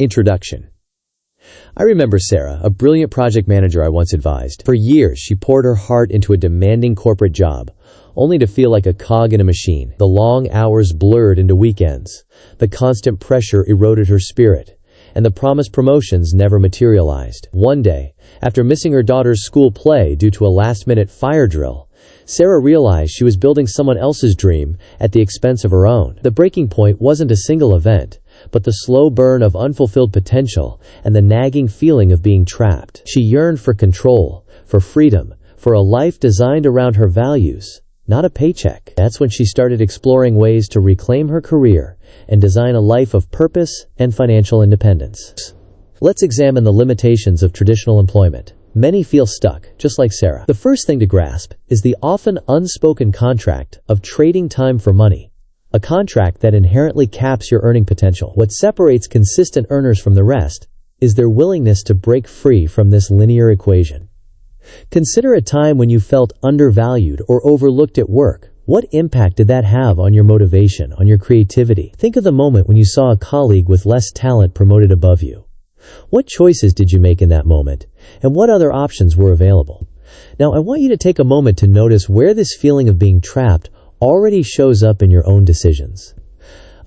Introduction. I remember Sarah, a brilliant project manager I once advised. For years, she poured her heart into a demanding corporate job, only to feel like a cog in a machine. The long hours blurred into weekends. The constant pressure eroded her spirit, and the promised promotions never materialized. One day, after missing her daughter's school play due to a last-minute fire drill, Sarah realized she was building someone else's dream at the expense of her own. The breaking point wasn't a single event, but the slow burn of unfulfilled potential and the nagging feeling of being trapped. She yearned for control, for freedom, for a life designed around her values, not a paycheck. That's when she started exploring ways to reclaim her career and design a life of purpose and financial independence. Let's examine the limitations of traditional employment. Many feel stuck, just like Sarah. The first thing to grasp is the often unspoken contract of trading time for money, a contract that inherently caps your earning potential. What separates consistent earners from the rest is their willingness to break free from this linear equation. Consider a time when you felt undervalued or overlooked at work. What impact did that have on your motivation, on your creativity? Think of the moment when you saw a colleague with less talent promoted above you. What choices did you make in that moment, and what other options were available? Now, I want you to take a moment to notice where this feeling of being trapped already shows up in your own decisions.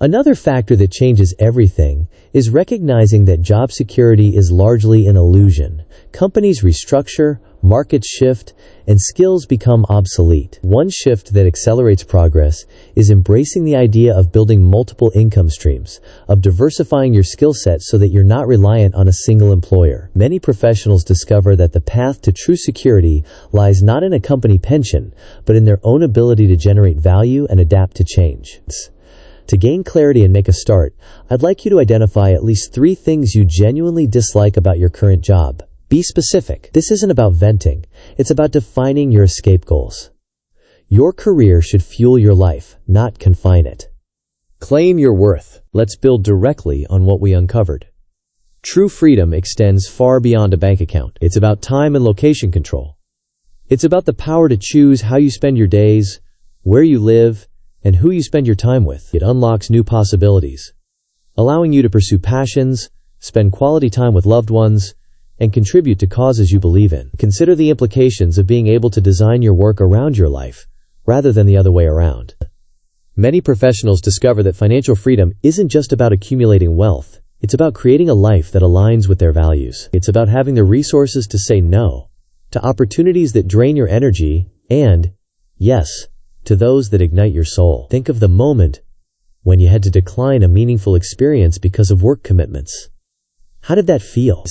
Another factor that changes everything is recognizing that job security is largely an illusion. Companies restructure, markets shift, and skills become obsolete. One shift that accelerates progress is embracing the idea of building multiple income streams, of diversifying your skill set so that you're not reliant on a single employer. Many professionals discover that the path to true security lies not in a company pension, but in their own ability to generate value and adapt to change. To gain clarity and make a start, I'd like you to identify at least 3 things you genuinely dislike about your current job. Be specific. This isn't about venting. It's about defining your escape goals. Your career should fuel your life, not confine it. Claim your worth. Let's build directly on what we uncovered. True freedom extends far beyond a bank account. It's about time and location control. It's about the power to choose how you spend your days, where you live, and who you spend your time with. It unlocks new possibilities, allowing you to pursue passions, spend quality time with loved ones, and contribute to causes you believe in. Consider the implications of being able to design your work around your life, rather than the other way around. Many professionals discover that financial freedom isn't just about accumulating wealth. It's about creating a life that aligns with their values. It's about having the resources to say no to opportunities that drain your energy and, yes, to those that ignite your soul. Think of the moment when you had to decline a meaningful experience because of work commitments. How did that feel?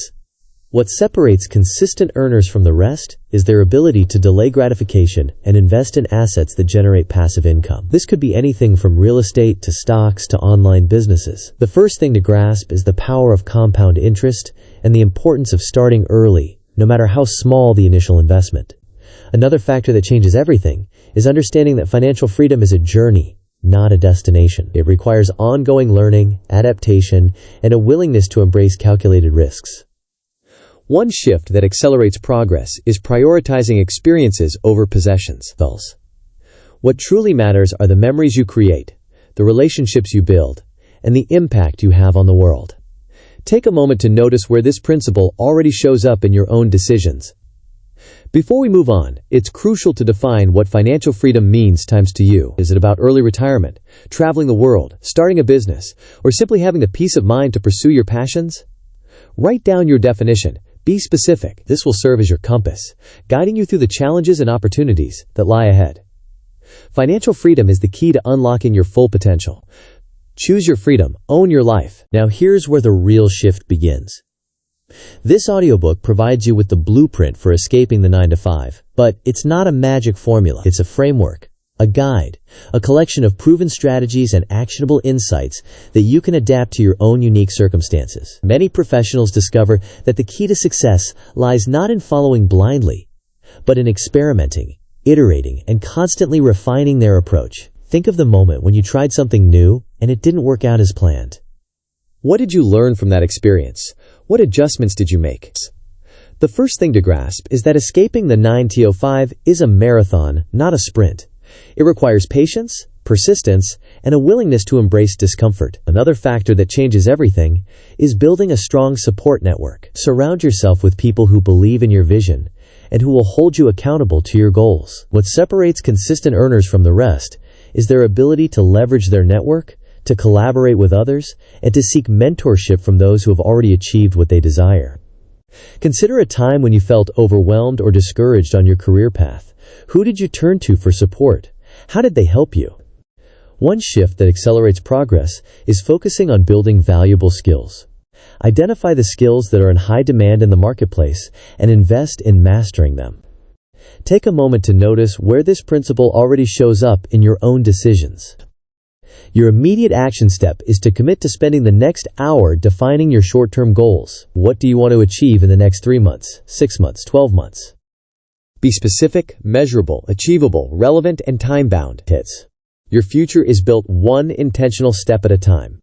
What separates consistent earners from the rest is their ability to delay gratification and invest in assets that generate passive income. This could be anything from real estate to stocks to online businesses. The first thing to grasp is the power of compound interest and the importance of starting early, no matter how small the initial investment. Another factor that changes everything is understanding that financial freedom is a journey, not a destination. It requires ongoing learning, adaptation, and a willingness to embrace calculated risks. One shift that accelerates progress is prioritizing experiences over possessions. What truly matters are the memories you create, the relationships you build, and the impact you have on the world. Take a moment to notice where this principle already shows up in your own decisions. Before we move on, it's crucial to define what financial freedom means to you. Is it about early retirement, traveling the world, starting a business, or simply having the peace of mind to pursue your passions? Write down your definition. Be specific. This will serve as your compass, guiding you through the challenges and opportunities that lie ahead. Financial freedom is the key to unlocking your full potential. Choose your freedom. Own your life. Now here's where the real shift begins. This audiobook provides you with the blueprint for escaping the 9-to-5, but it's not a magic formula. It's a framework, a guide, a collection of proven strategies and actionable insights that you can adapt to your own unique circumstances. Many professionals discover that the key to success lies not in following blindly, but in experimenting, iterating, and constantly refining their approach. Think of the moment when you tried something new and it didn't work out as planned. What did you learn from that experience? What adjustments did you make? The first thing to grasp is that escaping the 9-to-5 is a marathon, not a sprint. It requires patience, persistence, and a willingness to embrace discomfort. Another factor that changes everything is building a strong support network. Surround yourself with people who believe in your vision and who will hold you accountable to your goals. What separates consistent earners from the rest is their ability to leverage their network, to collaborate with others, and to seek mentorship from those who have already achieved what they desire. Consider a time when you felt overwhelmed or discouraged on your career path. Who did you turn to for support? How did they help you? One shift that accelerates progress is focusing on building valuable skills. Identify the skills that are in high demand in the marketplace and invest in mastering them. Take a moment to notice where this principle already shows up in your own decisions. Your immediate action step is to commit to spending the next hour defining your short-term goals. What do you want to achieve in the next 3 months, 6 months, 12 months? Be specific, measurable, achievable, relevant, and time-bound. Your future is built one intentional step at a time.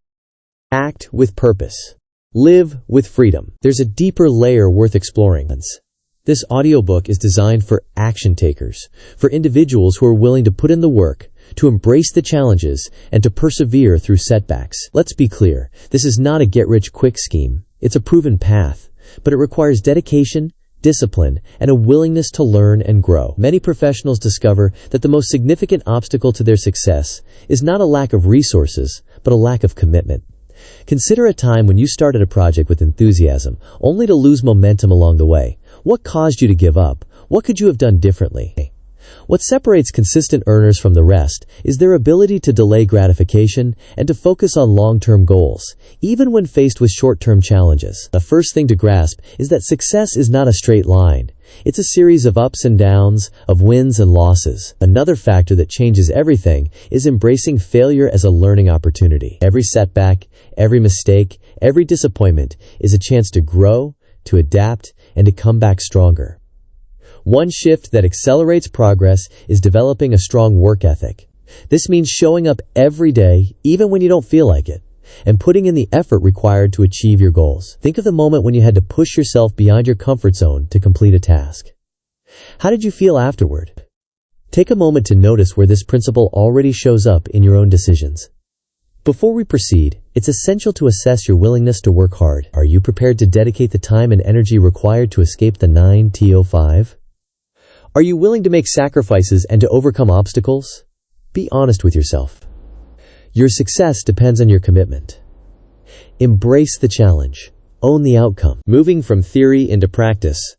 Act with purpose. Live with freedom. There's a deeper layer worth exploring. This audiobook is designed for action takers, for individuals who are willing to put in the work, to embrace the challenges, and to persevere through setbacks. Let's be clear, this is not a get-rich-quick scheme. It's a proven path, but it requires dedication, discipline, and a willingness to learn and grow. Many professionals discover that the most significant obstacle to their success is not a lack of resources, but a lack of commitment. Consider a time when you started a project with enthusiasm, only to lose momentum along the way. What caused you to give up? What could you have done differently? What separates consistent earners from the rest is their ability to delay gratification and to focus on long-term goals, even when faced with short-term challenges. The first thing to grasp is that success is not a straight line. It's a series of ups and downs, of wins and losses. Another factor that changes everything is embracing failure as a learning opportunity. Every setback, every mistake, every disappointment is a chance to grow, to adapt, and to come back stronger. One shift that accelerates progress is developing a strong work ethic. This means showing up every day, even when you don't feel like it, and putting in the effort required to achieve your goals. Think of the moment when you had to push yourself beyond your comfort zone to complete a task. How did you feel afterward? Take a moment to notice where this principle already shows up in your own decisions. Before we proceed, it's essential to assess your willingness to work hard. Are you prepared to dedicate the time and energy required to escape the 9 to 5? Are you willing to make sacrifices and to overcome obstacles? Be honest with yourself. Your success depends on your commitment. Embrace the challenge. Own the outcome. Moving from theory into practice.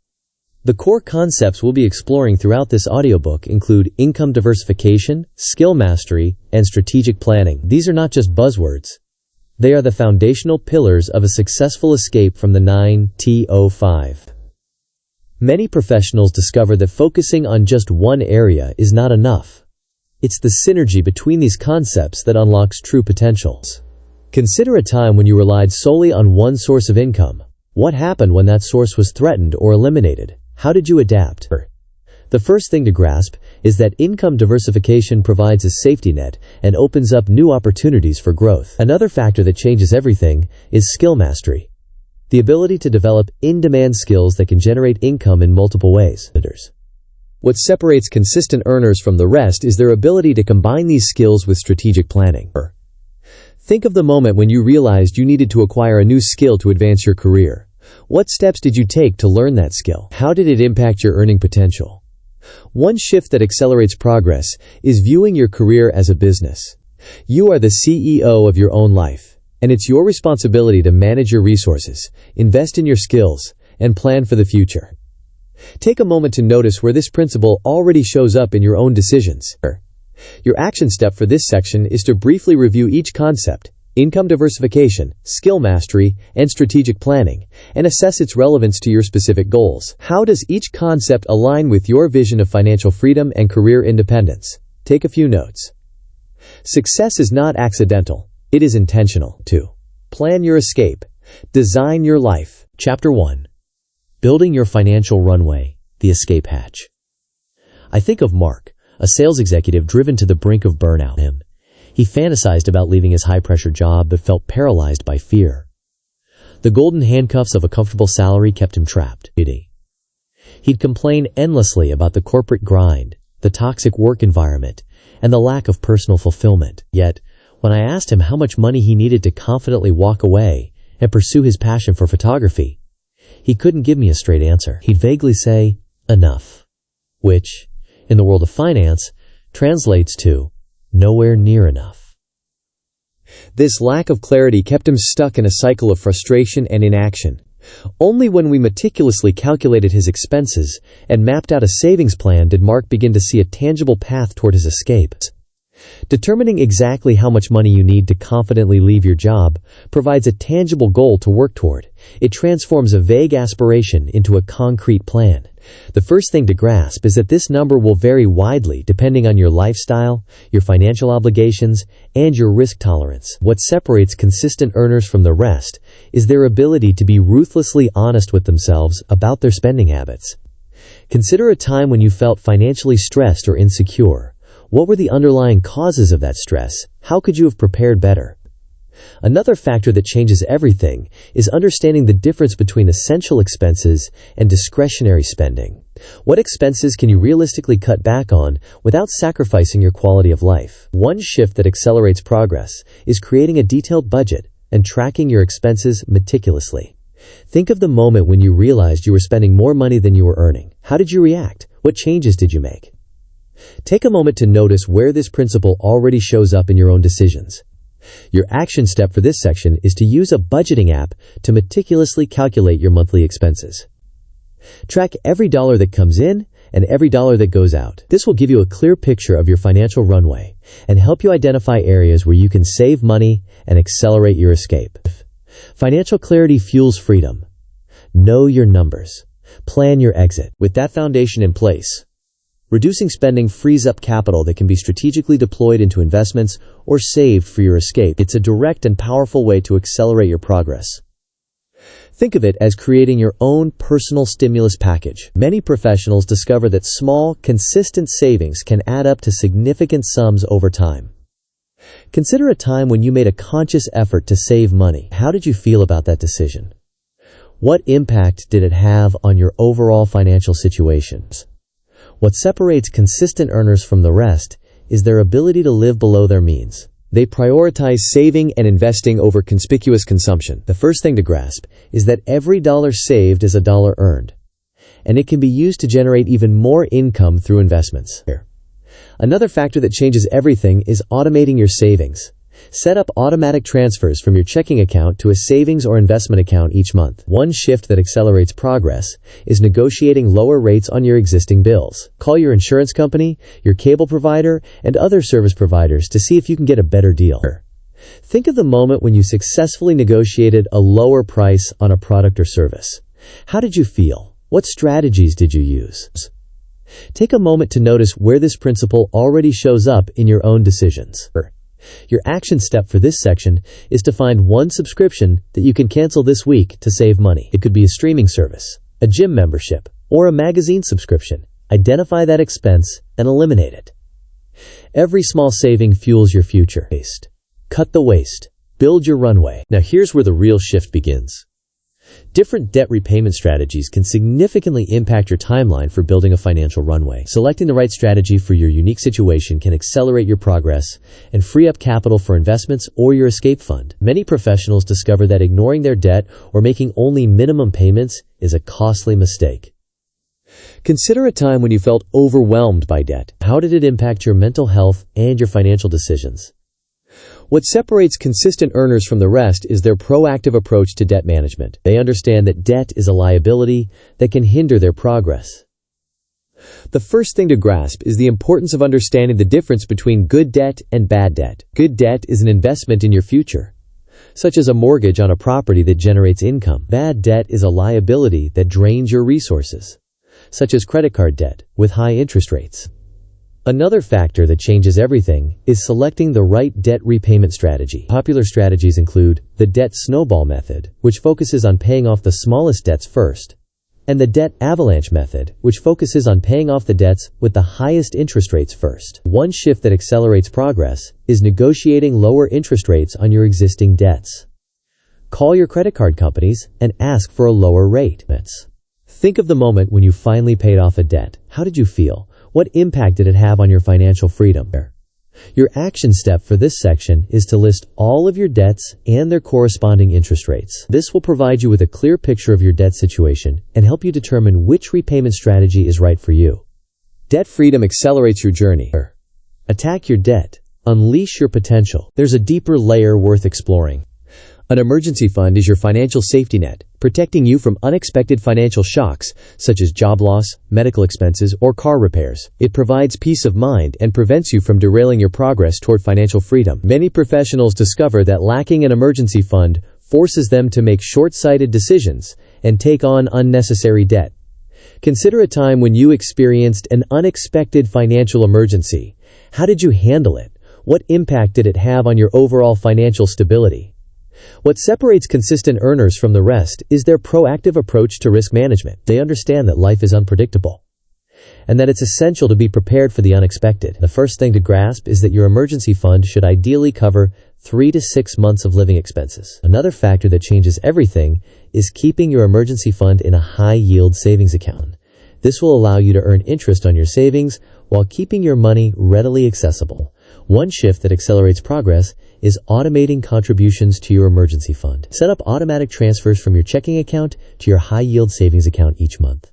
The core concepts we'll be exploring throughout this audiobook include income diversification, skill mastery, and strategic planning. These are not just buzzwords. They are the foundational pillars of a successful escape from the 9 to 5. Many professionals discover that focusing on just one area is not enough. It's the synergy between these concepts that unlocks true potential. Consider a time when you relied solely on one source of income. What happened when that source was threatened or eliminated? How did you adapt? The first thing to grasp is that income diversification provides a safety net and opens up new opportunities for growth. Another factor that changes everything is skill mastery. The ability to develop in-demand skills that can generate income in multiple ways. What separates consistent earners from the rest is their ability to combine these skills with strategic planning. Think of the moment when you realized you needed to acquire a new skill to advance your career. What steps did you take to learn that skill? How did it impact your earning potential? One shift that accelerates progress is viewing your career as a business. You are the CEO of your own life, and it's your responsibility to manage your resources, invest in your skills, and plan for the future. Take a moment to notice where this principle already shows up in your own decisions. Your action step for this section is to briefly review each concept, income diversification, skill mastery, and strategic planning, and assess its relevance to your specific goals. How does each concept align with your vision of financial freedom and career independence? Take a few notes. Success is not accidental. It is intentional. 2. Plan your escape. Design your life. Chapter 1. Building your financial runway, the escape hatch. I think of Mark, a sales executive driven to the brink of burnout. He fantasized about leaving his high-pressure job but felt paralyzed by fear. The golden handcuffs of a comfortable salary kept him trapped. He'd complain endlessly about the corporate grind, the toxic work environment, and the lack of personal fulfillment. Yet, when I asked him how much money he needed to confidently walk away and pursue his passion for photography, he couldn't give me a straight answer. He'd vaguely say, "Enough," which, in the world of finance, translates to nowhere near enough. This lack of clarity kept him stuck in a cycle of frustration and inaction. Only when we meticulously calculated his expenses and mapped out a savings plan did Mark begin to see a tangible path toward his escape. Determining exactly how much money you need to confidently leave your job provides a tangible goal to work toward. It transforms a vague aspiration into a concrete plan. The first thing to grasp is that this number will vary widely depending on your lifestyle, your financial obligations, and your risk tolerance. What separates consistent earners from the rest is their ability to be ruthlessly honest with themselves about their spending habits. Consider a time when you felt financially stressed or insecure. What were the underlying causes of that stress? How could you have prepared better? Another factor that changes everything is understanding the difference between essential expenses and discretionary spending. What expenses can you realistically cut back on without sacrificing your quality of life? One shift that accelerates progress is creating a detailed budget and tracking your expenses meticulously. Think of the moment when you realized you were spending more money than you were earning. How did you react? What changes did you make? Take a moment to notice where this principle already shows up in your own decisions. Your action step for this section is to use a budgeting app to meticulously calculate your monthly expenses. Track every dollar that comes in and every dollar that goes out. This will give you a clear picture of your financial runway and help you identify areas where you can save money and accelerate your escape. Financial clarity fuels freedom. Know your numbers. Plan your exit. With that foundation in place, reducing spending frees up capital that can be strategically deployed into investments or saved for your escape. It's a direct and powerful way to accelerate your progress. Think of it as creating your own personal stimulus package. Many professionals discover that small, consistent savings can add up to significant sums over time. Consider a time when you made a conscious effort to save money. How did you feel about that decision? What impact did it have on your overall financial situations? What separates consistent earners from the rest is their ability to live below their means. They prioritize saving and investing over conspicuous consumption. The first thing to grasp is that every dollar saved is a dollar earned, and it can be used to generate even more income through investments. Another factor that changes everything is automating your savings. Set up automatic transfers from your checking account to a savings or investment account each month. One shift that accelerates progress is negotiating lower rates on your existing bills. Call your insurance company, your cable provider, and other service providers to see if you can get a better deal. Think of the moment when you successfully negotiated a lower price on a product or service. How did you feel? What strategies did you use? Take a moment to notice where this principle already shows up in your own decisions. Your action step for this section is to find one subscription that you can cancel this week to save money. It could be a streaming service, a gym membership, or a magazine subscription. Identify that expense and eliminate it. Every small saving fuels your future. Cut the waste. Build your runway. Now here's where the real shift begins. Different debt repayment strategies can significantly impact your timeline for building a financial runway. Selecting the right strategy for your unique situation can accelerate your progress and free up capital for investments or your escape fund. Many professionals discover that ignoring their debt or making only minimum payments is a costly mistake. Consider a time when you felt overwhelmed by debt. How did it impact your mental health and your financial decisions? What separates consistent earners from the rest is their proactive approach to debt management. They understand that debt is a liability that can hinder their progress. The first thing to grasp is the importance of understanding the difference between good debt and bad debt. Good debt is an investment in your future, such as a mortgage on a property that generates income. Bad debt is a liability that drains your resources, such as credit card debt with high interest rates. Another factor that changes everything is selecting the right debt repayment strategy. Popular strategies include the debt snowball method, which focuses on paying off the smallest debts first, and the debt avalanche method, which focuses on paying off the debts with the highest interest rates first. One shift that accelerates progress is negotiating lower interest rates on your existing debts. Call your credit card companies and ask for a lower rate. Think of the moment when you finally paid off a debt. How did you feel? What impact did it have on your financial freedom? Your action step for this section is to list all of your debts and their corresponding interest rates. This will provide you with a clear picture of your debt situation and help you determine which repayment strategy is right for you. Debt freedom accelerates your journey. Attack your debt. Unleash your potential. There's a deeper layer worth exploring. An emergency fund is your financial safety net, protecting you from unexpected financial shocks, such as job loss, medical expenses, or car repairs. It provides peace of mind and prevents you from derailing your progress toward financial freedom. Many professionals discover that lacking an emergency fund forces them to make short-sighted decisions and take on unnecessary debt. Consider a time when you experienced an unexpected financial emergency. How did you handle it? What impact did it have on your overall financial stability? What separates consistent earners from the rest is their proactive approach to risk management. They understand that life is unpredictable and that it's essential to be prepared for the unexpected. The first thing to grasp is that your emergency fund should ideally cover 3 to 6 months of living expenses. Another factor that changes everything is keeping your emergency fund in a high-yield savings account. This will allow you to earn interest on your savings while keeping your money readily accessible. One shift that accelerates progress is automating contributions to your emergency fund. Set up automatic transfers from your checking account to your high-yield savings account each month.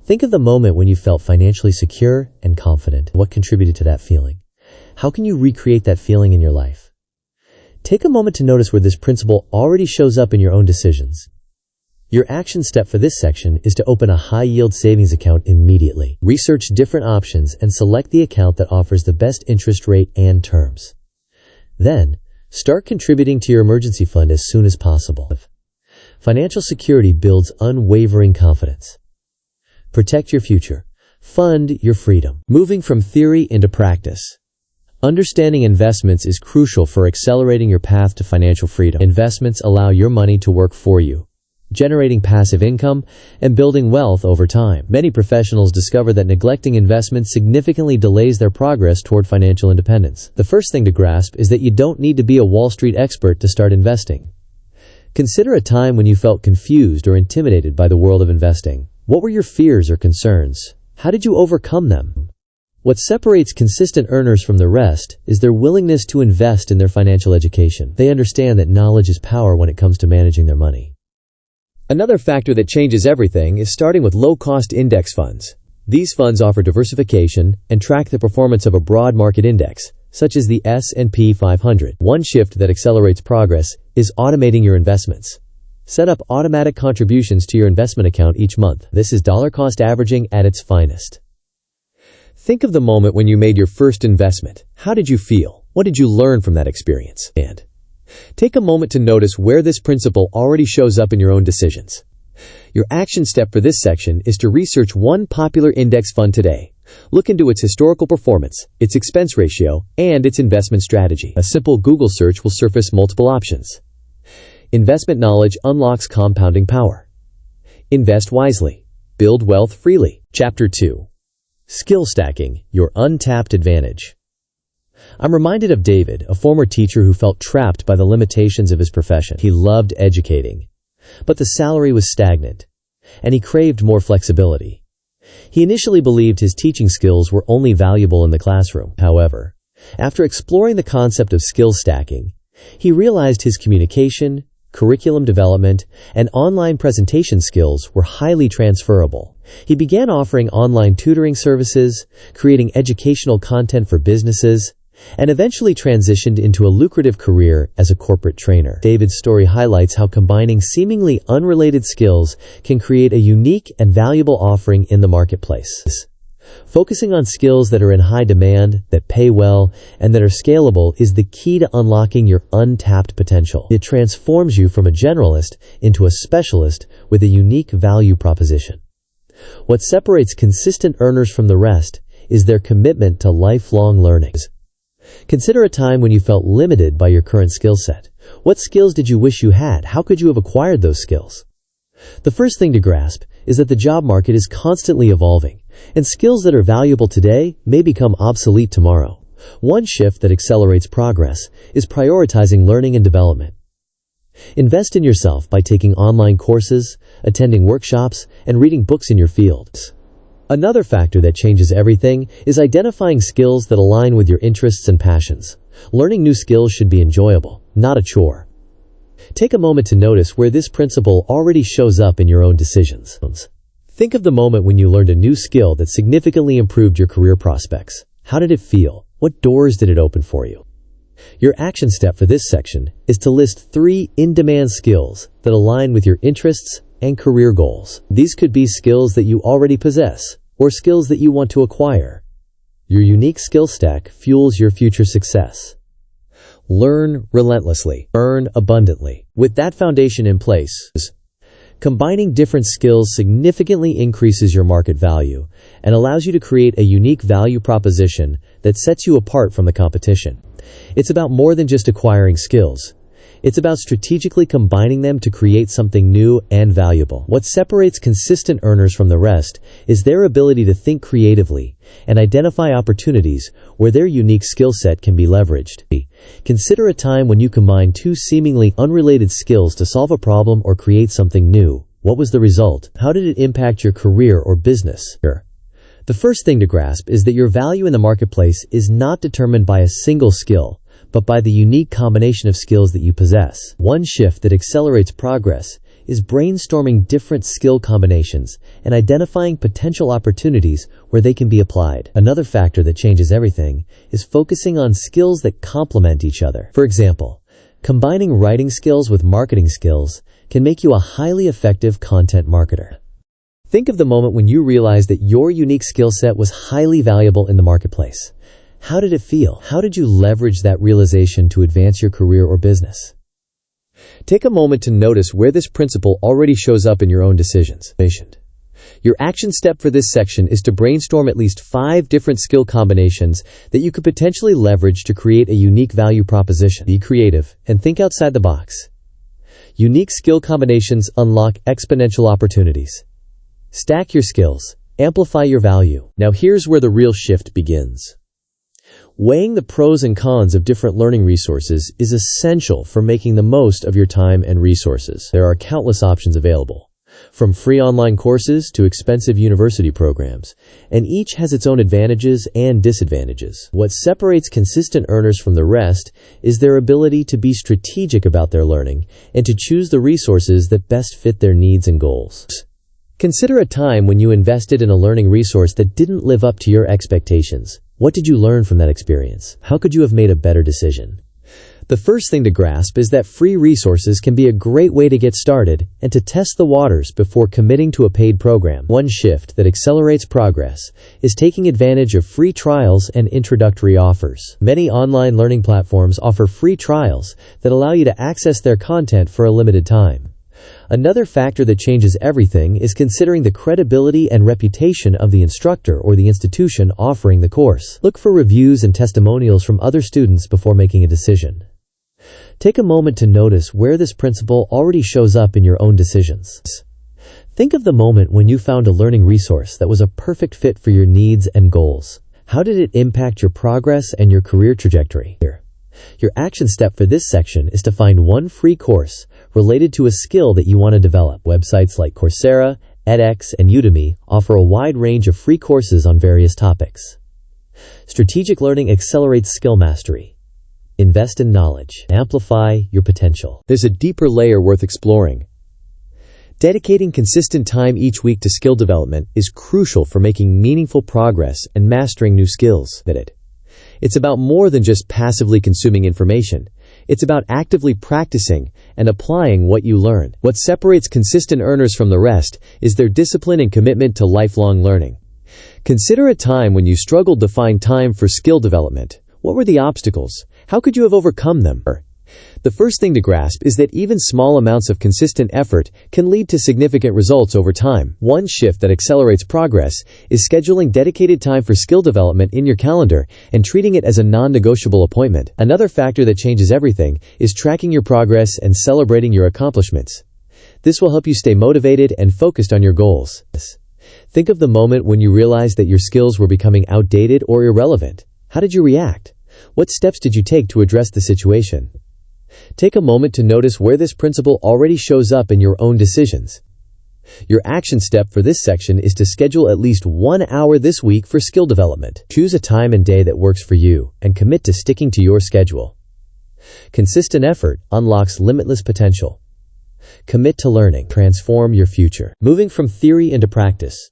Think of the moment when you felt financially secure and confident. What contributed to that feeling? How can you recreate that feeling in your life? Take a moment to notice where this principle already shows up in your own decisions. Your action step for this section is to open a high-yield savings account immediately. Research different options and select the account that offers the best interest rate and terms. Then, start contributing to your emergency fund as soon as possible. Financial security builds unwavering confidence. Protect your future. Fund your freedom. Moving from theory into practice. Understanding investments is crucial for accelerating your path to financial freedom. Investments allow your money to work for you, generating passive income and building wealth over time. Many professionals discover that neglecting investments significantly delays their progress toward financial independence. The first thing to grasp is that you don't need to be a Wall Street expert to start investing. Consider a time when you felt confused or intimidated by the world of investing. What were your fears or concerns? How did you overcome them? What separates consistent earners from the rest is their willingness to invest in their financial education. They understand that knowledge is power when it comes to managing their money. Another factor that changes everything is starting with low-cost index funds. These funds offer diversification and track the performance of a broad market index, such as the S&P 500. One shift that accelerates progress is automating your investments. Set up automatic contributions to your investment account each month. This is dollar-cost averaging at its finest. Think of the moment when you made your first investment. How did you feel? What did you learn from that experience? And take a moment to notice where this principle already shows up in your own decisions. Your action step for this section is to research one popular index fund today. Look into its historical performance, its expense ratio, and its investment strategy. A simple Google search will surface multiple options. Investment knowledge unlocks compounding power. Invest wisely. Build wealth freely. Chapter 2. Skill stacking, your untapped advantage. I'm reminded of David, a former teacher who felt trapped by the limitations of his profession. He loved educating, but the salary was stagnant, and he craved more flexibility. He initially believed his teaching skills were only valuable in the classroom. However, after exploring the concept of skill stacking, he realized his communication, curriculum development, and online presentation skills were highly transferable. He began offering online tutoring services, creating educational content for businesses, and eventually transitioned into a lucrative career as a corporate trainer. David's story highlights how combining seemingly unrelated skills can create a unique and valuable offering in the marketplace. Focusing on skills that are in high demand, that pay well, and that are scalable is the key to unlocking your untapped potential. It transforms you from a generalist into a specialist with a unique value proposition. What separates consistent earners from the rest is their commitment to lifelong learning. Consider a time when you felt limited by your current skill set. What skills did you wish you had? How could you have acquired those skills? The first thing to grasp is that the job market is constantly evolving, and skills that are valuable today may become obsolete tomorrow. One shift that accelerates progress is prioritizing learning and development. Invest in yourself by taking online courses, attending workshops, and reading books in your field. Another factor that changes everything is identifying skills that align with your interests and passions. Learning new skills should be enjoyable, not a chore. Take a moment to notice where this principle already shows up in your own decisions. Think of the moment when you learned a new skill that significantly improved your career prospects. How did it feel? What doors did it open for you? Your action step for this section is to list 3 in-demand skills that align with your interests and career goals. These could be skills that you already possess or skills that you want to acquire. Your unique skill stack fuels your future success. Learn relentlessly, earn abundantly. With that foundation in place, combining different skills significantly increases your market value and allows you to create a unique value proposition that sets you apart from the competition. It's about more than just acquiring skills. It's about strategically combining them to create something new and valuable. What separates consistent earners from the rest is their ability to think creatively and identify opportunities where their unique skill set can be leveraged. Consider a time when you combined 2 seemingly unrelated skills to solve a problem or create something new. What was the result? How did it impact your career or business? The first thing to grasp is that your value in the marketplace is not determined by a single skill, but by the unique combination of skills that you possess. One shift that accelerates progress is brainstorming different skill combinations and identifying potential opportunities where they can be applied. Another factor that changes everything is focusing on skills that complement each other. For example, combining writing skills with marketing skills can make you a highly effective content marketer. Think of the moment when you realized that your unique skill set was highly valuable in the marketplace. How did it feel? How did you leverage that realization to advance your career or business? Take a moment to notice where this principle already shows up in your own decisions. Your action step for this section is to brainstorm at least 5 different skill combinations that you could potentially leverage to create a unique value proposition. Be creative and think outside the box. Unique skill combinations unlock exponential opportunities. Stack your skills. Amplify your value. Now here's where the real shift begins. Weighing the pros and cons of different learning resources is essential for making the most of your time and resources. There are countless options available, from free online courses to expensive university programs, and each has its own advantages and disadvantages. What separates consistent earners from the rest is their ability to be strategic about their learning and to choose the resources that best fit their needs and goals. Consider a time when you invested in a learning resource that didn't live up to your expectations. What did you learn from that experience? How could you have made a better decision? The first thing to grasp is that free resources can be a great way to get started and to test the waters before committing to a paid program. One shift that accelerates progress is taking advantage of free trials and introductory offers. Many online learning platforms offer free trials that allow you to access their content for a limited time. Another factor that changes everything is considering the credibility and reputation of the instructor or the institution offering the course. Look for reviews and testimonials from other students before making a decision. Take a moment to notice where this principle already shows up in your own decisions. Think of the moment when you found a learning resource that was a perfect fit for your needs and goals. How did it impact your progress and your career trajectory? Your action step for this section is to find one free course related to a skill that you want to develop. Websites like Coursera, edX, and Udemy offer a wide range of free courses on various topics. Strategic learning accelerates skill mastery. Invest in knowledge. Amplify your potential. There's a deeper layer worth exploring. Dedicating consistent time each week to skill development is crucial for making meaningful progress and mastering new skills. It's about more than just passively consuming information. It's about actively practicing and applying what you learn. What separates consistent earners from the rest is their discipline and commitment to lifelong learning. Consider a time when you struggled to find time for skill development. What were the obstacles? How could you have overcome them? The first thing to grasp is that even small amounts of consistent effort can lead to significant results over time. One shift that accelerates progress is scheduling dedicated time for skill development in your calendar and treating it as a non-negotiable appointment. Another factor that changes everything is tracking your progress and celebrating your accomplishments. This will help you stay motivated and focused on your goals. Think of the moment when you realized that your skills were becoming outdated or irrelevant. How did you react? What steps did you take to address the situation? Take a moment to notice where this principle already shows up in your own decisions. Your action step for this section is to schedule at least 1 hour this week for skill development. Choose a time and day that works for you and commit to sticking to your schedule. Consistent effort unlocks limitless potential. Commit to learning. Transform your future. Moving from theory into practice.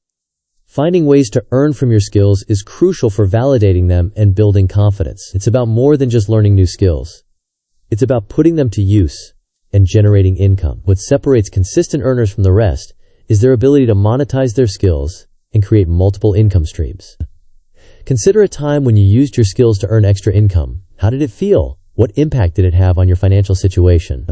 Finding ways to earn from your skills is crucial for validating them and building confidence. It's about more than just learning new skills. It's about putting them to use and generating income. What separates consistent earners from the rest is their ability to monetize their skills and create multiple income streams. Consider a time when you used your skills to earn extra income. How did it feel? What impact did it have on your financial situation?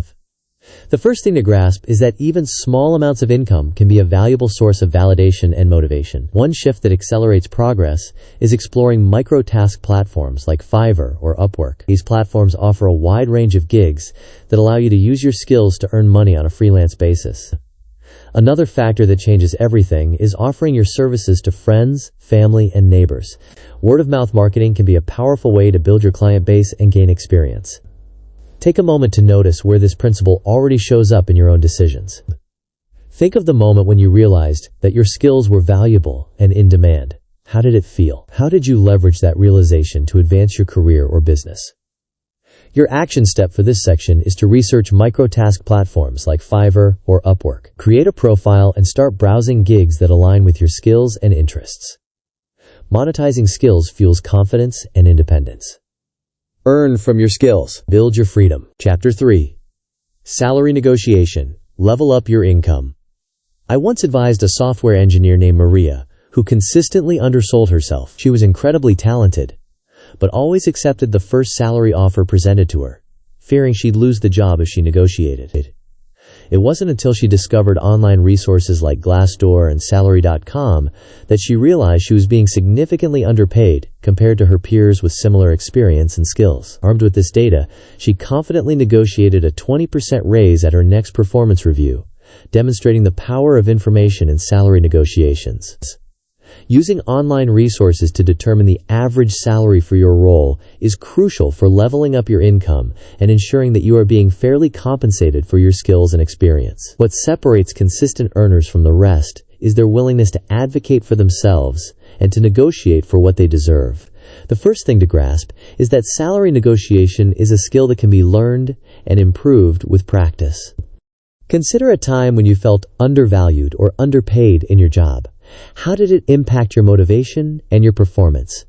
The first thing to grasp is that even small amounts of income can be a valuable source of validation and motivation. One shift that accelerates progress is exploring micro-task platforms like Fiverr or Upwork. These platforms offer a wide range of gigs that allow you to use your skills to earn money on a freelance basis. Another factor that changes everything is offering your services to friends, family, and neighbors. Word-of-mouth marketing can be a powerful way to build your client base and gain experience. Take a moment to notice where this principle already shows up in your own decisions. Think of the moment when you realized that your skills were valuable and in demand. How did it feel? How did you leverage that realization to advance your career or business? Your action step for this section is to research micro-task platforms like Fiverr or Upwork. Create a profile and start browsing gigs that align with your skills and interests. Monetizing skills fuels confidence and independence. Earn from your skills. Build your freedom. Chapter 3. Salary Negotiation. Level up your income. I once advised a software engineer named Maria, who consistently undersold herself. She was incredibly talented, but always accepted the first salary offer presented to her, fearing she'd lose the job if she negotiated. It wasn't until she discovered online resources like Glassdoor and Salary.com that she realized she was being significantly underpaid compared to her peers with similar experience and skills. Armed with this data, she confidently negotiated a 20% raise at her next performance review, demonstrating the power of information in salary negotiations. Using online resources to determine the average salary for your role is crucial for leveling up your income and ensuring that you are being fairly compensated for your skills and experience. What separates consistent earners from the rest is their willingness to advocate for themselves and to negotiate for what they deserve. The first thing to grasp is that salary negotiation is a skill that can be learned and improved with practice. Consider a time when you felt undervalued or underpaid in your job. How did it impact your motivation and your performance?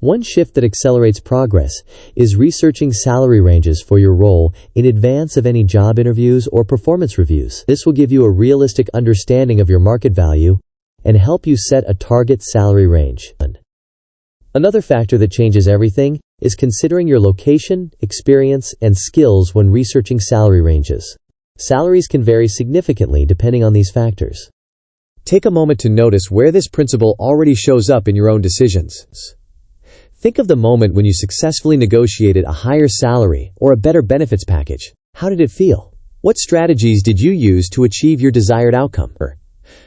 One shift that accelerates progress is researching salary ranges for your role in advance of any job interviews or performance reviews. This will give you a realistic understanding of your market value and help you set a target salary range. Another factor that changes everything is considering your location, experience, and skills when researching salary ranges. Salaries can vary significantly depending on these factors. Take a moment to notice where this principle already shows up in your own decisions. Think of the moment when you successfully negotiated a higher salary or a better benefits package. How did it feel? What strategies did you use to achieve your desired outcome?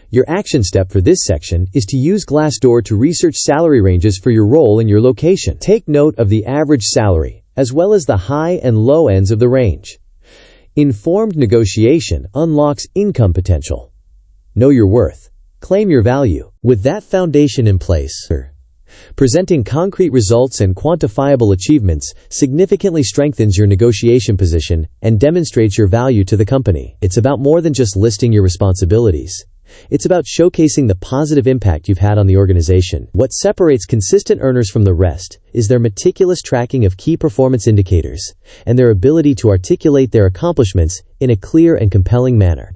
Your action step for this section is to use Glassdoor to research salary ranges for your role and your location. Take note of the average salary, as well as the high and low ends of the range. Informed negotiation unlocks income potential. Know your worth. Claim your value. With that foundation in place, presenting concrete results and quantifiable achievements significantly strengthens your negotiation position and demonstrates your value to the company. It's about more than just listing your responsibilities. It's about showcasing the positive impact you've had on the organization. What separates consistent earners from the rest is their meticulous tracking of key performance indicators and their ability to articulate their accomplishments in a clear and compelling manner.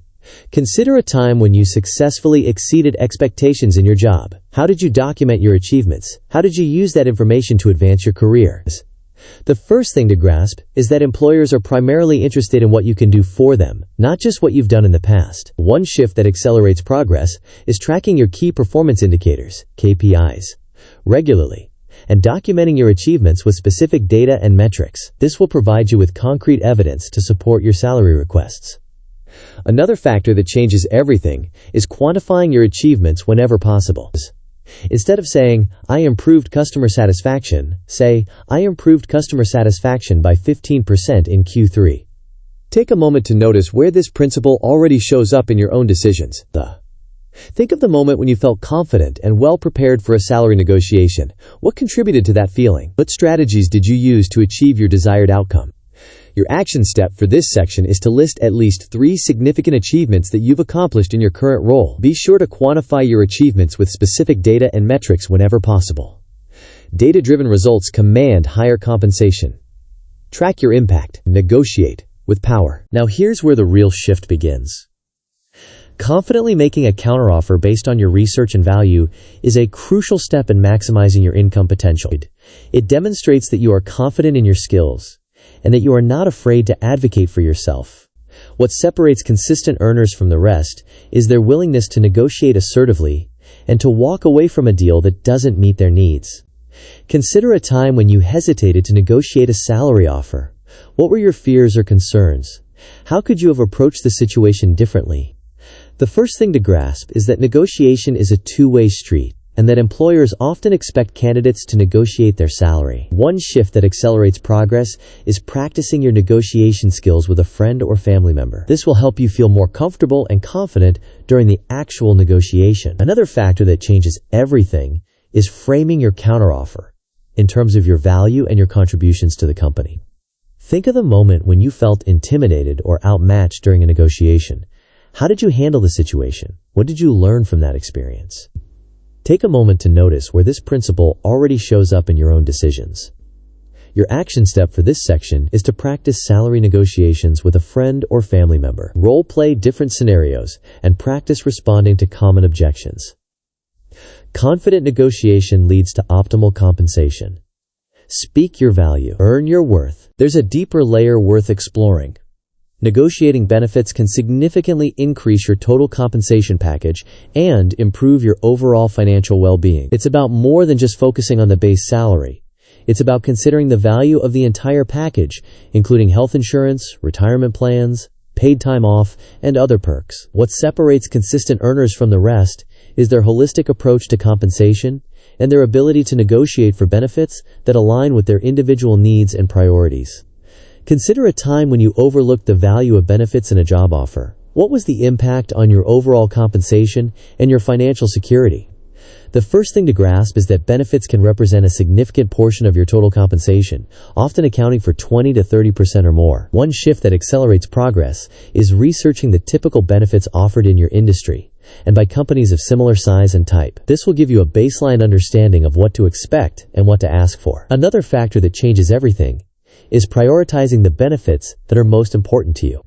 Consider a time when you successfully exceeded expectations in your job. How did you document your achievements? How did you use that information to advance your career? The first thing to grasp is that employers are primarily interested in what you can do for them, not just what you've done in the past. One shift that accelerates progress is tracking your key performance indicators, KPIs, regularly, and documenting your achievements with specific data and metrics. This will provide you with concrete evidence to support your salary requests. Another factor that changes everything is quantifying your achievements whenever possible. Instead of saying, "I improved customer satisfaction," say, "I improved customer satisfaction by 15% in Q3." Take a moment to notice where this principle already shows up in your own decisions. Think of the moment when you felt confident and well prepared for a salary negotiation. What contributed to that feeling? What strategies did you use to achieve your desired outcome? Your action step for this section is to list at least 3 significant achievements that you've accomplished in your current role. Be sure to quantify your achievements with specific data and metrics whenever possible. Data-driven results command higher compensation. Track your impact. Negotiate with power. Now here's where the real shift begins. Confidently making a counteroffer based on your research and value is a crucial step in maximizing your income potential. It demonstrates that you are confident in your skills and that you are not afraid to advocate for yourself. What separates consistent earners from the rest is their willingness to negotiate assertively and to walk away from a deal that doesn't meet their needs. Consider a time when you hesitated to negotiate a salary offer. What were your fears or concerns? How could you have approached the situation differently? The first thing to grasp is that negotiation is a two-way street, and that employers often expect candidates to negotiate their salary. One shift that accelerates progress is practicing your negotiation skills with a friend or family member. This will help you feel more comfortable and confident during the actual negotiation. Another factor that changes everything is framing your counteroffer in terms of your value and your contributions to the company. Think of the moment when you felt intimidated or outmatched during a negotiation. How did you handle the situation? What did you learn from that experience? Take a moment to notice where this principle already shows up in your own decisions. Your action step for this section is to practice salary negotiations with a friend or family member. Role-play different scenarios and practice responding to common objections. Confident negotiation leads to optimal compensation. Speak your value. Earn your worth. There's a deeper layer worth exploring. Negotiating benefits can significantly increase your total compensation package and improve your overall financial well-being. It's about more than just focusing on the base salary. It's about considering the value of the entire package, including health insurance, retirement plans, paid time off, and other perks. What separates consistent earners from the rest is their holistic approach to compensation and their ability to negotiate for benefits that align with their individual needs and priorities. Consider a time when you overlooked the value of benefits in a job offer. What was the impact on your overall compensation and your financial security? The first thing to grasp is that benefits can represent a significant portion of your total compensation, often accounting for 20 to 30% or more. One shift that accelerates progress is researching the typical benefits offered in your industry and by companies of similar size and type. This will give you a baseline understanding of what to expect and what to ask for. Another factor that changes everything is prioritizing the benefits that are most important to you.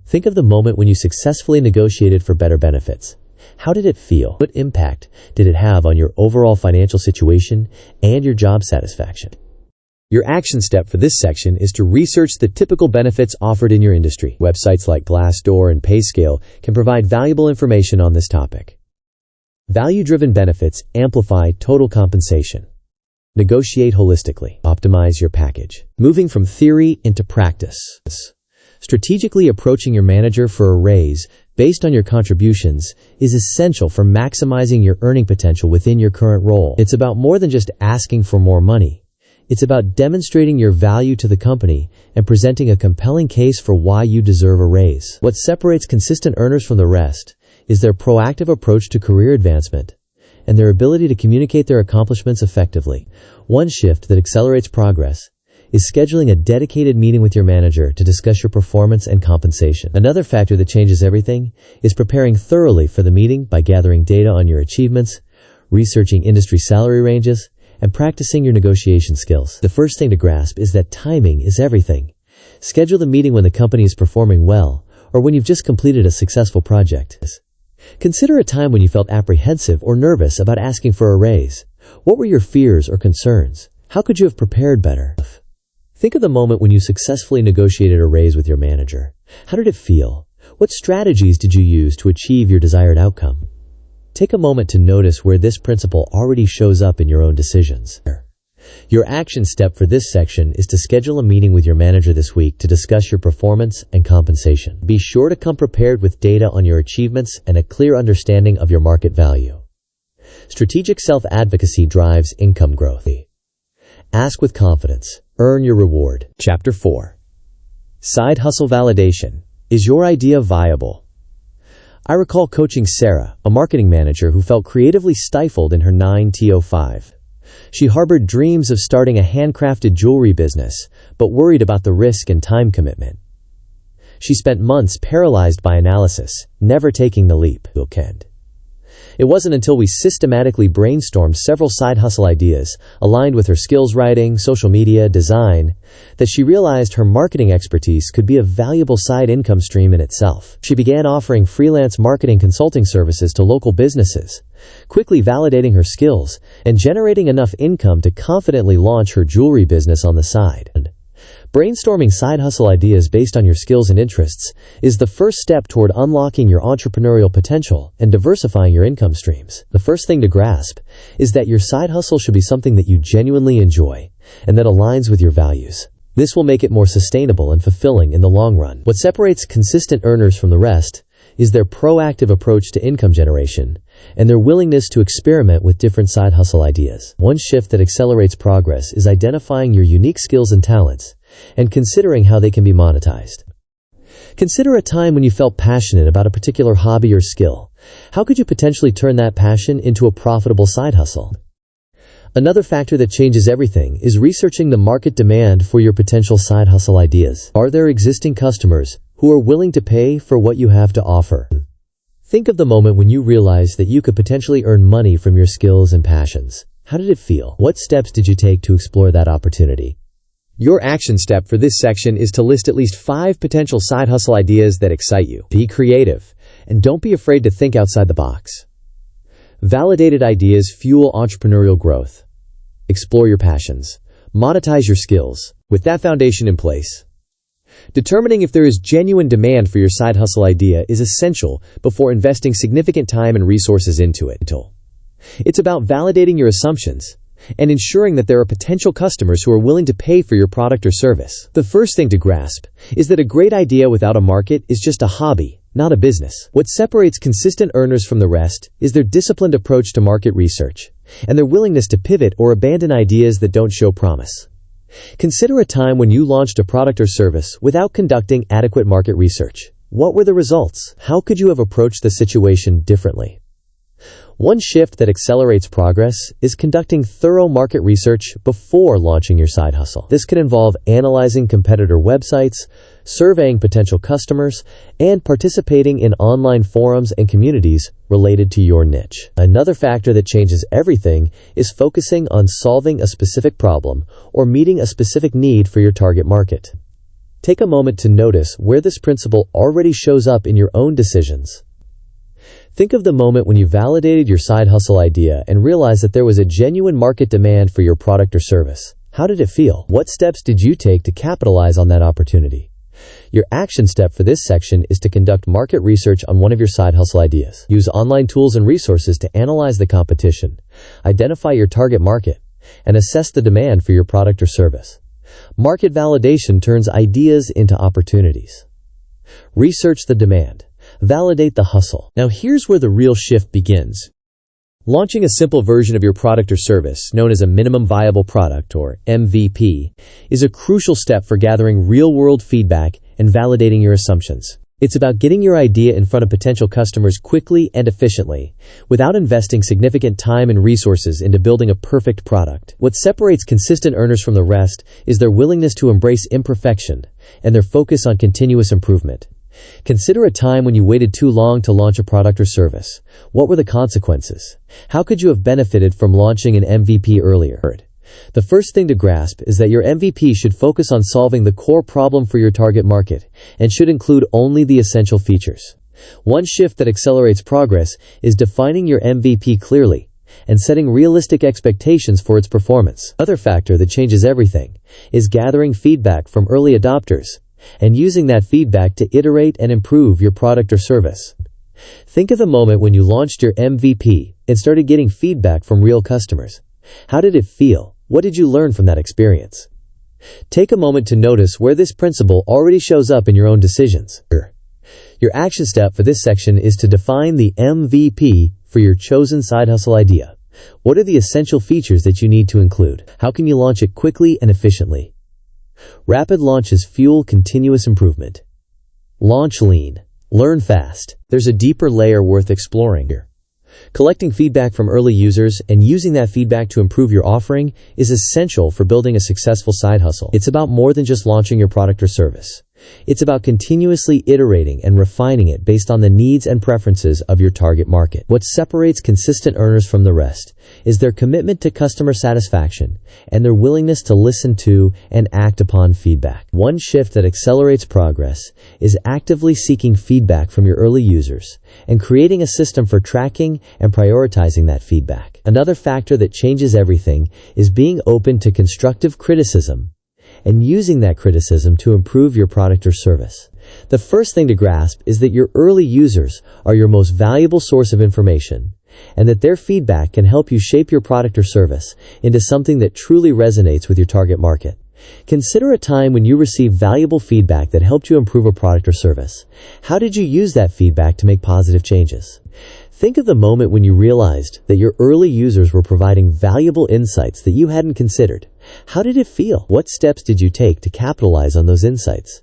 Think of the moment when you successfully negotiated for better benefits. How did it feel? What impact did it have on your overall financial situation and your job satisfaction? Your action step for this section is to research the typical benefits offered in your industry. Websites like Glassdoor and PayScale can provide valuable information on this topic. Value-driven benefits amplify total compensation. Negotiate holistically. Optimize your package. Moving from theory into practice. Strategically approaching your manager for a raise based on your contributions is essential for maximizing your earning potential within your current role. It's about more than just asking for more money. It's about demonstrating your value to the company and presenting a compelling case for why you deserve a raise. What separates consistent earners from the rest is their proactive approach to career advancement and their ability to communicate their accomplishments effectively. One shift that accelerates progress is scheduling a dedicated meeting with your manager to discuss your performance and compensation. Another factor that changes everything is preparing thoroughly for the meeting by gathering data on your achievements, researching industry salary ranges, and practicing your negotiation skills. The first thing to grasp is that timing is everything. Schedule the meeting when the company is performing well or when you've just completed a successful project. Consider a time when you felt apprehensive or nervous about asking for a raise. What were your fears or concerns? How could you have prepared better? Think of the moment when you successfully negotiated a raise with your manager. How did it feel? What strategies did you use to achieve your desired outcome? Take a moment to notice where this principle already shows up in your own decisions. Your action step for this section is to schedule a meeting with your manager this week to discuss your performance and compensation. Be sure to come prepared with data on your achievements and a clear understanding of your market value. Strategic self-advocacy drives income growth. Ask with confidence. Earn your reward. Chapter 4. Side hustle validation. Is your idea viable? I recall coaching Sarah, a marketing manager who felt creatively stifled in her 9-to-5. She harbored dreams of starting a handcrafted jewelry business, but worried about the risk and time commitment. She spent months paralyzed by analysis, never taking the leap. It wasn't until we systematically brainstormed several side hustle ideas, aligned with her skills writing, social media, design, that she realized her marketing expertise could be a valuable side income stream in itself. She began offering freelance marketing consulting services to local businesses, quickly validating her skills and generating enough income to confidently launch her jewelry business on the side. Brainstorming side hustle ideas based on your skills and interests is the first step toward unlocking your entrepreneurial potential and diversifying your income streams. The first thing to grasp is that your side hustle should be something that you genuinely enjoy and that aligns with your values. This will make it more sustainable and fulfilling in the long run. What separates consistent earners from the rest is their proactive approach to income generation and their willingness to experiment with different side hustle ideas. One shift that accelerates progress is identifying your unique skills and talents and considering how they can be monetized. Consider a time when you felt passionate about a particular hobby or skill. How could you potentially turn that passion into a profitable side hustle? Another factor that changes everything is researching the market demand for your potential side hustle ideas. Are there existing customers who are willing to pay for what you have to offer? Think of the moment when you realized that you could potentially earn money from your skills and passions. How did it feel? What steps did you take to explore that opportunity? Your action step for this section is to list at least 5 potential side hustle ideas that excite you. Be creative, and don't be afraid to think outside the box. Validated ideas fuel entrepreneurial growth. Explore your passions. Monetize your skills. With that foundation in place, determining if there is genuine demand for your side hustle idea is essential before investing significant time and resources into it. It's about validating your assumptions and ensuring that there are potential customers who are willing to pay for your product or service. The first thing to grasp is that a great idea without a market is just a hobby, not a business. What separates consistent earners from the rest is their disciplined approach to market research and their willingness to pivot or abandon ideas that don't show promise. Consider a time when you launched a product or service without conducting adequate market research. What were the results? How could you have approached the situation differently? One shift that accelerates progress is conducting thorough market research before launching your side hustle. This can involve analyzing competitor websites, surveying potential customers, and participating in online forums and communities related to your niche. Another factor that changes everything is focusing on solving a specific problem or meeting a specific need for your target market. Take a moment to notice where this principle already shows up in your own decisions. Think of the moment when you validated your side hustle idea and realized that there was a genuine market demand for your product or service. How did it feel? What steps did you take to capitalize on that opportunity? Your action step for this section is to conduct market research on one of your side hustle ideas. Use online tools and resources to analyze the competition, identify your target market, and assess the demand for your product or service. Market validation turns ideas into opportunities. Research the demand. Validate the hustle. Now here's where the real shift begins. Launching a simple version of your product or service, known as a minimum viable product or MVP, is a crucial step for gathering real-world feedback and validating your assumptions. It's about getting your idea in front of potential customers quickly and efficiently, without investing significant time and resources into building a perfect product. What separates consistent earners from the rest is their willingness to embrace imperfection and their focus on continuous improvement. Consider a time when you waited too long to launch a product or service. What were the consequences? How could you have benefited from launching an MVP earlier? The first thing to grasp is that your MVP should focus on solving the core problem for your target market and should include only the essential features. One shift that accelerates progress is defining your MVP clearly and setting realistic expectations for its performance. Another factor that changes everything is gathering feedback from early adopters and using that feedback to iterate and improve your product or service. Think of the moment when you launched your MVP and started getting feedback from real customers. How did it feel? What did you learn from that experience? Take a moment to notice where this principle already shows up in your own decisions. Your action step for this section is to define the MVP for your chosen side hustle idea. What are the essential features that you need to include? How can you launch it quickly and efficiently? Rapid launches fuel continuous improvement. Launch lean. Learn fast. There's a deeper layer worth exploring here. Collecting feedback from early users and using that feedback to improve your offering is essential for building a successful side hustle. It's about more than just launching your product or service. It's about continuously iterating and refining it based on the needs and preferences of your target market. What separates consistent earners from the rest is their commitment to customer satisfaction and their willingness to listen to and act upon feedback. One shift that accelerates progress is actively seeking feedback from your early users and creating a system for tracking and prioritizing that feedback. Another factor that changes everything is being open to constructive criticism and using that criticism to improve your product or service. The first thing to grasp is that your early users are your most valuable source of information, and that their feedback can help you shape your product or service into something that truly resonates with your target market. Consider a time when you received valuable feedback that helped you improve a product or service. How did you use that feedback to make positive changes? Think of the moment when you realized that your early users were providing valuable insights that you hadn't considered. How did it feel? What steps did you take to capitalize on those insights?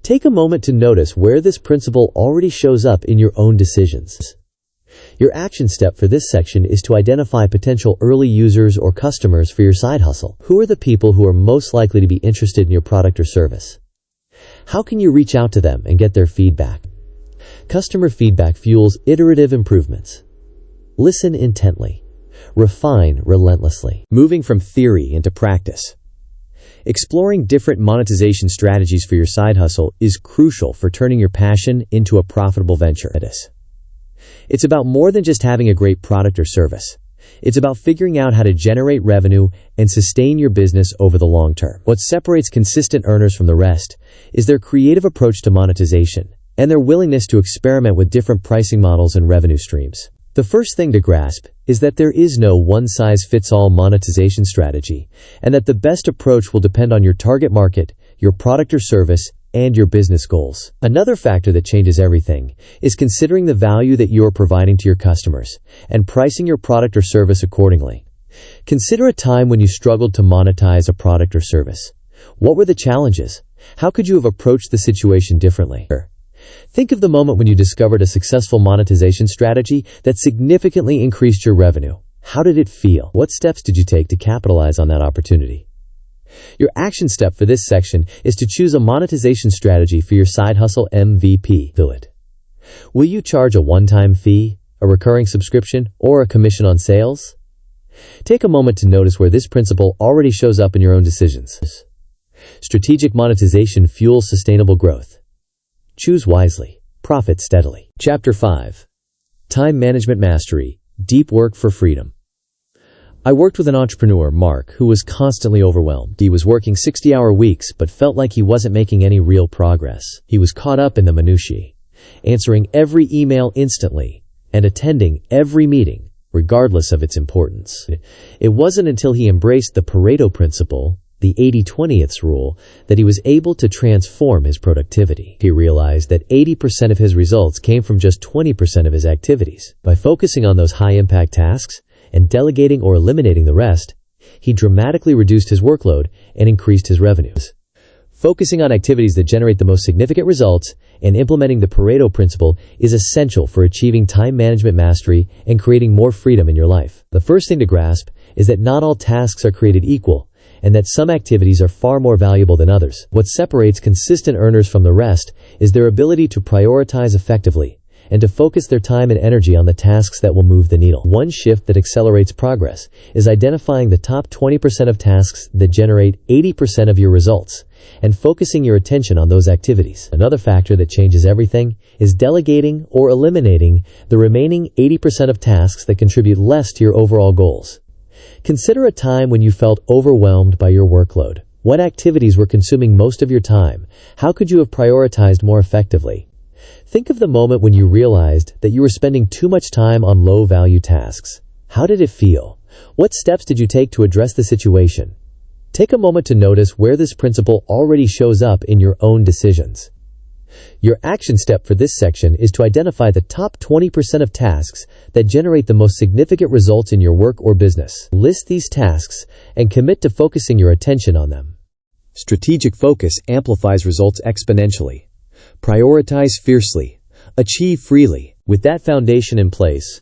Take a moment to notice where this principle already shows up in your own decisions. Your action step for this section is to identify potential early users or customers for your side hustle. Who are the people who are most likely to be interested in your product or service? How can you reach out to them and get their feedback? Customer feedback fuels iterative improvements. Listen intently. Refine relentlessly. Moving from theory into practice. Exploring different monetization strategies for your side hustle is crucial for turning your passion into a profitable venture. It's about more than just having a great product or service. It's about figuring out how to generate revenue and sustain your business over the long term. What separates consistent earners from the rest is their creative approach to monetization and their willingness to experiment with different pricing models and revenue streams. The first thing to grasp is that there is no one-size-fits-all monetization strategy, and that the best approach will depend on your target market, your product or service, and your business goals. Another factor that changes everything is considering the value that you are providing to your customers and pricing your product or service accordingly. Consider a time when you struggled to monetize a product or service. What were the challenges? How could you have approached the situation differently? Think of the moment when you discovered a successful monetization strategy that significantly increased your revenue. How did it feel? What steps did you take to capitalize on that opportunity? Your action step for this section is to choose a monetization strategy for your side hustle MVP. Do it. Will you charge a one-time fee, a recurring subscription, or a commission on sales? Take a moment to notice where this principle already shows up in your own decisions. Strategic monetization fuels sustainable growth. Choose wisely. Profit steadily. Chapter 5. Time Management Mastery. Deep Work for Freedom. I worked with an entrepreneur, Mark, who was constantly overwhelmed. He was working 60-hour weeks but felt like he wasn't making any real progress. He was caught up in the minutiae, answering every email instantly and attending every meeting, regardless of its importance. It wasn't until he embraced the Pareto principle, the 80-20th rule, that he was able to transform his productivity. He realized that 80% of his results came from just 20% of his activities. By focusing on those high-impact tasks and delegating or eliminating the rest, he dramatically reduced his workload and increased his revenues. Focusing on activities that generate the most significant results and implementing the Pareto principle is essential for achieving time management mastery and creating more freedom in your life. The first thing to grasp is that not all tasks are created equal, and that some activities are far more valuable than others. What separates consistent earners from the rest is their ability to prioritize effectively and to focus their time and energy on the tasks that will move the needle. One shift that accelerates progress is identifying the top 20% of tasks that generate 80% of your results and focusing your attention on those activities. Another factor that changes everything is delegating or eliminating the remaining 80% of tasks that contribute less to your overall goals. Consider a time when you felt overwhelmed by your workload. What activities were consuming most of your time? How could you have prioritized more effectively? Think of the moment when you realized that you were spending too much time on low-value tasks. How did it feel? What steps did you take to address the situation? Take a moment to notice where this principle already shows up in your own decisions. Your action step for this section is to identify the top 20% of tasks that generate the most significant results in your work or business. List these tasks and commit to focusing your attention on them. Strategic focus amplifies results exponentially. Prioritize fiercely. Achieve freely. With that foundation in place,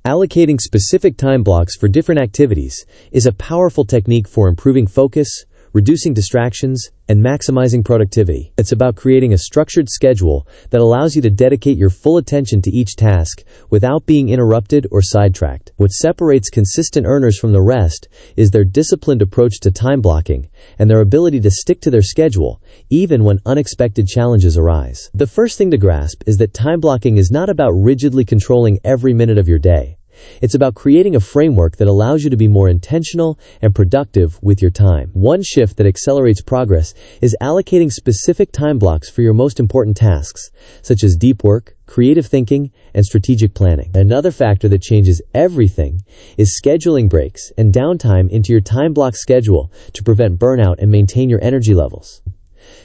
allocating specific time blocks for different activities is a powerful technique for improving focus, reducing distractions, and maximizing productivity. It's about creating a structured schedule that allows you to dedicate your full attention to each task without being interrupted or sidetracked. What separates consistent earners from the rest is their disciplined approach to time blocking and their ability to stick to their schedule even when unexpected challenges arise. The first thing to grasp is that time blocking is not about rigidly controlling every minute of your day. It's about creating a framework that allows you to be more intentional and productive with your time. One shift that accelerates progress is allocating specific time blocks for your most important tasks, such as deep work, creative thinking, and strategic planning. Another factor that changes everything is scheduling breaks and downtime into your time block schedule to prevent burnout and maintain your energy levels.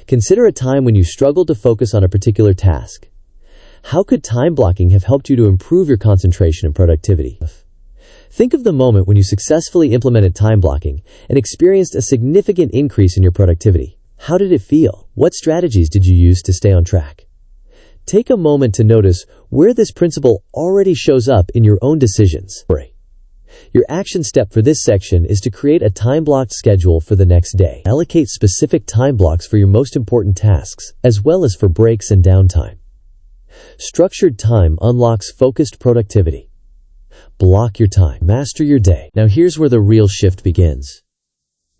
Consider a time when you struggled to focus on a particular task. How could time blocking have helped you to improve your concentration and productivity? Think of the moment when you successfully implemented time blocking and experienced a significant increase in your productivity. How did it feel? What strategies did you use to stay on track? Take a moment to notice where this principle already shows up in your own decisions. Your action step for this section is to create a time-blocked schedule for the next day. Allocate specific time blocks for your most important tasks, as well as for breaks and downtime. Structured time unlocks focused productivity. Block your time. Master your day. Now here's where the real shift begins.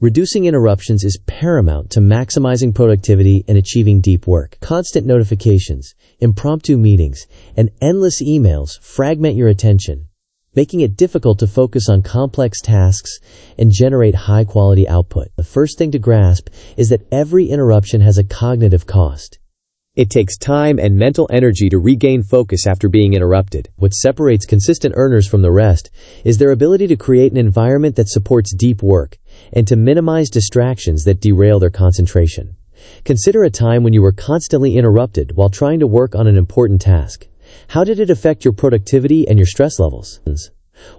Reducing interruptions is paramount to maximizing productivity and achieving deep work. Constant notifications, impromptu meetings, and endless emails fragment your attention, making it difficult to focus on complex tasks and generate high-quality output. The first thing to grasp is that every interruption has a cognitive cost. It takes time and mental energy to regain focus after being interrupted. What separates consistent earners from the rest is their ability to create an environment that supports deep work and to minimize distractions that derail their concentration. Consider a time when you were constantly interrupted while trying to work on an important task. How did it affect your productivity and your stress levels?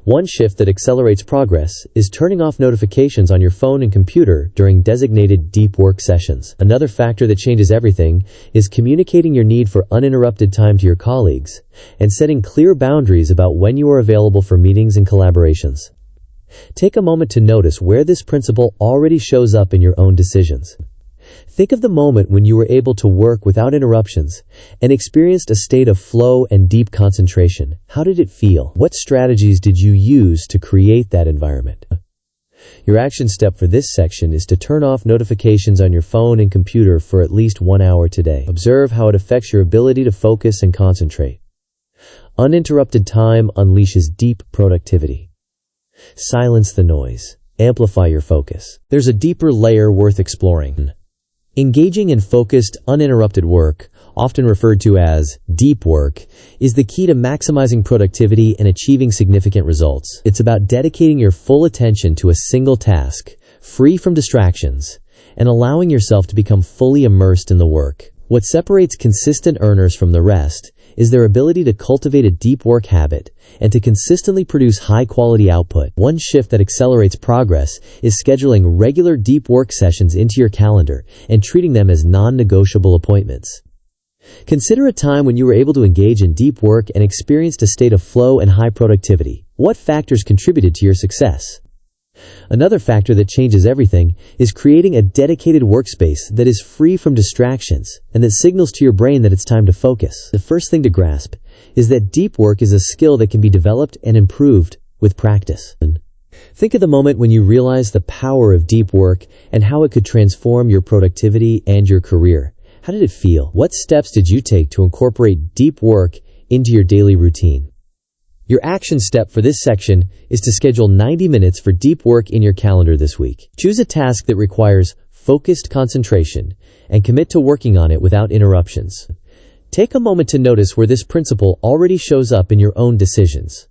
One shift that accelerates progress is turning off notifications on your phone and computer during designated deep work sessions. Another factor that changes everything is communicating your need for uninterrupted time to your colleagues and setting clear boundaries about when you are available for meetings and collaborations. Take a moment to notice where this principle already shows up in your own decisions. Think of the moment when you were able to work without interruptions and experienced a state of flow and deep concentration. How did it feel? What strategies did you use to create that environment? Your action step for this section is to turn off notifications on your phone and computer for at least 1 hour today. Observe how it affects your ability to focus and concentrate. Uninterrupted time unleashes deep productivity. Silence the noise. Amplify your focus. There's a deeper layer worth exploring. Engaging in focused, uninterrupted work, often referred to as deep work, is the key to maximizing productivity and achieving significant results. It's about dedicating your full attention to a single task, free from distractions, and allowing yourself to become fully immersed in the work. What separates consistent earners from the rest is their ability to cultivate a deep work habit and to consistently produce high-quality output. One shift that accelerates progress is scheduling regular deep work sessions into your calendar and treating them as non-negotiable appointments. Consider a time when you were able to engage in deep work and experienced a state of flow and high productivity. What factors contributed to your success? Another factor that changes everything is creating a dedicated workspace that is free from distractions and that signals to your brain that it's time to focus. The first thing to grasp is that deep work is a skill that can be developed and improved with practice. Think of the moment when you realized the power of deep work and how it could transform your productivity and your career. How did it feel? What steps did you take to incorporate deep work into your daily routine? Your action step for this section is to schedule 90 minutes for deep work in your calendar this week. Choose a task that requires focused concentration and commit to working on it without interruptions. Take a moment to notice where this principle already shows up in your own decisions.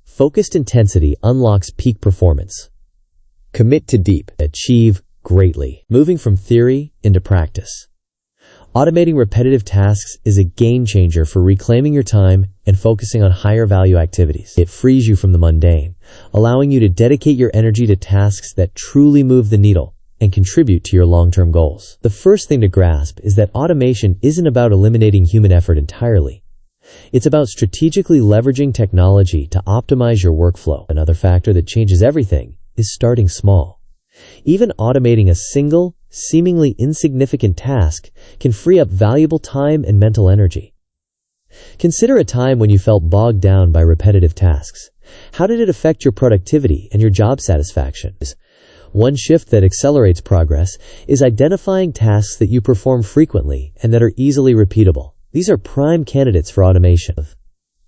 Focused intensity unlocks peak performance. Commit to deep. Achieve greatly. Moving from theory into practice. Automating repetitive tasks is a game changer for reclaiming your time and focusing on higher value activities. It frees you from the mundane, allowing you to dedicate your energy to tasks that truly move the needle. and contribute to your long-term goals. The first thing to grasp is that automation isn't about eliminating human effort entirely. It's about strategically leveraging technology to optimize your workflow. Another factor that changes everything is starting small. Even automating a single, seemingly insignificant task can free up valuable time and mental energy. Consider a time when you felt bogged down by repetitive tasks. How did it affect your productivity and your job satisfaction? One shift that accelerates progress is identifying tasks that you perform frequently and that are easily repeatable. These are prime candidates for automation.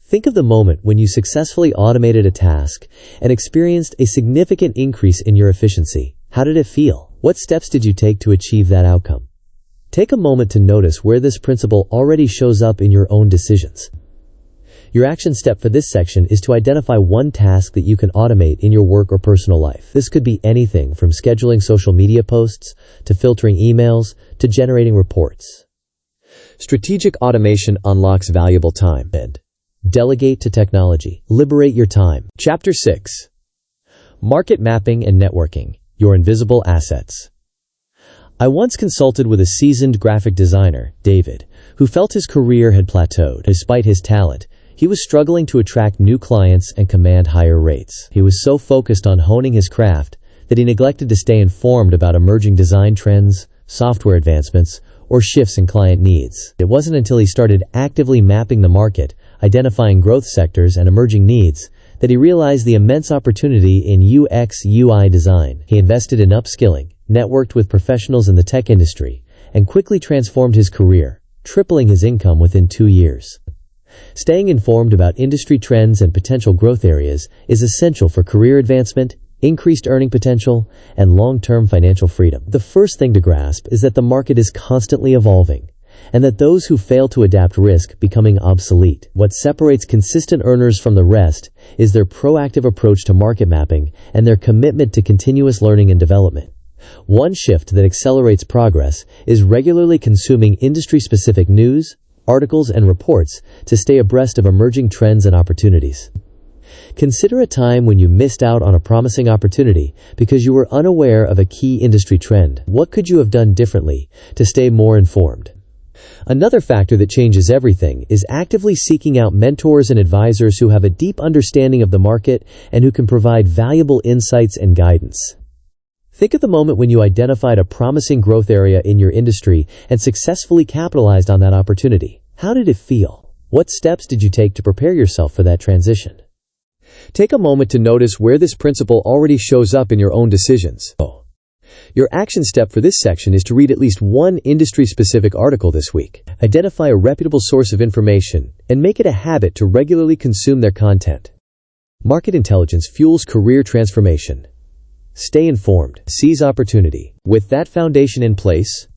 Think of the moment when you successfully automated a task and experienced a significant increase in your efficiency. How did it feel? What steps did you take to achieve that outcome? Take a moment to notice where this principle already shows up in your own decisions. Your action step for this section is to identify one task that you can automate in your work or personal life. This could be anything from scheduling social media posts, to filtering emails, to generating reports. Strategic automation unlocks valuable time. And delegate to technology. Liberate your time. Chapter 6. Market Mapping and Networking. Your Invisible Assets. I once consulted with a seasoned graphic designer, David, who felt his career had plateaued. Despite his talent, he was struggling to attract new clients and command higher rates. He was so focused on honing his craft that he neglected to stay informed about emerging design trends, software advancements, or shifts in client needs. It wasn't until he started actively mapping the market, identifying growth sectors and emerging needs, that he realized the immense opportunity in UX/UI design. He invested in upskilling, networked with professionals in the tech industry, and quickly transformed his career, tripling his income within 2 years. Staying informed about industry trends and potential growth areas is essential for career advancement, increased earning potential, and long-term financial freedom. The first thing to grasp is that the market is constantly evolving, and that those who fail to adapt risk becoming obsolete. What separates consistent earners from the rest is their proactive approach to market mapping and their commitment to continuous learning and development. One shift that accelerates progress is regularly consuming industry-specific news, articles, and reports to stay abreast of emerging trends and opportunities. Consider a time when you missed out on a promising opportunity because you were unaware of a key industry trend. What could you have done differently to stay more informed? Another factor that changes everything is actively seeking out mentors and advisors who have a deep understanding of the market and who can provide valuable insights and guidance. Think of the moment when you identified a promising growth area in your industry and successfully capitalized on that opportunity. How did it feel? What steps did you take to prepare yourself for that transition? Take a moment to notice where this principle already shows up in your own decisions. Your action step for this section is to read at least one industry-specific article this week. Identify a reputable source of information and make it a habit to regularly consume their content. Market intelligence fuels career transformation. Stay informed. Seize opportunity. With that foundation in place,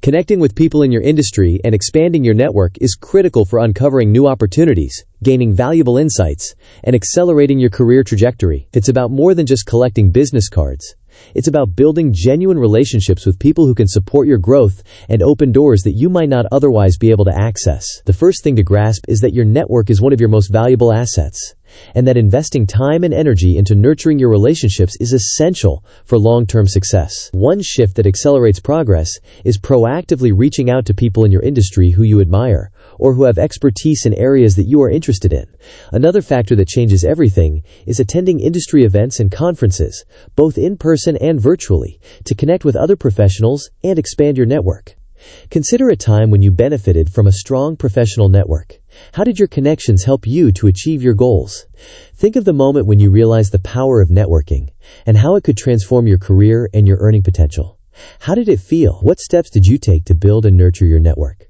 connecting with people in your industry and expanding your network is critical for uncovering new opportunities, gaining valuable insights, and accelerating your career trajectory. It's about more than just collecting business cards. It's about building genuine relationships with people who can support your growth and open doors that you might not otherwise be able to access. The first thing to grasp is that your network is one of your most valuable assets, and that investing time and energy into nurturing your relationships is essential for long-term success. One shift that accelerates progress is proactively reaching out to people in your industry who you admire or who have expertise in areas that you are interested in. Another factor that changes everything is attending industry events and conferences, both in person and virtually, to connect with other professionals and expand your network. Consider a time when you benefited from a strong professional network. How did your connections help you to achieve your goals? Think of the moment when you realized the power of networking and how it could transform your career and your earning potential. How did it feel? What steps did you take to build and nurture your network?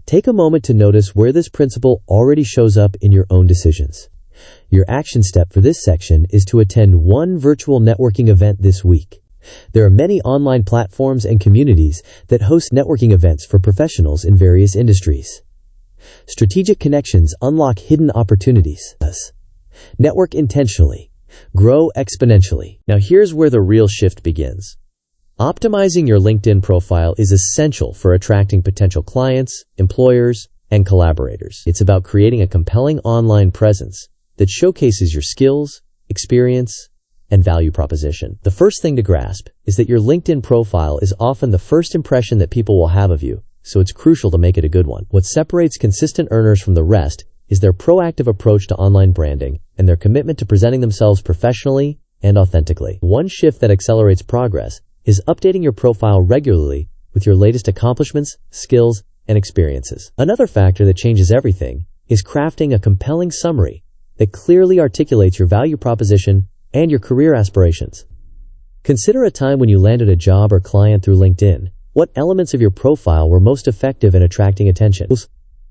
Take a moment to notice where this principle already shows up in your own decisions. Your action step for this section is to attend one virtual networking event this week. There are many online platforms and communities that host networking events for professionals in various industries. Strategic connections unlock hidden opportunities. Network intentionally. Grow exponentially. Now here's where the real shift begins. Optimizing your LinkedIn profile is essential for attracting potential clients, employers, and collaborators. It's about creating a compelling online presence that showcases your skills, experience, and value proposition. The first thing to grasp is that your LinkedIn profile is often the first impression that people will have of you, so it's crucial to make it a good one. What separates consistent earners from the rest is their proactive approach to online branding and their commitment to presenting themselves professionally and authentically. One shift that accelerates progress is updating your profile regularly with your latest accomplishments, skills, and experiences. Another factor that changes everything is crafting a compelling summary that clearly articulates your value proposition and your career aspirations. Consider a time when you landed a job or client through LinkedIn. What elements of your profile were most effective in attracting attention?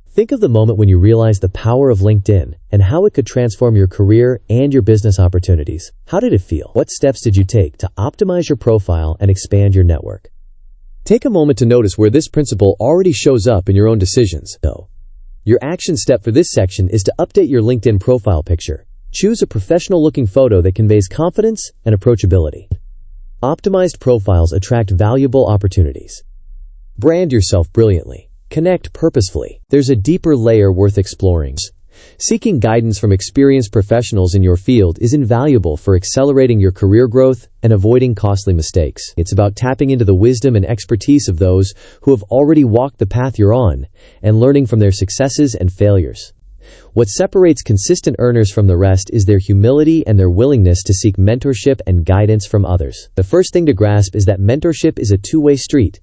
Think of the moment when you realized the power of LinkedIn and how it could transform your career and your business opportunities. How did it feel? What steps did you take to optimize your profile and expand your network? Take a moment to notice where this principle already shows up in your own decisions. Your action step for this section is to update your LinkedIn profile picture. Choose a professional-looking photo that conveys confidence and approachability. Optimized profiles attract valuable opportunities. Brand yourself brilliantly. Connect purposefully. There's a deeper layer worth exploring. Seeking guidance from experienced professionals in your field is invaluable for accelerating your career growth and avoiding costly mistakes. It's about tapping into the wisdom and expertise of those who have already walked the path you're on and learning from their successes and failures. What separates consistent earners from the rest is their humility and their willingness to seek mentorship and guidance from others. The first thing to grasp is that mentorship is a two-way street,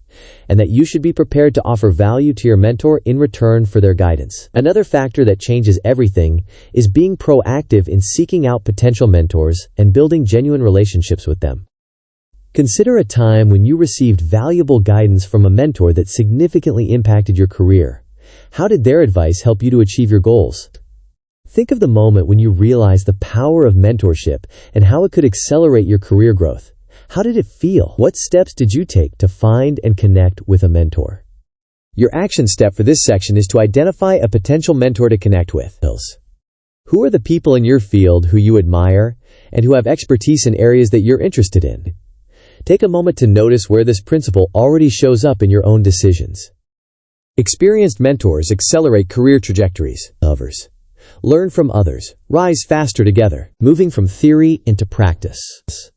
and that you should be prepared to offer value to your mentor in return for their guidance. Another factor that changes everything is being proactive in seeking out potential mentors and building genuine relationships with them. Consider a time when you received valuable guidance from a mentor that significantly impacted your career. How did their advice help you to achieve your goals? Think of the moment when you realized the power of mentorship and how it could accelerate your career growth. How did it feel? What steps did you take to find and connect with a mentor? Your action step for this section is to identify a potential mentor to connect with. Who are the people in your field who you admire and who have expertise in areas that you're interested in? Take a moment to notice where this principle already shows up in your own decisions. Experienced mentors accelerate career trajectories. Others. Learn from others. Rise faster together. Moving from theory into practice.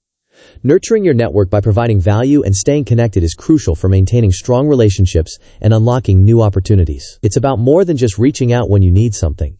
Nurturing your network by providing value and staying connected is crucial for maintaining strong relationships and unlocking new opportunities. It's about more than just reaching out when you need something.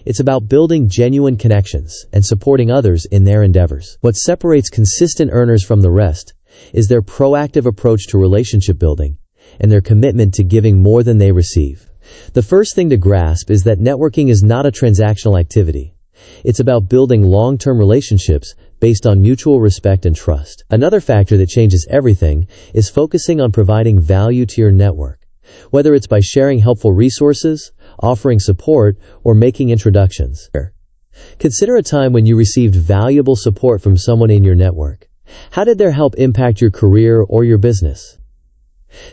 It's about building genuine connections and supporting others in their endeavors. What separates consistent earners from the rest is their proactive approach to relationship building and their commitment to giving more than they receive. The first thing to grasp is that networking is not a transactional activity. It's about building long-term relationships based on mutual respect and trust. Another factor that changes everything is focusing on providing value to your network. Whether it's by sharing helpful resources, offering support, or making introductions. Consider a time when you received valuable support from someone in your network. How did their help impact your career or your business?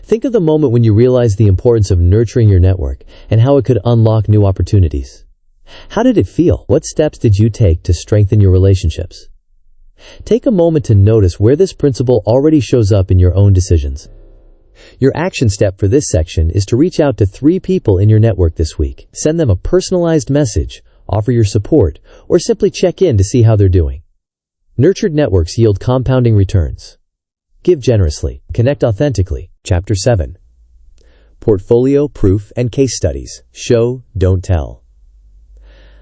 Think of the moment when you realized the importance of nurturing your network and how it could unlock new opportunities. How did it feel? What steps did you take to strengthen your relationships? Take a moment to notice where this principle already shows up in your own decisions. Your action step for this section is to reach out to 3 people in your network this week. Send them a personalized message, offer your support, or simply check in to see how they're doing. Nurtured networks yield compounding returns. Give generously. Connect authentically. Chapter 7. Portfolio, Proof, and Case Studies. Show, don't tell.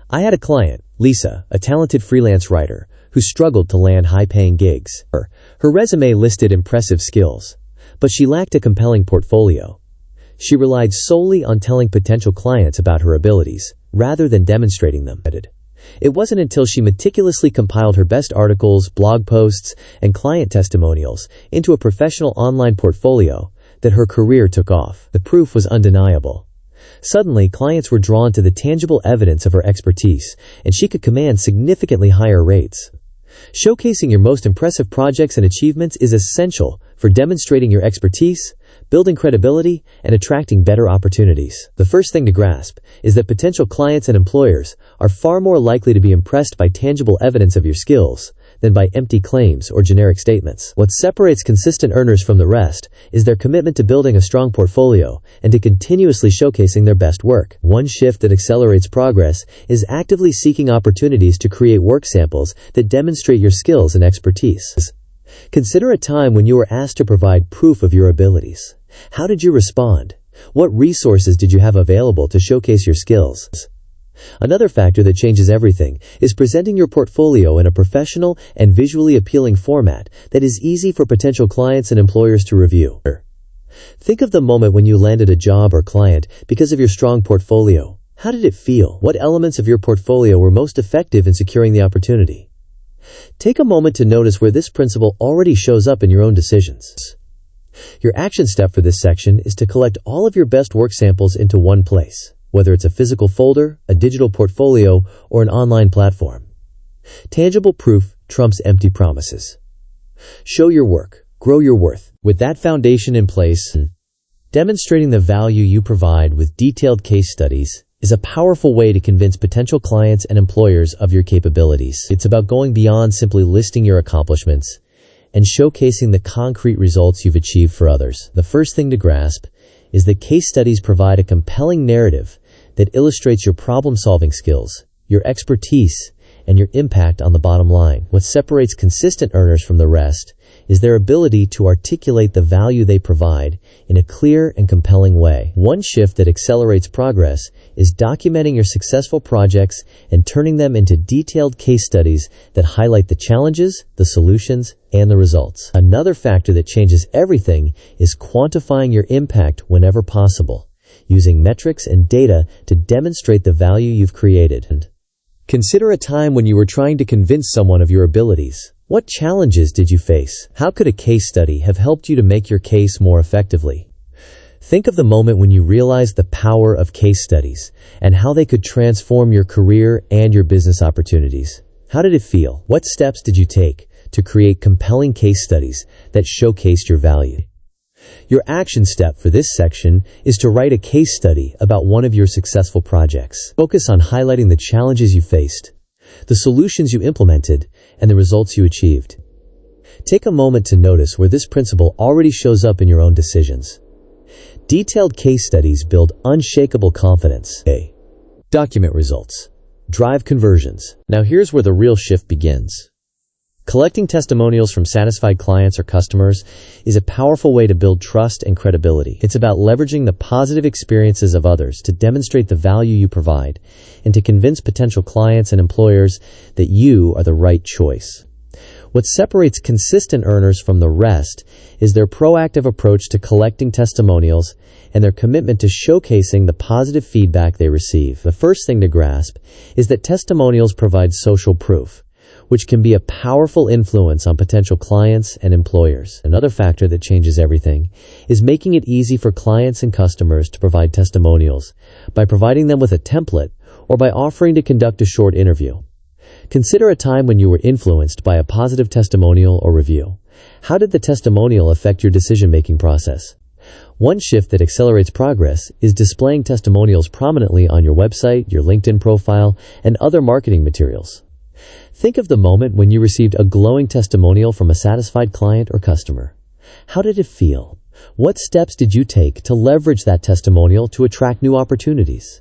I had a client, Lisa, a talented freelance writer, who struggled to land high-paying gigs. Her resume listed impressive skills, but she lacked a compelling portfolio. She relied solely on telling potential clients about her abilities, rather than demonstrating them. It wasn't until she meticulously compiled her best articles, blog posts, and client testimonials into a professional online portfolio that her career took off. The proof was undeniable. Suddenly, clients were drawn to the tangible evidence of her expertise, and she could command significantly higher rates. Showcasing your most impressive projects and achievements is essential for demonstrating your expertise, building credibility, and attracting better opportunities. The first thing to grasp is that potential clients and employers are far more likely to be impressed by tangible evidence of your skills than by empty claims or generic statements. What separates consistent earners from the rest is their commitment to building a strong portfolio and to continuously showcasing their best work. One shift that accelerates progress is actively seeking opportunities to create work samples that demonstrate your skills and expertise. Consider a time when you were asked to provide proof of your abilities. How did you respond? What resources did you have available to showcase your skills? Another factor that changes everything is presenting your portfolio in a professional and visually appealing format that is easy for potential clients and employers to review. Think of the moment when you landed a job or client because of your strong portfolio. How did it feel? What elements of your portfolio were most effective in securing the opportunity? Take a moment to notice where this principle already shows up in your own decisions. Your action step for this section is to collect all of your best work samples into one place, whether it's a physical folder, a digital portfolio, or an online platform. Tangible proof trumps empty promises. Show your work, grow your worth. With that foundation in place, demonstrating the value you provide with detailed case studies is a powerful way to convince potential clients and employers of your capabilities. It's about going beyond simply listing your accomplishments and showcasing the concrete results you've achieved for others. The first thing to grasp is that case studies provide a compelling narrative that illustrates your problem-solving skills, your expertise, and your impact on the bottom line. What separates consistent earners from the rest is their ability to articulate the value they provide in a clear and compelling way. One shift that accelerates progress is documenting your successful projects and turning them into detailed case studies that highlight the challenges, the solutions, and the results. Another factor that changes everything is quantifying your impact whenever possible, using metrics and data to demonstrate the value you've created. Consider a time when you were trying to convince someone of your abilities. What challenges did you face? How could a case study have helped you to make your case more effectively? Think of the moment when you realized the power of case studies and how they could transform your career and your business opportunities. How did it feel? What steps did you take to create compelling case studies that showcased your value? Your action step for this section is to write a case study about one of your successful projects. Focus on highlighting the challenges you faced, the solutions you implemented, and the results you achieved. Take a moment to notice where this principle already shows up in your own decisions. Detailed case studies build unshakable confidence. A. Document results. Drive conversions. Now here's where the real shift begins. Collecting testimonials from satisfied clients or customers is a powerful way to build trust and credibility. It's about leveraging the positive experiences of others to demonstrate the value you provide and to convince potential clients and employers that you are the right choice. What separates consistent earners from the rest is their proactive approach to collecting testimonials and their commitment to showcasing the positive feedback they receive. The first thing to grasp is that testimonials provide social proof, which can be a powerful influence on potential clients and employers. Another factor that changes everything is making it easy for clients and customers to provide testimonials by providing them with a template or by offering to conduct a short interview. Consider a time when you were influenced by a positive testimonial or review. How did the testimonial affect your decision-making process? One shift that accelerates progress is displaying testimonials prominently on your website, your LinkedIn profile, and other marketing materials. Think of the moment when you received a glowing testimonial from a satisfied client or customer. How did it feel? What steps did you take to leverage that testimonial to attract new opportunities?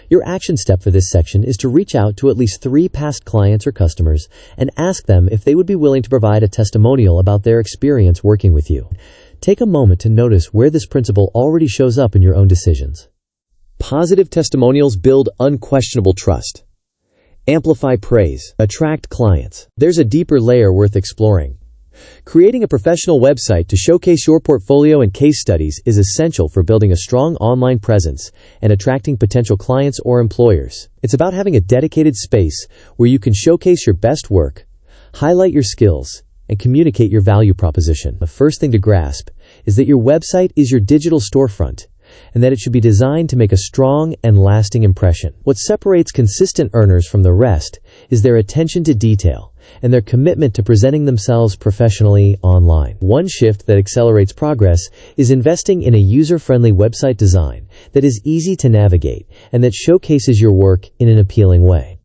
Your action step for this section is to reach out to at least 3 past clients or customers and ask them if they would be willing to provide a testimonial about their experience working with you. Take a moment to notice where this principle already shows up in your own decisions. Positive testimonials build unquestionable trust. Amplify praise. Attract clients. There's a deeper layer worth exploring. Creating a professional website to showcase your portfolio and case studies is essential for building a strong online presence and attracting potential clients or employers. It's about having a dedicated space where you can showcase your best work, highlight your skills, and communicate your value proposition. The first thing to grasp is that your website is your digital storefront, and that it should be designed to make a strong and lasting impression. What separates consistent earners from the rest is their attention to detail and their commitment to presenting themselves professionally online. One shift that accelerates progress is investing in a user-friendly website design that is easy to navigate and that showcases your work in an appealing way.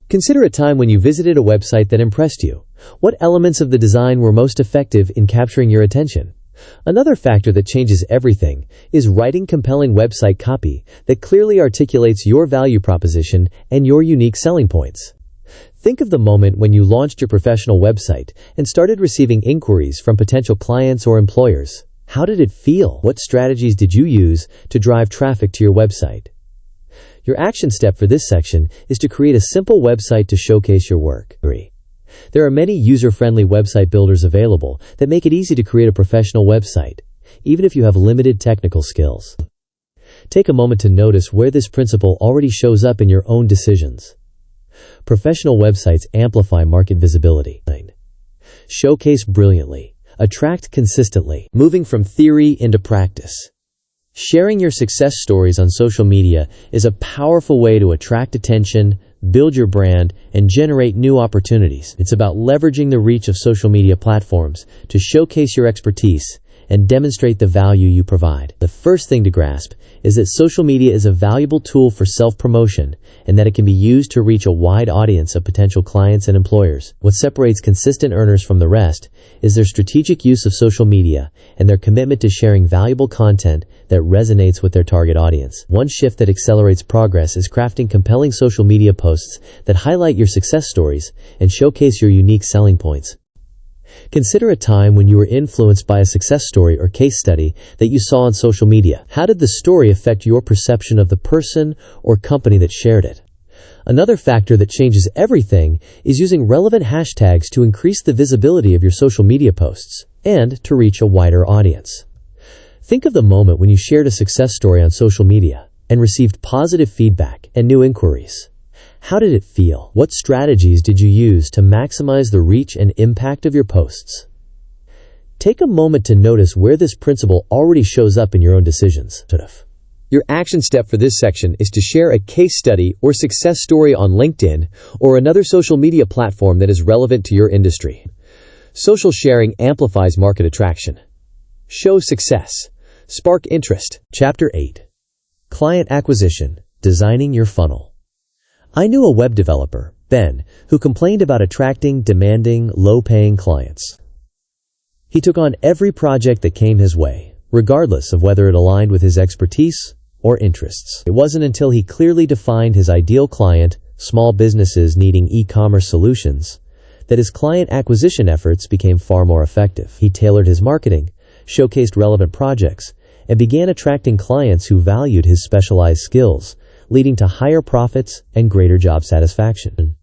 Consider a time when you visited a website that impressed you. What elements of the design were most effective in capturing your attention? Another factor that changes everything is writing compelling website copy that clearly articulates your value proposition and your unique selling points. Think of the moment when you launched your professional website and started receiving inquiries from potential clients or employers. How did it feel? What strategies did you use to drive traffic to your website? Your action step for this section is to create a simple website to showcase your work. There are many user-friendly website builders available that make it easy to create a professional website, even if you have limited technical skills. Take a moment to notice where this principle already shows up in your own decisions. Professional websites amplify market visibility. Showcase brilliantly. Attract consistently. Moving from theory into practice. Sharing your success stories on social media is a powerful way to attract attention, build your brand, and generate new opportunities. It's about leveraging the reach of social media platforms to showcase your expertise and demonstrate the value you provide. The first thing to grasp is that social media is a valuable tool for self-promotion and that it can be used to reach a wide audience of potential clients and employers. What separates consistent earners from the rest is their strategic use of social media and their commitment to sharing valuable content that resonates with their target audience. One shift that accelerates progress is crafting compelling social media posts that highlight your success stories and showcase your unique selling points. Consider a time when you were influenced by a success story or case study that you saw on social media. How did the story affect your perception of the person or company that shared it? Another factor that changes everything is using relevant hashtags to increase the visibility of your social media posts and to reach a wider audience. Think of the moment when you shared a success story on social media and received positive feedback and new inquiries. How did it feel? What strategies did you use to maximize the reach and impact of your posts? Take a moment to notice where this principle already shows up in your own decisions. Your action step for this section is to share a case study or success story on LinkedIn or another social media platform that is relevant to your industry. Social sharing amplifies market attraction. Show success. Spark interest. Chapter 8. Client Acquisition. Designing your funnel. I knew a web developer, Ben, who complained about attracting demanding, low-paying clients. He took on every project that came his way, regardless of whether it aligned with his expertise or interests. It wasn't until he clearly defined his ideal client, small businesses needing e-commerce solutions, that his client acquisition efforts became far more effective. He tailored his marketing, showcased relevant projects, and began attracting clients who valued his specialized skills, leading to higher profits and greater job satisfaction.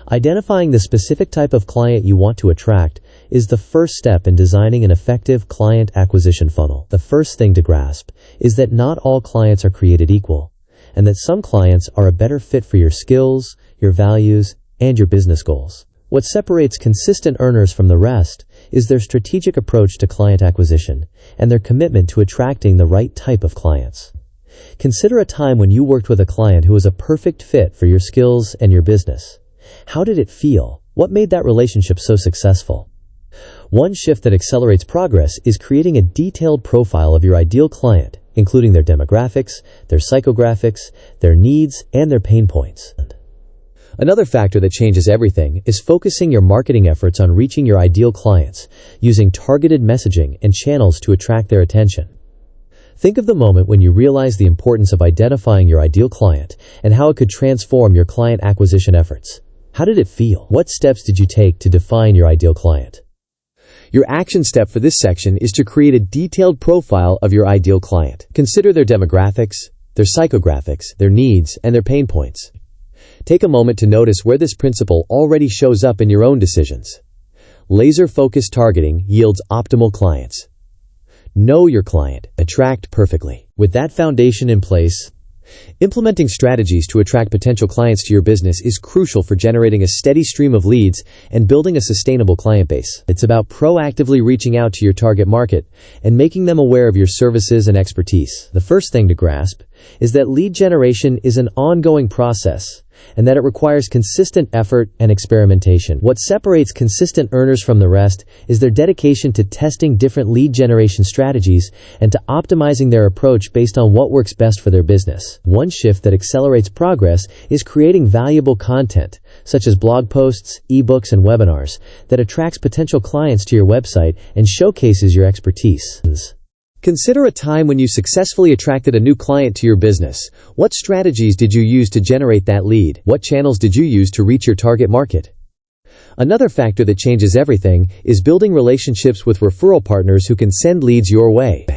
Identifying the specific type of client you want to attract is the first step in designing an effective client acquisition funnel. The first thing to grasp is that not all clients are created equal, and that some clients are a better fit for your skills, your values, and your business goals. What separates consistent earners from the rest is their strategic approach to client acquisition and their commitment to attracting the right type of clients. Consider a time when you worked with a client who was a perfect fit for your skills and your business. How did it feel? What made that relationship so successful? One shift that accelerates progress is creating a detailed profile of your ideal client, including their demographics, their psychographics, their needs, and their pain points. Another factor that changes everything is focusing your marketing efforts on reaching your ideal clients, using targeted messaging and channels to attract their attention. Think of the moment when you realized the importance of identifying your ideal client and how it could transform your client acquisition efforts. How did it feel? What steps did you take to define your ideal client? Your action step for this section is to create a detailed profile of your ideal client. Consider their demographics, their psychographics, their needs, and their pain points. Take a moment to notice where this principle already shows up in your own decisions. Laser-focused targeting yields optimal clients. Know your client. Attract perfectly. With that foundation in place, implementing strategies to attract potential clients to your business is crucial for generating a steady stream of leads and building a sustainable client base. It's about proactively reaching out to your target market and making them aware of your services and expertise. The first thing to grasp is that lead generation is an ongoing process, and that it requires consistent effort and experimentation. What separates consistent earners from the rest is their dedication to testing different lead generation strategies and to optimizing their approach based on what works best for their business. One shift that accelerates progress is creating valuable content, such as blog posts, ebooks, and webinars, that attracts potential clients to your website and showcases your expertise. Consider a time when you successfully attracted a new client to your business. What strategies did you use to generate that lead? What channels did you use to reach your target market? Another factor that changes everything is building relationships with referral partners who can send leads your way.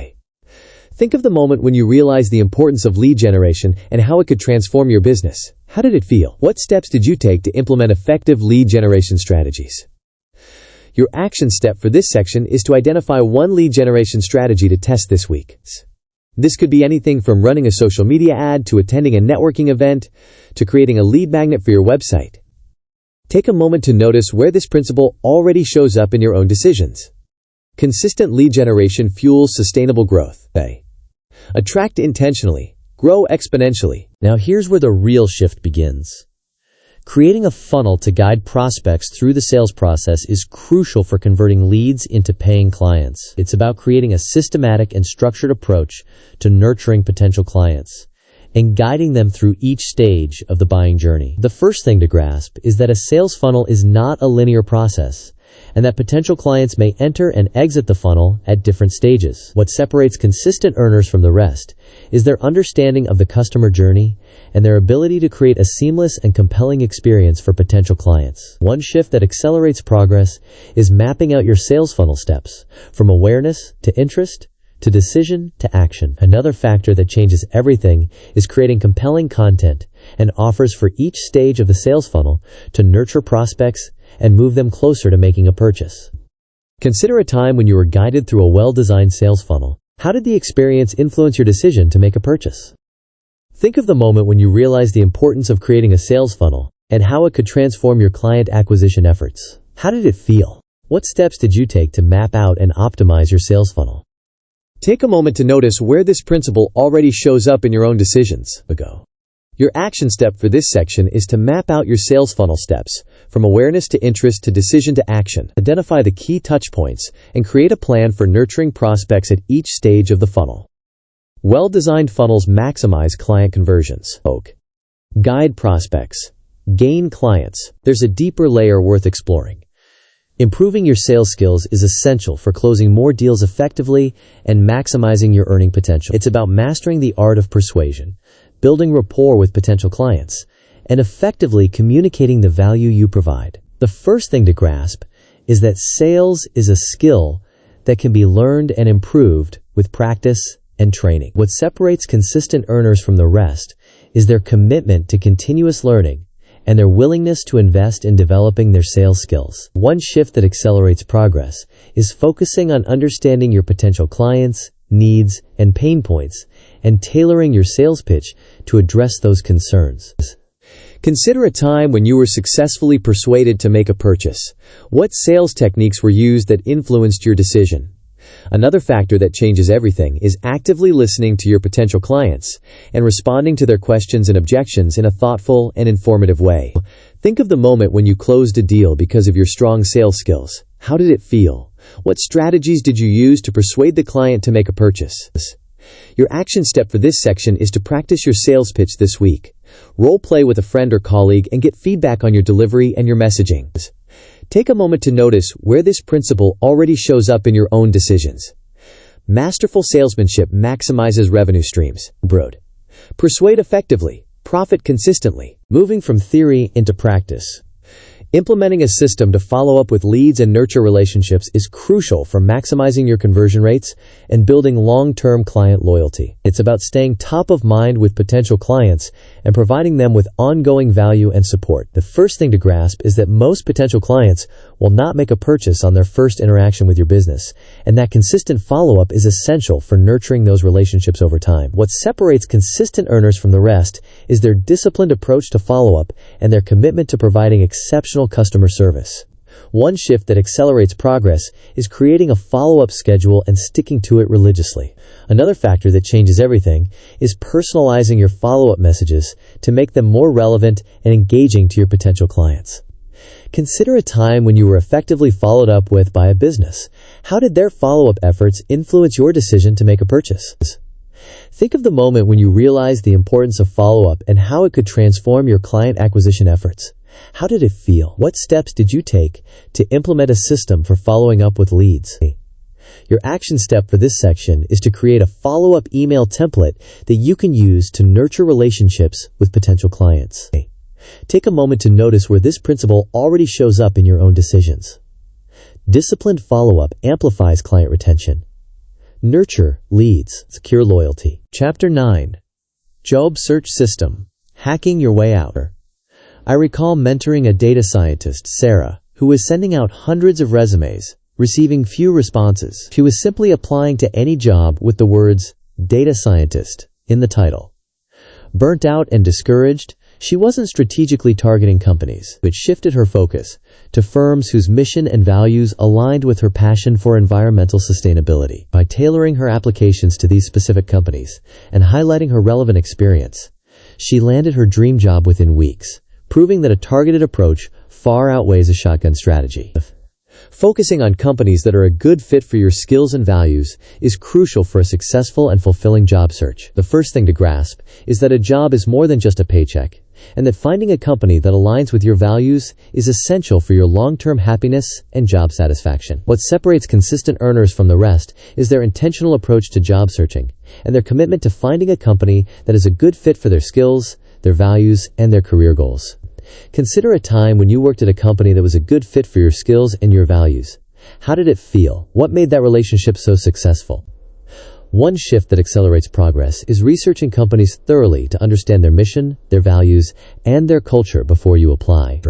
Think of the moment when you realized the importance of lead generation and how it could transform your business. How did it feel? What steps did you take to implement effective lead generation strategies? Your action step for this section is to identify one lead generation strategy to test this week. This could be anything from running a social media ad to attending a networking event to creating a lead magnet for your website. Take a moment to notice where this principle already shows up in your own decisions. Consistent lead generation fuels sustainable growth. Attract intentionally, grow exponentially. Now here's where the real shift begins. Creating a funnel to guide prospects through the sales process is crucial for converting leads into paying clients. It's about creating a systematic and structured approach to nurturing potential clients and guiding them through each stage of the buying journey. The first thing to grasp is that a sales funnel is not a linear process, and that potential clients may enter and exit the funnel at different stages. What separates consistent earners from the rest is their understanding of the customer journey and their ability to create a seamless and compelling experience for potential clients. One shift that accelerates progress is mapping out your sales funnel steps, from awareness to interest to decision to action. Another factor that changes everything is creating compelling content and offers for each stage of the sales funnel to nurture prospects and move them closer to making a purchase. Consider a time when you were guided through a well-designed sales funnel. How did the experience influence your decision to make a purchase? Think of the moment when you realized the importance of creating a sales funnel and how it could transform your client acquisition efforts. How did it feel? What steps did you take to map out and optimize your sales funnel? Take a moment to notice where this principle already shows up in your own decisions. Your action step for this section is to map out your sales funnel steps, from awareness to interest to decision to action. Identify the key touch points and create a plan for nurturing prospects at each stage of the funnel. Well-designed funnels maximize client conversions. Guide prospects. Gain clients. There's a deeper layer worth exploring. Improving your sales skills is essential for closing more deals effectively and maximizing your earning potential. It's about mastering the art of persuasion, building rapport with potential clients, and effectively communicating the value you provide. The first thing to grasp is that sales is a skill that can be learned and improved with practice and training. What separates consistent earners from the rest is their commitment to continuous learning and their willingness to invest in developing their sales skills. One shift that accelerates progress is focusing on understanding your potential clients' needs and pain points and tailoring your sales pitch to address those concerns. Consider a time when you were successfully persuaded to make a purchase. What sales techniques were used that influenced your decision? Another factor that changes everything is actively listening to your potential clients and responding to their questions and objections in a thoughtful and informative way. Think of the moment when you closed a deal because of your strong sales skills. How did it feel? What strategies did you use to persuade the client to make a purchase? Your action step for this section is to practice your sales pitch this week. Role play with a friend or colleague and get feedback on your delivery and your messaging. Take a moment to notice where this principle already shows up in your own decisions. Masterful salesmanship maximizes revenue streams. Persuade effectively. Profit consistently. Moving from theory into practice. Implementing a system to follow up with leads and nurture relationships is crucial for maximizing your conversion rates and building long-term client loyalty. It's about staying top of mind with potential clients and providing them with ongoing value and support. The first thing to grasp is that most potential clients will not make a purchase on their first interaction with your business, and that consistent follow-up is essential for nurturing those relationships over time. What separates consistent earners from the rest is their disciplined approach to follow-up and their commitment to providing exceptional customer service. One shift that accelerates progress is creating a follow-up schedule and sticking to it religiously. Another factor that changes everything is personalizing your follow-up messages to make them more relevant and engaging to your potential clients. Consider a time when you were effectively followed up with by a business. How did their follow-up efforts influence your decision to make a purchase? Think of the moment when you realized the importance of follow-up and how it could transform your client acquisition efforts. How did it feel? What steps did you take to implement a system for following up with leads? Your action step for this section is to create a follow-up email template that you can use to nurture relationships with potential clients. Take a moment to notice where this principle already shows up in your own decisions. Disciplined follow-up amplifies client retention. Nurture leads, secure loyalty. Chapter 9. Job Search System. Hacking Your Way Out. I recall mentoring a data scientist, Sarah, who was sending out hundreds of resumes, receiving few responses. She was simply applying to any job with the words, data scientist, in the title. Burnt out and discouraged, she wasn't strategically targeting companies, but shifted her focus to firms whose mission and values aligned with her passion for environmental sustainability. By tailoring her applications to these specific companies and highlighting her relevant experience, she landed her dream job within weeks, proving that a targeted approach far outweighs a shotgun strategy. Focusing on companies that are a good fit for your skills and values is crucial for a successful and fulfilling job search. The first thing to grasp is that a job is more than just a paycheck, and that finding a company that aligns with your values is essential for your long-term happiness and job satisfaction. What separates consistent earners from the rest is their intentional approach to job searching and their commitment to finding a company that is a good fit for their skills, their values, and their career goals. Consider a time when you worked at a company that was a good fit for your skills and your values. How did it feel? What made that relationship so successful? One shift that accelerates progress is researching companies thoroughly to understand their mission, their values, and their culture before you apply.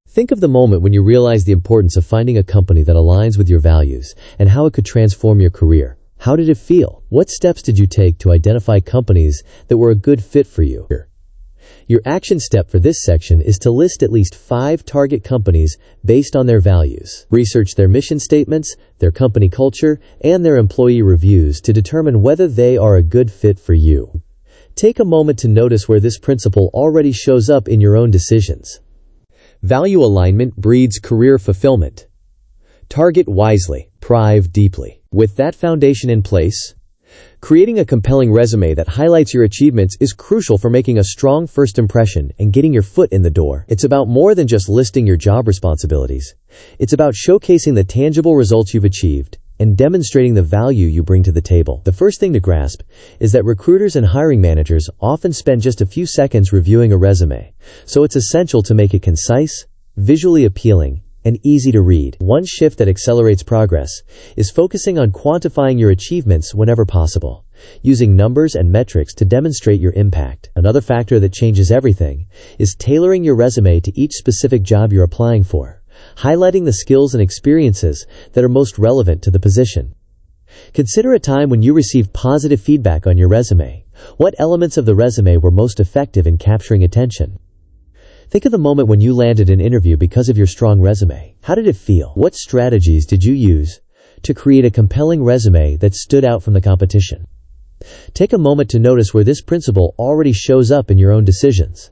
Think of the moment when you realized the importance of finding a company that aligns with your values and how it could transform your career. How did it feel? What steps did you take to identify companies that were a good fit for you? Your action step for this section is to list at least 5 target companies based on their values. Research their mission statements, their company culture, and their employee reviews to determine whether they are a good fit for you. Take a moment to notice where this principle already shows up in your own decisions. Value alignment breeds career fulfillment. Target wisely, prive deeply. With that foundation in place, creating a compelling resume that highlights your achievements is crucial for making a strong first impression and getting your foot in the door. It's about more than just listing your job responsibilities. It's about showcasing the tangible results you've achieved and demonstrating the value you bring to the table. The first thing to grasp is that recruiters and hiring managers often spend just a few seconds reviewing a resume, so it's essential to make it concise, visually appealing, and easy to read. One shift that accelerates progress is focusing on quantifying your achievements whenever possible, using numbers and metrics to demonstrate your impact. Another factor that changes everything is tailoring your resume to each specific job you're applying for, highlighting the skills and experiences that are most relevant to the position. Consider a time when you received positive feedback on your resume. What elements of the resume were most effective in capturing attention? Think of the moment when you landed an interview because of your strong resume. How did it feel? What strategies did you use to create a compelling resume that stood out from the competition? Take a moment to notice where this principle already shows up in your own decisions.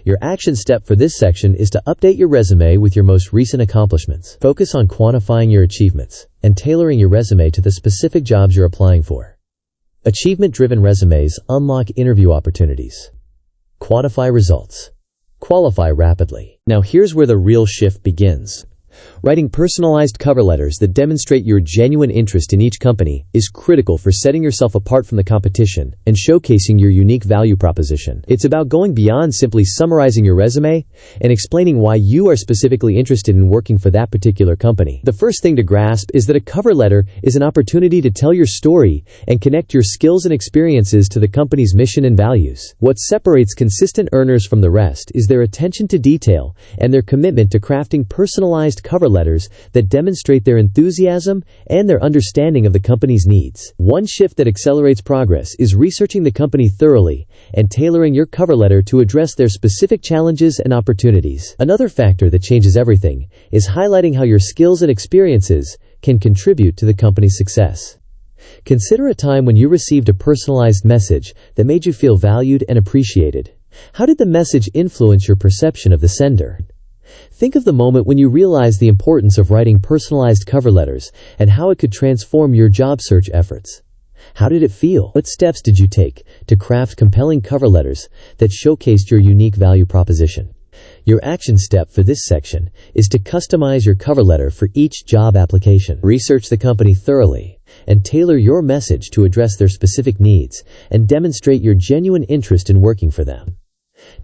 Your action step for this section is to update your resume with your most recent accomplishments. Focus on quantifying your achievements and tailoring your resume to the specific jobs you're applying for. Achievement-driven resumes unlock interview opportunities. Quantify results. Qualify rapidly. Now here's where the real shift begins. Writing personalized cover letters that demonstrate your genuine interest in each company is critical for setting yourself apart from the competition and showcasing your unique value proposition. It's about going beyond simply summarizing your resume and explaining why you are specifically interested in working for that particular company. The first thing to grasp is that a cover letter is an opportunity to tell your story and connect your skills and experiences to the company's mission and values. What separates consistent earners from the rest is their attention to detail and their commitment to crafting personalized cover letters that demonstrate their enthusiasm and their understanding of the company's needs. One shift that accelerates progress is researching the company thoroughly and tailoring your cover letter to address their specific challenges and opportunities. Another factor that changes everything is highlighting how your skills and experiences can contribute to the company's success. Consider a time when you received a personalized message that made you feel valued and appreciated. How did the message influence your perception of the sender? Think of the moment when you realized the importance of writing personalized cover letters and how it could transform your job search efforts. How did it feel? What steps did you take to craft compelling cover letters that showcased your unique value proposition? Your action step for this section is to customize your cover letter for each job application. Research the company thoroughly and tailor your message to address their specific needs and demonstrate your genuine interest in working for them.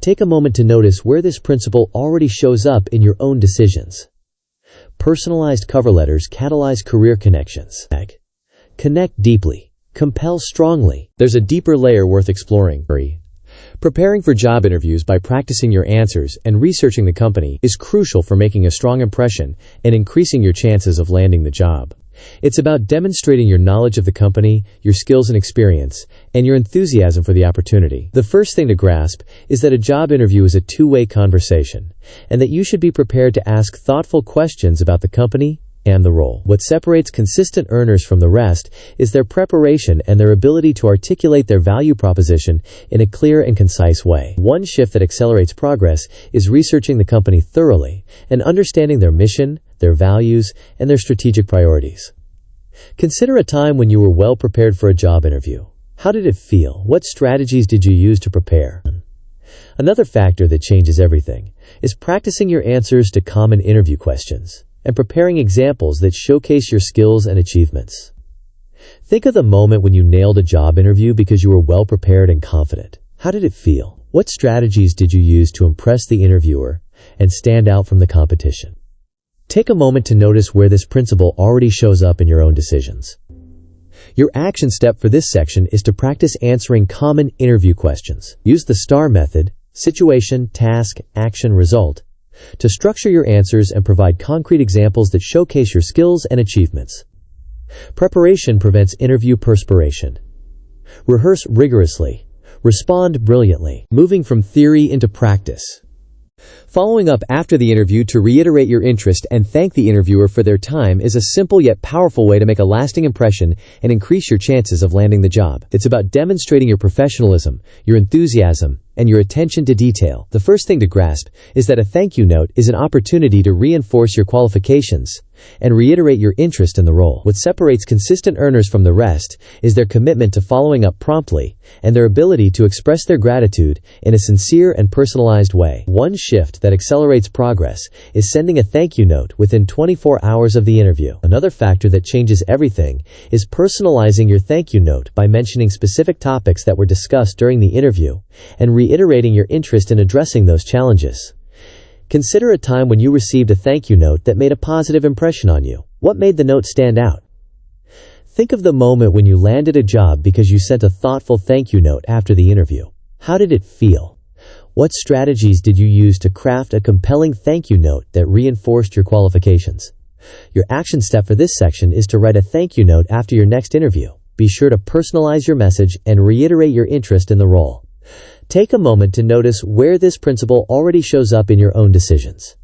Take a moment to notice where this principle already shows up in your own decisions. Personalized cover letters catalyze career connections. Connect deeply. Compel strongly. There's a deeper layer worth exploring. Preparing for job interviews by practicing your answers and researching the company is crucial for making a strong impression and increasing your chances of landing the job. It's about demonstrating your knowledge of the company, your skills and experience, and your enthusiasm for the opportunity. The first thing to grasp is that a job interview is a two-way conversation, and that you should be prepared to ask thoughtful questions about the company and the role. What separates consistent earners from the rest is their preparation and their ability to articulate their value proposition in a clear and concise way. One shift that accelerates progress is researching the company thoroughly and understanding their mission, their values, and their strategic priorities. Consider a time when you were well prepared for a job interview. How did it feel? What strategies did you use to prepare? Another factor that changes everything is practicing your answers to common interview questions and preparing examples that showcase your skills and achievements. Think of the moment when you nailed a job interview because you were well prepared and confident. How did it feel? What strategies did you use to impress the interviewer and stand out from the competition? Take a moment to notice where this principle already shows up in your own decisions. Your action step for this section is to practice answering common interview questions. Use the STAR method, situation, task, action, result, to structure your answers and provide concrete examples that showcase your skills and achievements. Preparation prevents interview perspiration. Rehearse rigorously. Respond brilliantly. Moving from theory into practice. Following up after the interview to reiterate your interest and thank the interviewer for their time is a simple yet powerful way to make a lasting impression and increase your chances of landing the job. It's about demonstrating your professionalism, your enthusiasm, and your attention to detail. The first thing to grasp is that a thank you note is an opportunity to reinforce your qualifications and reiterate your interest in the role. What separates consistent earners from the rest is their commitment to following up promptly and their ability to express their gratitude in a sincere and personalized way. One shift that accelerates progress is sending a thank you note within 24 hours of the interview. Another factor that changes everything is personalizing your thank you note by mentioning specific topics that were discussed during the interview and reiterating your interest in addressing those challenges. Consider a time when you received a thank you note that made a positive impression on you. What made the note stand out? Think of the moment when you landed a job because you sent a thoughtful thank you note after the interview. How did it feel? What strategies did you use to craft a compelling thank you note that reinforced your qualifications? Your action step for this section is to write a thank you note after your next interview. Be sure to personalize your message and reiterate your interest in the role. Take a moment to notice where this principle already shows up in your own decisions.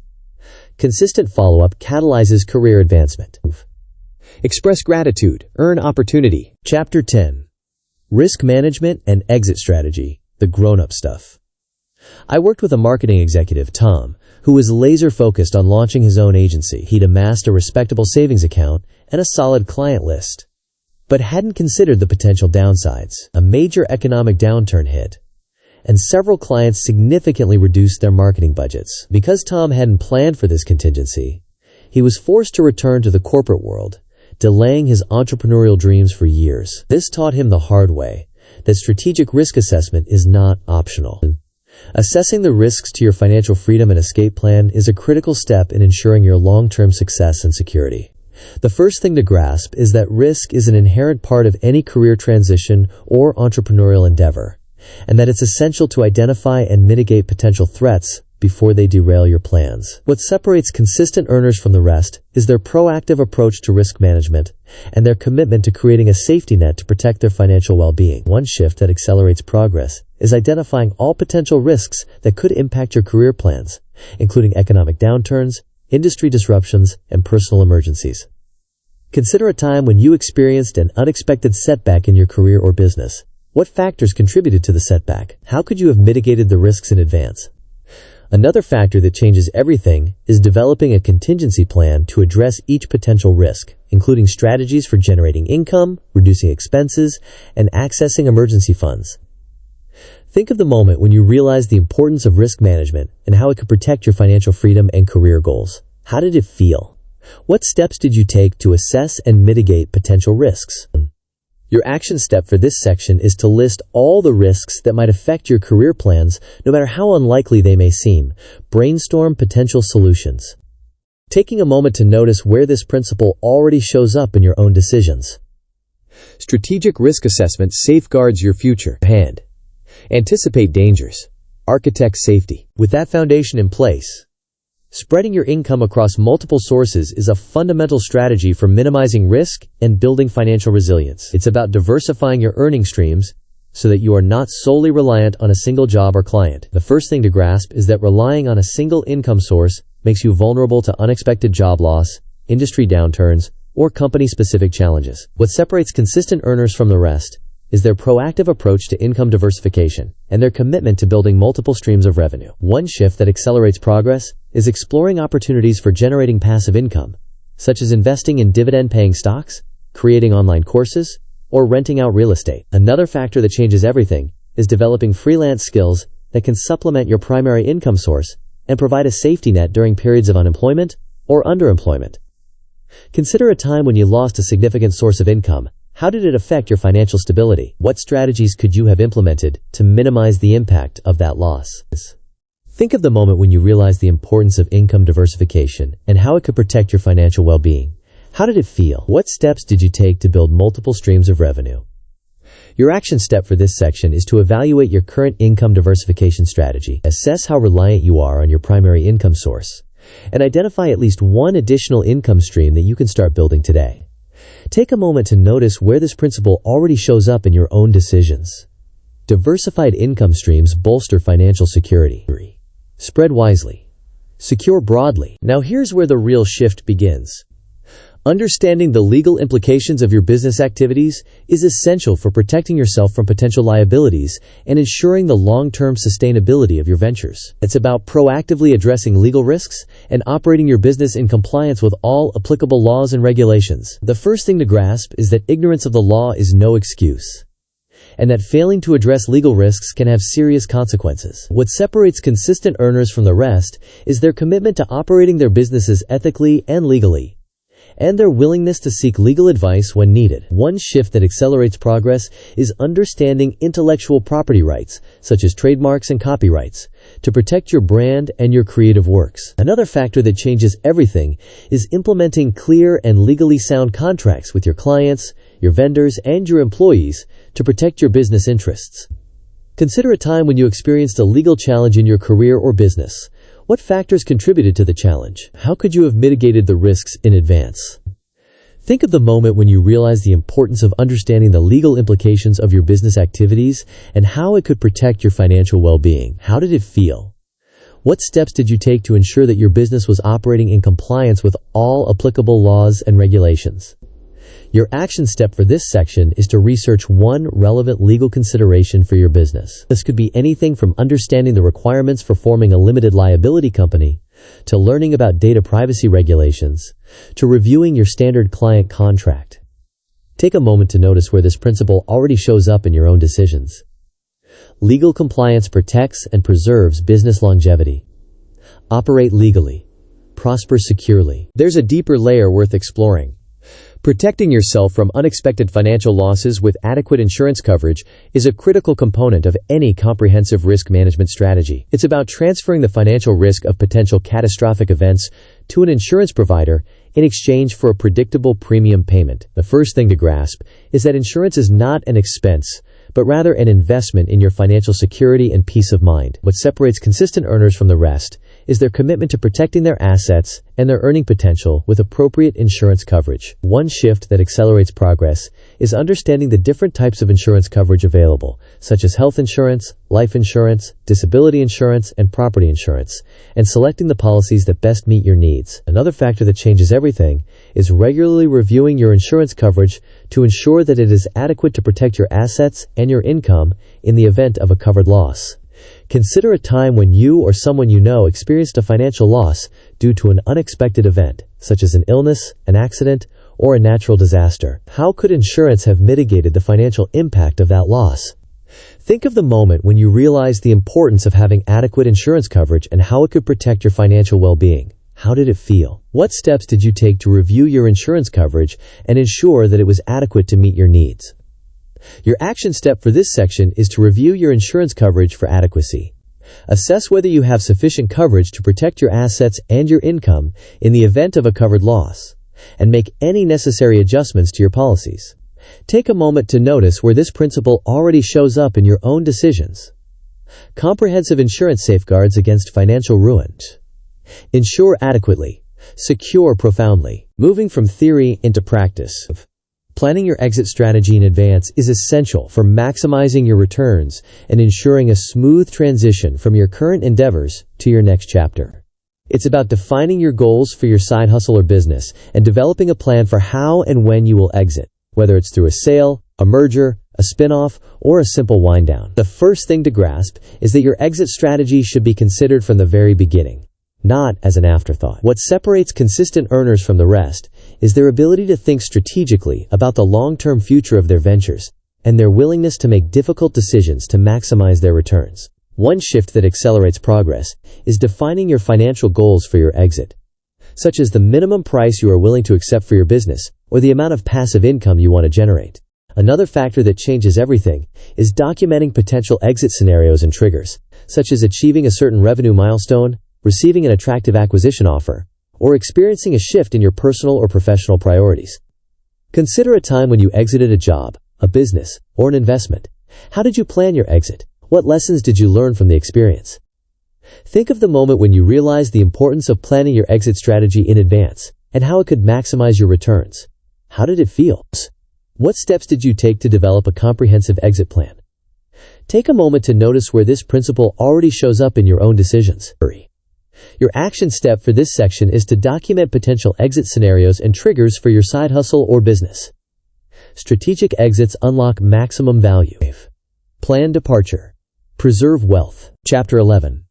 Consistent follow-up catalyzes career advancement. Express gratitude, earn opportunity. Chapter 10. Risk Management and Exit Strategy, the grown-up stuff. I worked with a marketing executive, Tom, who was laser-focused on launching his own agency. He'd amassed a respectable savings account and a solid client list, but hadn't considered the potential downsides. A major economic downturn hit, and several clients significantly reduced their marketing budgets. Because Tom hadn't planned for this contingency, he was forced to return to the corporate world, delaying his entrepreneurial dreams for years. This taught him the hard way that strategic risk assessment is not optional. Assessing the risks to your financial freedom and escape plan is a critical step in ensuring your long-term success and security. The first thing to grasp is that risk is an inherent part of any career transition or entrepreneurial endeavor, and that it's essential to identify and mitigate potential threats before they derail your plans. What separates consistent earners from the rest is their proactive approach to risk management and their commitment to creating a safety net to protect their financial well-being. One shift that accelerates progress is identifying all potential risks that could impact your career plans, including economic downturns, industry disruptions, and personal emergencies. Consider a time when you experienced an unexpected setback in your career or business. What factors contributed to the setback? How could you have mitigated the risks in advance? Another factor that changes everything is developing a contingency plan to address each potential risk, including strategies for generating income, reducing expenses, and accessing emergency funds. Think of the moment when you realized the importance of risk management and how it could protect your financial freedom and career goals. How did it feel? What steps did you take to assess and mitigate potential risks? Your action step for this section is to list all the risks that might affect your career plans, no matter how unlikely they may seem. Brainstorm potential solutions. Taking a moment to notice where this principle already shows up in your own decisions. Strategic risk assessment safeguards your future. Hand. Anticipate dangers. Architect safety. With that foundation in place, spreading your income across multiple sources is a fundamental strategy for minimizing risk and building financial resilience. It's about diversifying your earning streams so that you are not solely reliant on a single job or client. The first thing to grasp is that relying on a single income source makes you vulnerable to unexpected job loss, industry downturns, or company-specific challenges. What separates consistent earners from the rest is their proactive approach to income diversification and their commitment to building multiple streams of revenue. One shift that accelerates progress is exploring opportunities for generating passive income, such as investing in dividend-paying stocks, creating online courses, or renting out real estate. Another factor that changes everything is developing freelance skills that can supplement your primary income source and provide a safety net during periods of unemployment or underemployment. Consider a time when you lost a significant source of income. How did it affect your financial stability? What strategies could you have implemented to minimize the impact of that loss? Think of the moment when you realized the importance of income diversification and how it could protect your financial well-being. How did it feel? What steps did you take to build multiple streams of revenue? Your action step for this section is to evaluate your current income diversification strategy. Assess how reliant you are on your primary income source, and identify at least one additional income stream that you can start building today. Take a moment to notice where this principle already shows up in your own decisions. Diversified income streams bolster financial security. Spread wisely. Secure broadly. Now here's where the real shift begins. Understanding the legal implications of your business activities is essential for protecting yourself from potential liabilities and ensuring the long-term sustainability of your ventures. It's about proactively addressing legal risks and operating your business in compliance with all applicable laws and regulations. The first thing to grasp is that ignorance of the law is no excuse, and that failing to address legal risks can have serious consequences. What separates consistent earners from the rest is their commitment to operating their businesses ethically and legally, and their willingness to seek legal advice when needed. One shift that accelerates progress is understanding intellectual property rights, such as trademarks and copyrights, to protect your brand and your creative works. Another factor that changes everything is implementing clear and legally sound contracts with your clients, your vendors, and your employees to protect your business interests. Consider a time when you experienced a legal challenge in your career or business. What factors contributed to the challenge? How could you have mitigated the risks in advance? Think of the moment when you realized the importance of understanding the legal implications of your business activities and how it could protect your financial well-being. How did it feel? What steps did you take to ensure that your business was operating in compliance with all applicable laws and regulations? Your action step for this section is to research one relevant legal consideration for your business. This could be anything from understanding the requirements for forming a limited liability company, to learning about data privacy regulations, to reviewing your standard client contract. Take a moment to notice where this principle already shows up in your own decisions. Legal compliance protects and preserves business longevity. Operate legally. Prosper securely. There's a deeper layer worth exploring. Protecting yourself from unexpected financial losses with adequate insurance coverage is a critical component of any comprehensive risk management strategy. It's about transferring the financial risk of potential catastrophic events to an insurance provider in exchange for a predictable premium payment. The first thing to grasp is that insurance is not an expense, but rather an investment in your financial security and peace of mind. What separates consistent earners from the rest is their commitment to protecting their assets and their earning potential with appropriate insurance coverage. One shift that accelerates progress is understanding the different types of insurance coverage available, such as health insurance, life insurance, disability insurance, and property insurance, and selecting the policies that best meet your needs. Another factor that changes everything is regularly reviewing your insurance coverage to ensure that it is adequate to protect your assets and your income in the event of a covered loss. Consider a time when you or someone you know experienced a financial loss due to an unexpected event, such as an illness, an accident, or a natural disaster. How could insurance have mitigated the financial impact of that loss? Think of the moment when you realized the importance of having adequate insurance coverage and how it could protect your financial well-being. How did it feel? What steps did you take to review your insurance coverage and ensure that it was adequate to meet your needs? Your action step for this section is to review your insurance coverage for adequacy. Assess whether you have sufficient coverage to protect your assets and your income in the event of a covered loss, and make any necessary adjustments to your policies. Take a moment to notice where this principle already shows up in your own decisions. Comprehensive insurance safeguards against financial ruin. Insure adequately. Secure profoundly. Moving from theory into practice. Planning your exit strategy in advance is essential for maximizing your returns and ensuring a smooth transition from your current endeavors to your next chapter. It's about defining your goals for your side hustle or business and developing a plan for how and when you will exit, whether it's through a sale, a merger, a spin-off, or a simple wind-down. The first thing to grasp is that your exit strategy should be considered from the very beginning, not as an afterthought. What separates consistent earners from the rest is their ability to think strategically about the long-term future of their ventures and their willingness to make difficult decisions to maximize their returns. One shift that accelerates progress is defining your financial goals for your exit, such as the minimum price you are willing to accept for your business or the amount of passive income you want to generate. Another factor that changes everything is documenting potential exit scenarios and triggers, such as achieving a certain revenue milestone, receiving an attractive acquisition offer, or experiencing a shift in your personal or professional priorities. Consider a time when you exited a job, a business, or an investment. How did you plan your exit? What lessons did you learn from the experience? Think of the moment when you realized the importance of planning your exit strategy in advance and how it could maximize your returns. How did it feel? What steps did you take to develop a comprehensive exit plan? Take a moment to notice where this principle already shows up in your own decisions. Your action step for this section is to document potential exit scenarios and triggers for your side hustle or business. Strategic exits unlock maximum value. Plan departure. Preserve wealth. Chapter 11.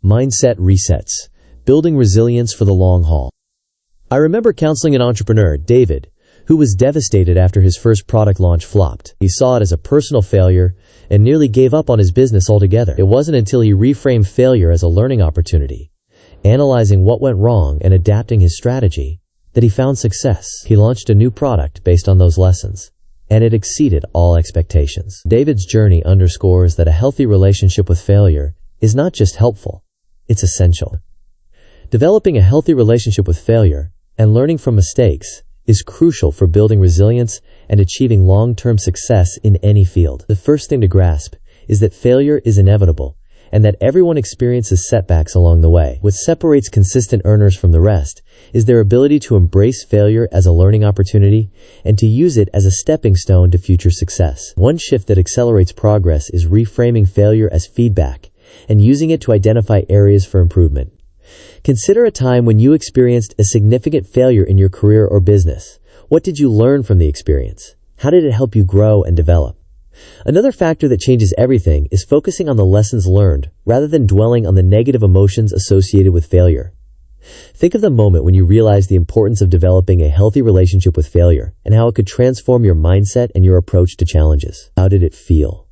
Mindset resets. Building resilience for the long haul. I remember counseling an entrepreneur, David, who was devastated after his first product launch flopped. He saw it as a personal failure and nearly gave up on his business altogether. It wasn't until he reframed failure as a learning opportunity, analyzing what went wrong and adapting his strategy, that he found success. He launched a new product based on those lessons, and it exceeded all expectations. David's journey underscores that a healthy relationship with failure is not just helpful, it's essential. Developing a healthy relationship with failure and learning from mistakes is crucial for building resilience and achieving long-term success in any field. The first thing to grasp is that failure is inevitable and that everyone experiences setbacks along the way. What separates consistent earners from the rest is their ability to embrace failure as a learning opportunity and to use it as a stepping stone to future success. One shift that accelerates progress is reframing failure as feedback and using it to identify areas for improvement. Consider a time when you experienced a significant failure in your career or business. What did you learn from the experience? How did it help you grow and develop? Another factor that changes everything is focusing on the lessons learned rather than dwelling on the negative emotions associated with failure. Think of the moment when you realized the importance of developing a healthy relationship with failure and how it could transform your mindset and your approach to challenges. How did it feel?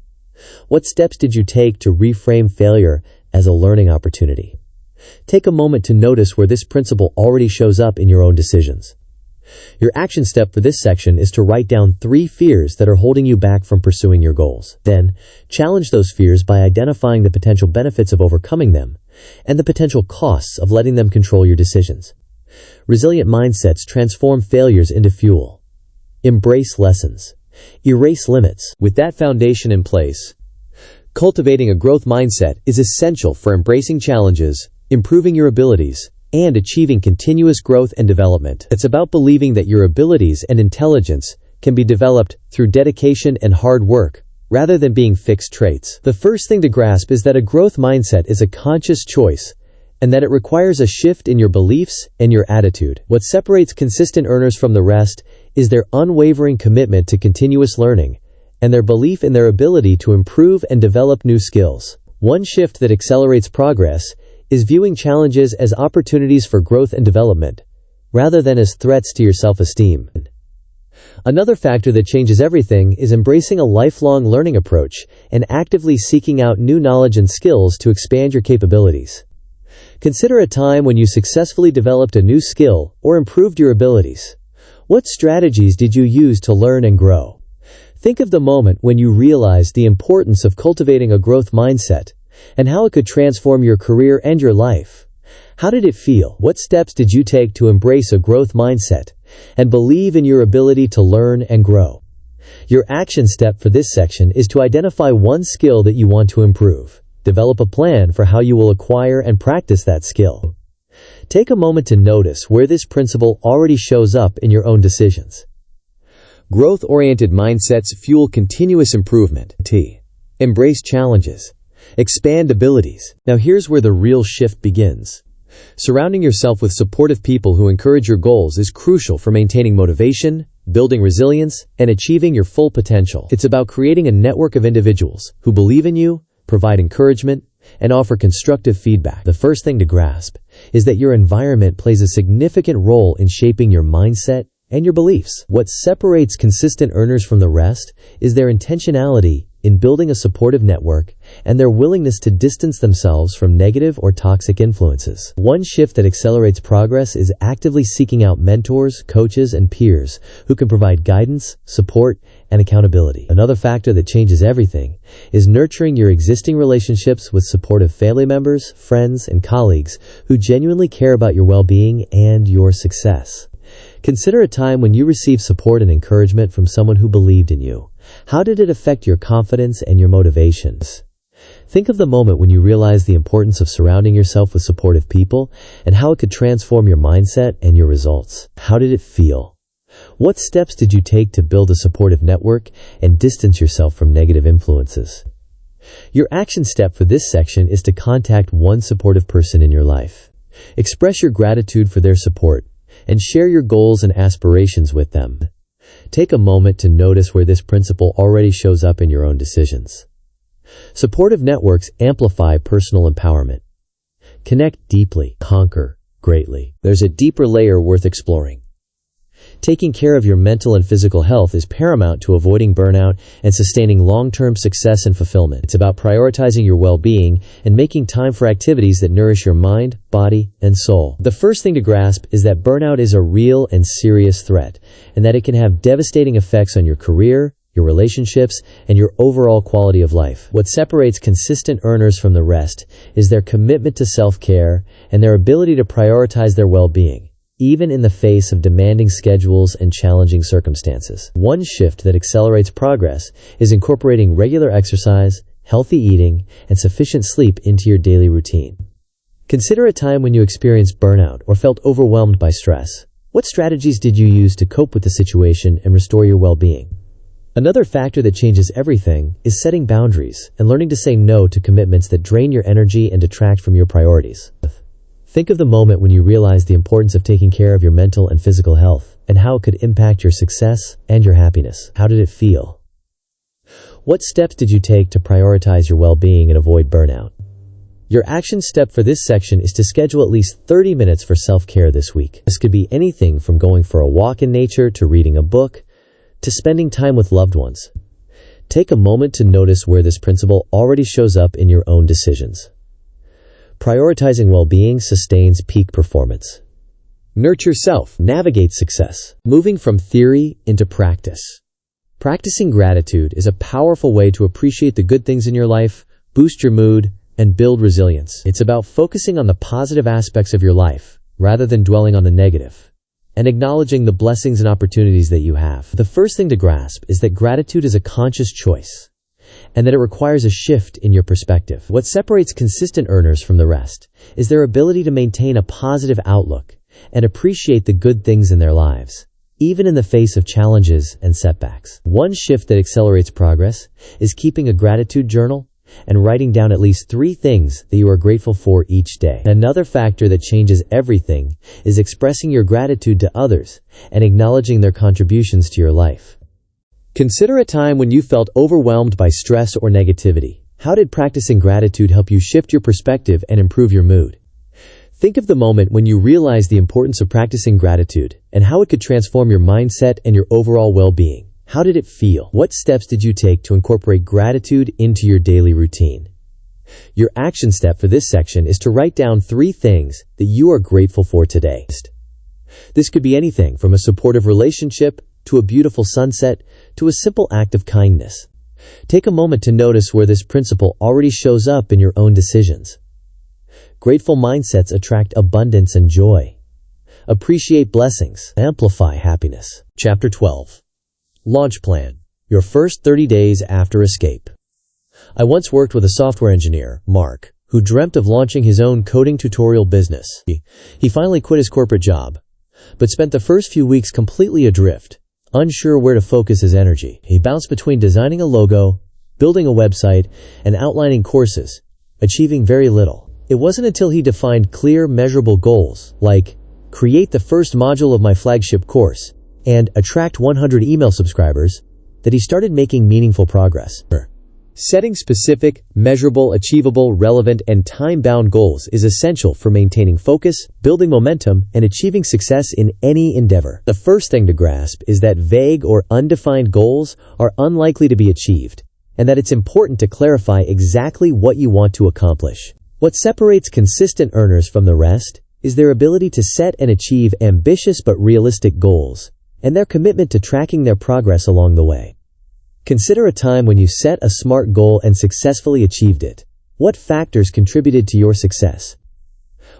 What steps did you take to reframe failure as a learning opportunity? Take a moment to notice where this principle already shows up in your own decisions. Your action step for this section is to write down 3 fears that are holding you back from pursuing your goals. Then, challenge those fears by identifying the potential benefits of overcoming them and the potential costs of letting them control your decisions. Resilient mindsets transform failures into fuel. Embrace lessons. Erase limits. With that foundation in place, cultivating a growth mindset is essential for embracing challenges, improving your abilities, and achieving continuous growth and development. It's about believing that your abilities and intelligence can be developed through dedication and hard work, rather than being fixed traits. The first thing to grasp is that a growth mindset is a conscious choice, and that it requires a shift in your beliefs and your attitude. What separates consistent earners from the rest is their unwavering commitment to continuous learning, and their belief in their ability to improve and develop new skills. One shift that accelerates progress is viewing challenges as opportunities for growth and development, rather than as threats to your self-esteem. Another factor that changes everything is embracing a lifelong learning approach and actively seeking out new knowledge and skills to expand your capabilities. Consider a time when you successfully developed a new skill or improved your abilities. What strategies did you use to learn and grow? Think of the moment when you realized the importance of cultivating a growth mindset and how it could transform your career and your life. How did it feel? What steps did you take to embrace a growth mindset and believe in your ability to learn and grow? Your action step for this section is to identify one skill that you want to improve. Develop a plan for how you will acquire and practice that skill. Take a moment to notice where this principle already shows up in your own decisions. Growth-oriented mindsets fuel continuous improvement. Embrace challenges. Expand abilities. Now here's where the real shift begins. Surrounding yourself with supportive people who encourage your goals is crucial for maintaining motivation, building resilience, and achieving your full potential. It's about creating a network of individuals who believe in you, provide encouragement, and offer constructive feedback. The first thing to grasp is that your environment plays a significant role in shaping your mindset and your beliefs. What separates consistent earners from the rest is their intentionality in building a supportive network and their willingness to distance themselves from negative or toxic influences. One shift that accelerates progress is actively seeking out mentors, coaches, and peers who can provide guidance, support, and accountability. Another factor that changes everything is nurturing your existing relationships with supportive family members, friends, and colleagues who genuinely care about your well-being and your success. Consider a time when you received support and encouragement from someone who believed in you. How did it affect your confidence and your motivations? Think of the moment when you realized the importance of surrounding yourself with supportive people and how it could transform your mindset and your results. How did it feel? What steps did you take to build a supportive network and distance yourself from negative influences? Your action step for this section is to contact one supportive person in your life. Express your gratitude for their support and share your goals and aspirations with them. Take a moment to notice where this principle already shows up in your own decisions. Supportive networks amplify personal empowerment. Connect deeply, conquer greatly. There's a deeper layer worth exploring. Taking care of your mental and physical health is paramount to avoiding burnout and sustaining long-term success and fulfillment. It's about prioritizing your well-being and making time for activities that nourish your mind, body, and soul. The first thing to grasp is that burnout is a real and serious threat, and that it can have devastating effects on your career, your relationships, and your overall quality of life. What separates consistent earners from the rest is their commitment to self-care and their ability to prioritize their well-being, even in the face of demanding schedules and challenging circumstances. One shift that accelerates progress is incorporating regular exercise, healthy eating, and sufficient sleep into your daily routine. Consider a time when you experienced burnout or felt overwhelmed by stress. What strategies did you use to cope with the situation and restore your well-being? Another factor that changes everything is setting boundaries and learning to say no to commitments that drain your energy and detract from your priorities. Think of the moment when you realized the importance of taking care of your mental and physical health and how it could impact your success and your happiness. How did it feel? What steps did you take to prioritize your well-being and avoid burnout? Your action step for this section is to schedule at least 30 minutes for self-care this week. This could be anything from going for a walk in nature to reading a book to spending time with loved ones. Take a moment to notice where this principle already shows up in your own decisions. Prioritizing well-being sustains peak performance. Nurture self, navigate success. Moving from theory into practice. Practicing gratitude is a powerful way to appreciate the good things in your life, boost your mood, and build resilience. It's about focusing on the positive aspects of your life, rather than dwelling on the negative. and acknowledging the blessings and opportunities that you have. The first thing to grasp is that gratitude is a conscious choice, and that it requires a shift in your perspective. What separates consistent earners from the rest is their ability to maintain a positive outlook and appreciate the good things in their lives, even in the face of challenges and setbacks. One shift that accelerates progress is keeping a gratitude journal and writing down at least 3 things that you are grateful for each day. Another factor that changes everything is expressing your gratitude to others and acknowledging their contributions to your life. Consider a time when you felt overwhelmed by stress or negativity. How did practicing gratitude help you shift your perspective and improve your mood? Think of the moment when you realized the importance of practicing gratitude and how it could transform your mindset and your overall well-being. How did it feel? What steps did you take to incorporate gratitude into your daily routine? Your action step for this section is to write down 3 things that you are grateful for today. This could be anything from a supportive relationship to a beautiful sunset to a simple act of kindness. Take a moment to notice where this principle already shows up in your own decisions. Grateful mindsets attract abundance and joy. Appreciate blessings. Amplify happiness. Chapter 12. Launch Plan. Your first 30 days after escape. I once worked with a software engineer, Mark, who dreamt of launching his own coding tutorial business. He finally quit his corporate job, but spent the first few weeks completely adrift, unsure where to focus his energy. He bounced between designing a logo, building a website, and outlining courses, achieving very little. It wasn't until he defined clear, measurable goals, like create the first module of my flagship course and attract 100 email subscribers, that he started making meaningful progress. Setting specific, measurable, achievable, relevant, and time-bound goals is essential for maintaining focus, building momentum, and achieving success in any endeavor. The first thing to grasp is that vague or undefined goals are unlikely to be achieved, and that it's important to clarify exactly what you want to accomplish. What separates consistent earners from the rest is their ability to set and achieve ambitious but realistic goals, and their commitment to tracking their progress along the way. Consider a time when you set a SMART goal and successfully achieved it. What factors contributed to your success?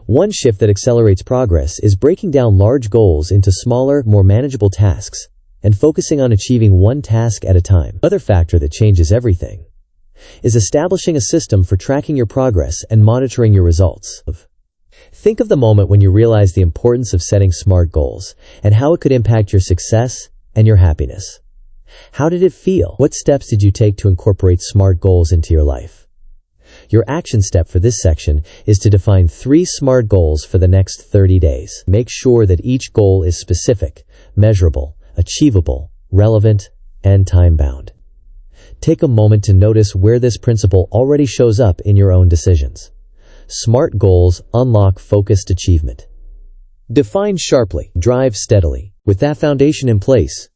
One shift that accelerates progress is breaking down large goals into smaller, more manageable tasks, and focusing on achieving one task at a time. Another factor that changes everything is establishing a system for tracking your progress and monitoring your results. Think of the moment when you realized the importance of setting SMART goals and how it could impact your success and your happiness. How did it feel? What steps did you take to incorporate SMART goals into your life? Your action step for this section is to define 3 SMART goals for the next 30 days. Make sure that each goal is specific, measurable, achievable, relevant, and time-bound. Take a moment to notice where this principle already shows up in your own decisions. SMART goals unlock focused achievement. Define sharply, drive steadily. With that foundation in place,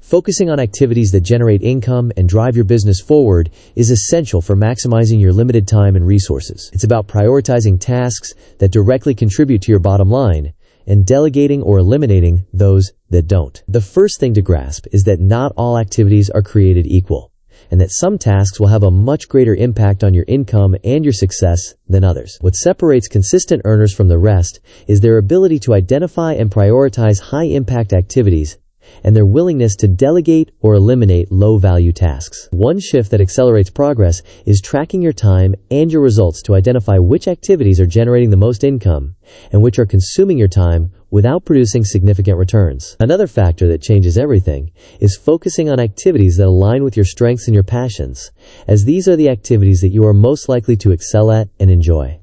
focusing on activities that generate income and drive your business forward is essential for maximizing your limited time and resources. It's about prioritizing tasks that directly contribute to your bottom line and delegating or eliminating those that don't. The first thing to grasp is that not all activities are created equal, and that some tasks will have a much greater impact on your income and your success than others. What separates consistent earners from the rest is their ability to identify and prioritize high-impact activities and their willingness to delegate or eliminate low-value tasks. One shift that accelerates progress is tracking your time and your results to identify which activities are generating the most income and which are consuming your time without producing significant returns. Another factor that changes everything is focusing on activities that align with your strengths and your passions, as these are the activities that you are most likely to excel at and enjoy.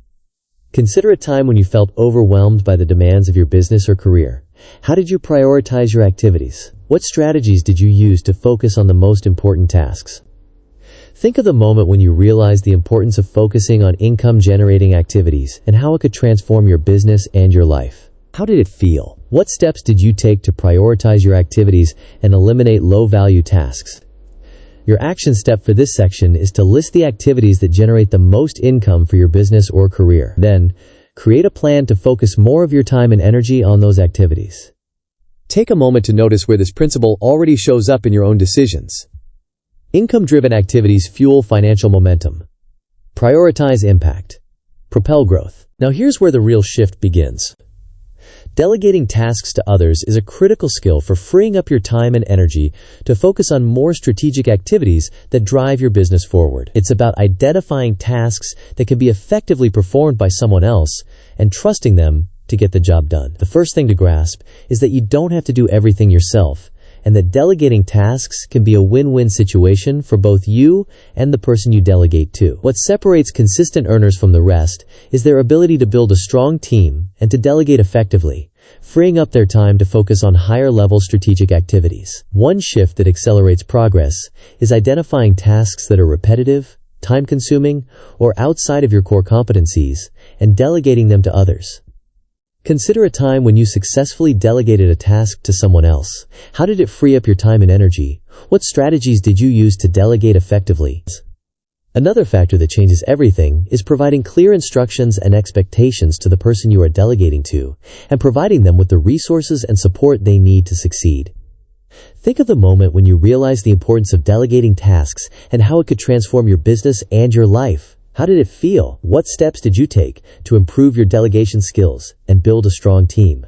Consider a time when you felt overwhelmed by the demands of your business or career. How did you prioritize your activities? What strategies did you use to focus on the most important tasks? Think of the moment when you realized the importance of focusing on income-generating activities and how it could transform your business and your life. How did it feel? What steps did you take to prioritize your activities and eliminate low-value tasks? Your action step for this section is to list the activities that generate the most income for your business or career. Then, create a plan to focus more of your time and energy on those activities. Take a moment to notice where this principle already shows up in your own decisions. Income-driven activities fuel financial momentum. Prioritize impact. Propel growth. Now here's where the real shift begins. Delegating tasks to others is a critical skill for freeing up your time and energy to focus on more strategic activities that drive your business forward. It's about identifying tasks that can be effectively performed by someone else and trusting them to get the job done. The first thing to grasp is that you don't have to do everything yourself, and that delegating tasks can be a win-win situation for both you and the person you delegate to. What separates consistent earners from the rest is their ability to build a strong team and to delegate effectively, freeing up their time to focus on higher-level strategic activities. One shift that accelerates progress is identifying tasks that are repetitive, time-consuming, or outside of your core competencies, and delegating them to others. Consider a time when you successfully delegated a task to someone else. How did it free up your time and energy? What strategies did you use to delegate effectively? Another factor that changes everything is providing clear instructions and expectations to the person you are delegating to, and providing them with the resources and support they need to succeed. Think of the moment when you realized the importance of delegating tasks and how it could transform your business and your life. How did it feel? What steps did you take to improve your delegation skills and build a strong team?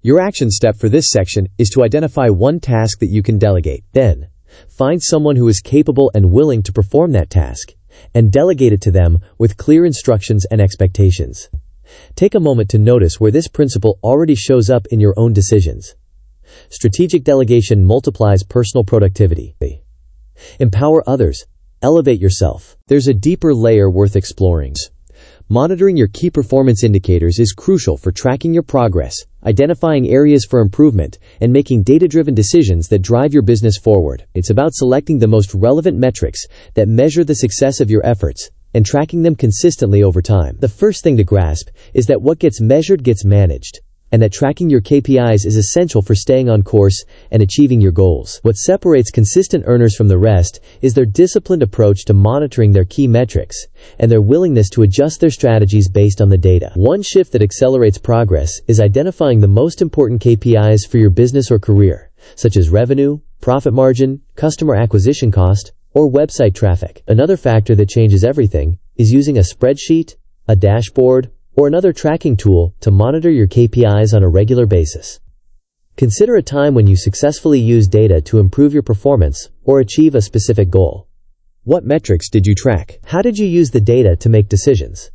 Your action step for this section is to identify one task that you can delegate. Then, find someone who is capable and willing to perform that task, and delegate it to them with clear instructions and expectations. Take a moment to notice where this principle already shows up in your own decisions. Strategic delegation multiplies personal productivity. Empower others. Elevate yourself. There's a deeper layer worth exploring. Monitoring your key performance indicators is crucial for tracking your progress, identifying areas for improvement, and making data-driven decisions that drive your business forward. It's about selecting the most relevant metrics that measure the success of your efforts and tracking them consistently over time. The first thing to grasp is that what gets measured gets managed, and that tracking your KPIs is essential for staying on course and achieving your goals. What separates consistent earners from the rest is their disciplined approach to monitoring their key metrics and their willingness to adjust their strategies based on the data. One shift that accelerates progress is identifying the most important KPIs for your business or career, such as revenue, profit margin, customer acquisition cost, or website traffic. Another factor that changes everything is using a spreadsheet, a dashboard, or another tracking tool to monitor your KPIs on a regular basis. Consider a time when you successfully used data to improve your performance or achieve a specific goal. What metrics did you track? How did you use the data to make decisions?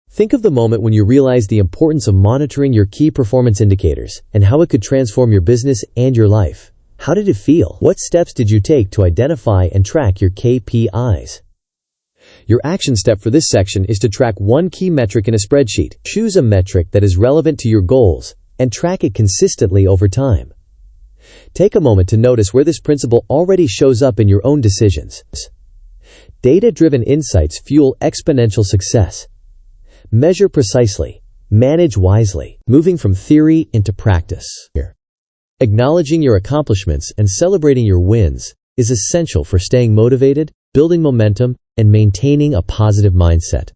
Think of the moment when you realized the importance of monitoring your key performance indicators and how it could transform your business and your life. How did it feel? What steps did you take to identify and track your KPIs? Your action step for this section is to track one key metric in a spreadsheet. Choose a metric that is relevant to your goals and track it consistently over time. Take a moment to notice where this principle already shows up in your own decisions. Data-driven insights fuel exponential success. Measure precisely. Manage wisely. Moving from theory into practice. Acknowledging your accomplishments and celebrating your wins is essential for staying motivated, building momentum, and maintaining a positive mindset.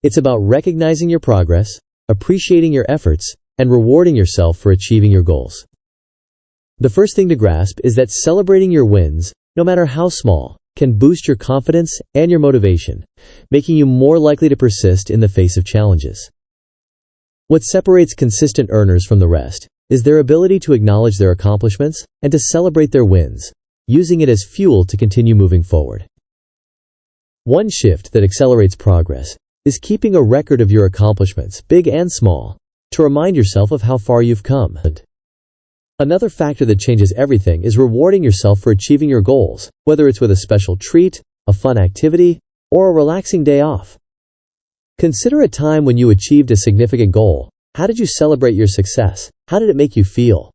It's about recognizing your progress, appreciating your efforts, and rewarding yourself for achieving your goals. The first thing to grasp is that celebrating your wins, no matter how small, can boost your confidence and your motivation, making you more likely to persist in the face of challenges. What separates consistent earners from the rest is their ability to acknowledge their accomplishments and to celebrate their wins, using it as fuel to continue moving forward. One shift that accelerates progress is keeping a record of your accomplishments, big and small, to remind yourself of how far you've come. Another factor that changes everything is rewarding yourself for achieving your goals, whether it's with a special treat, a fun activity, or a relaxing day off. Consider a time when you achieved a significant goal. How did you celebrate your success? How did it make you feel?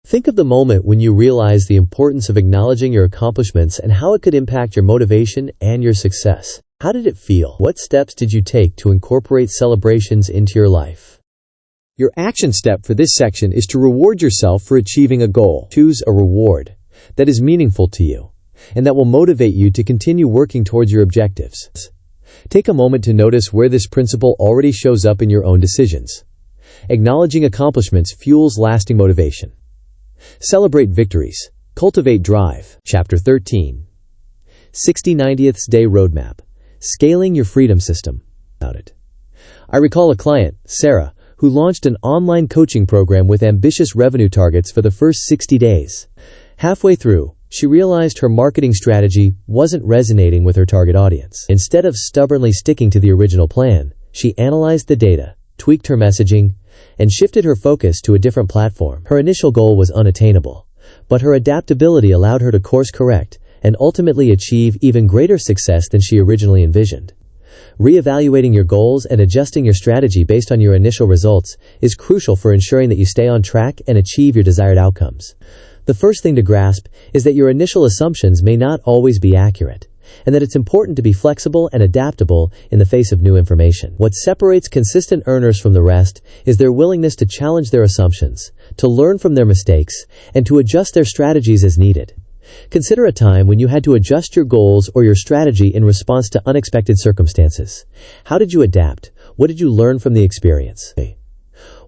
Think of the moment when you realized the importance of acknowledging your accomplishments and how it could impact your motivation and your success. How did it feel? What steps did you take to incorporate celebrations into your life? Your action step for this section is to reward yourself for achieving a goal. Choose a reward that is meaningful to you and that will motivate you to continue working towards your objectives. Take a moment to notice where this principle already shows up in your own decisions. Acknowledging accomplishments fuels lasting motivation. Celebrate victories. Cultivate drive. Chapter 13. 60/90th Day Roadmap. Scaling your freedom system. About it. I recall a client, Sarah, who launched an online coaching program with ambitious revenue targets for the first 60 days. Halfway through, she realized her marketing strategy wasn't resonating with her target audience. Instead of stubbornly sticking to the original plan, she analyzed the data, tweaked her messaging, and shifted her focus to a different platform. Her initial goal was unattainable, but her adaptability allowed her to course correct and ultimately achieve even greater success than she originally envisioned. Reevaluating your goals and adjusting your strategy based on your initial results is crucial for ensuring that you stay on track and achieve your desired outcomes. The first thing to grasp is that your initial assumptions may not always be accurate, and that it's important to be flexible and adaptable in the face of new information. What separates consistent earners from the rest is their willingness to challenge their assumptions, to learn from their mistakes, and to adjust their strategies as needed. Consider a time when you had to adjust your goals or your strategy in response to unexpected circumstances. How did you adapt? What did you learn from the experience?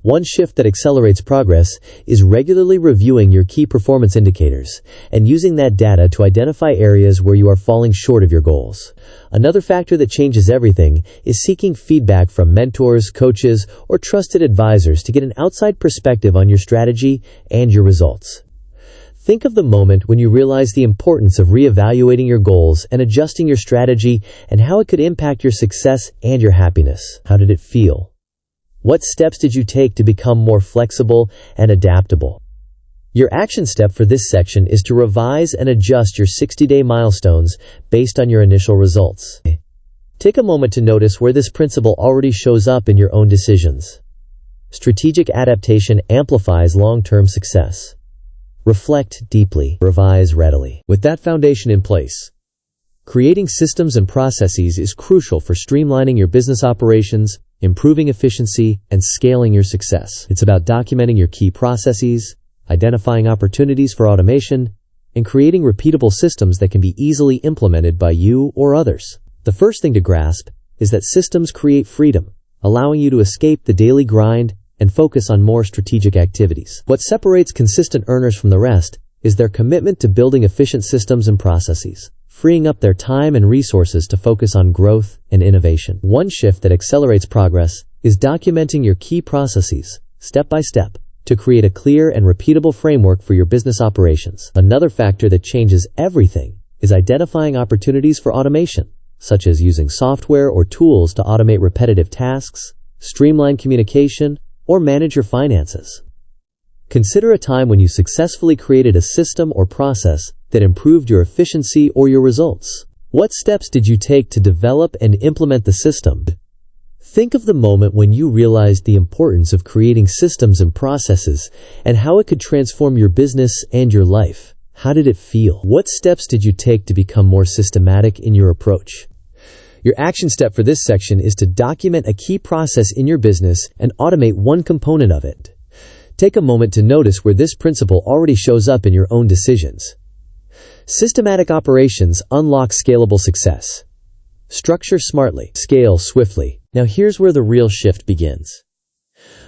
One shift that accelerates progress is regularly reviewing your key performance indicators and using that data to identify areas where you are falling short of your goals. Another factor that changes everything is seeking feedback from mentors, coaches, or trusted advisors to get an outside perspective on your strategy and your results. Think of the moment when you realized the importance of reevaluating your goals and adjusting your strategy and how it could impact your success and your happiness. How did it feel? What steps did you take to become more flexible and adaptable? Your action step for this section is to revise and adjust your 60-day milestones based on your initial results. Take a moment to notice where this principle already shows up in your own decisions. Strategic adaptation amplifies long-term success. Reflect deeply, revise readily. With that foundation in place, creating systems and processes is crucial for streamlining your business operations, improving efficiency, and scaling your success. It's about documenting your key processes, identifying opportunities for automation, and creating repeatable systems that can be easily implemented by you or others. The first thing to grasp is that systems create freedom, allowing you to escape the daily grind and focus on more strategic activities. What separates consistent earners from the rest is their commitment to building efficient systems and processes, freeing up their time and resources to focus on growth and innovation. One shift that accelerates progress is documenting your key processes, step by step, to create a clear and repeatable framework for your business operations. Another factor that changes everything is identifying opportunities for automation, such as using software or tools to automate repetitive tasks, streamline communication, or manage your finances. Consider a time when you successfully created a system or process that improved your efficiency or your results. What steps did you take to develop and implement the system? Think of the moment when you realized the importance of creating systems and processes and how it could transform your business and your life. How did it feel? What steps did you take to become more systematic in your approach? Your action step for this section is to document a key process in your business and automate one component of it. Take a moment to notice where this principle already shows up in your own decisions. Systematic operations unlock scalable success. Structure smartly, scale swiftly. Now here's where the real shift begins.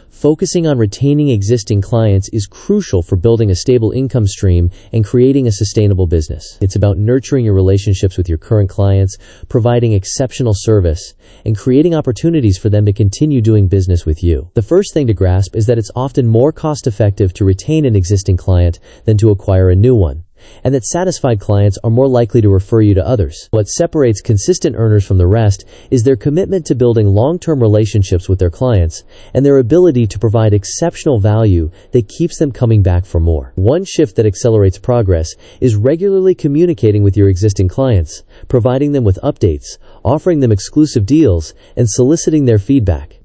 Focusing on retaining existing clients is crucial for building a stable income stream and creating a sustainable business. It's about nurturing your relationships with your current clients, providing exceptional service, and creating opportunities for them to continue doing business with you. The first thing to grasp is that it's often more cost-effective to retain an existing client than to acquire a new one, and that satisfied clients are more likely to refer you to others. What separates consistent earners from the rest is their commitment to building long-term relationships with their clients and their ability to provide exceptional value that keeps them coming back for more. One shift that accelerates progress is regularly communicating with your existing clients, providing them with updates, offering them exclusive deals, and soliciting their feedback.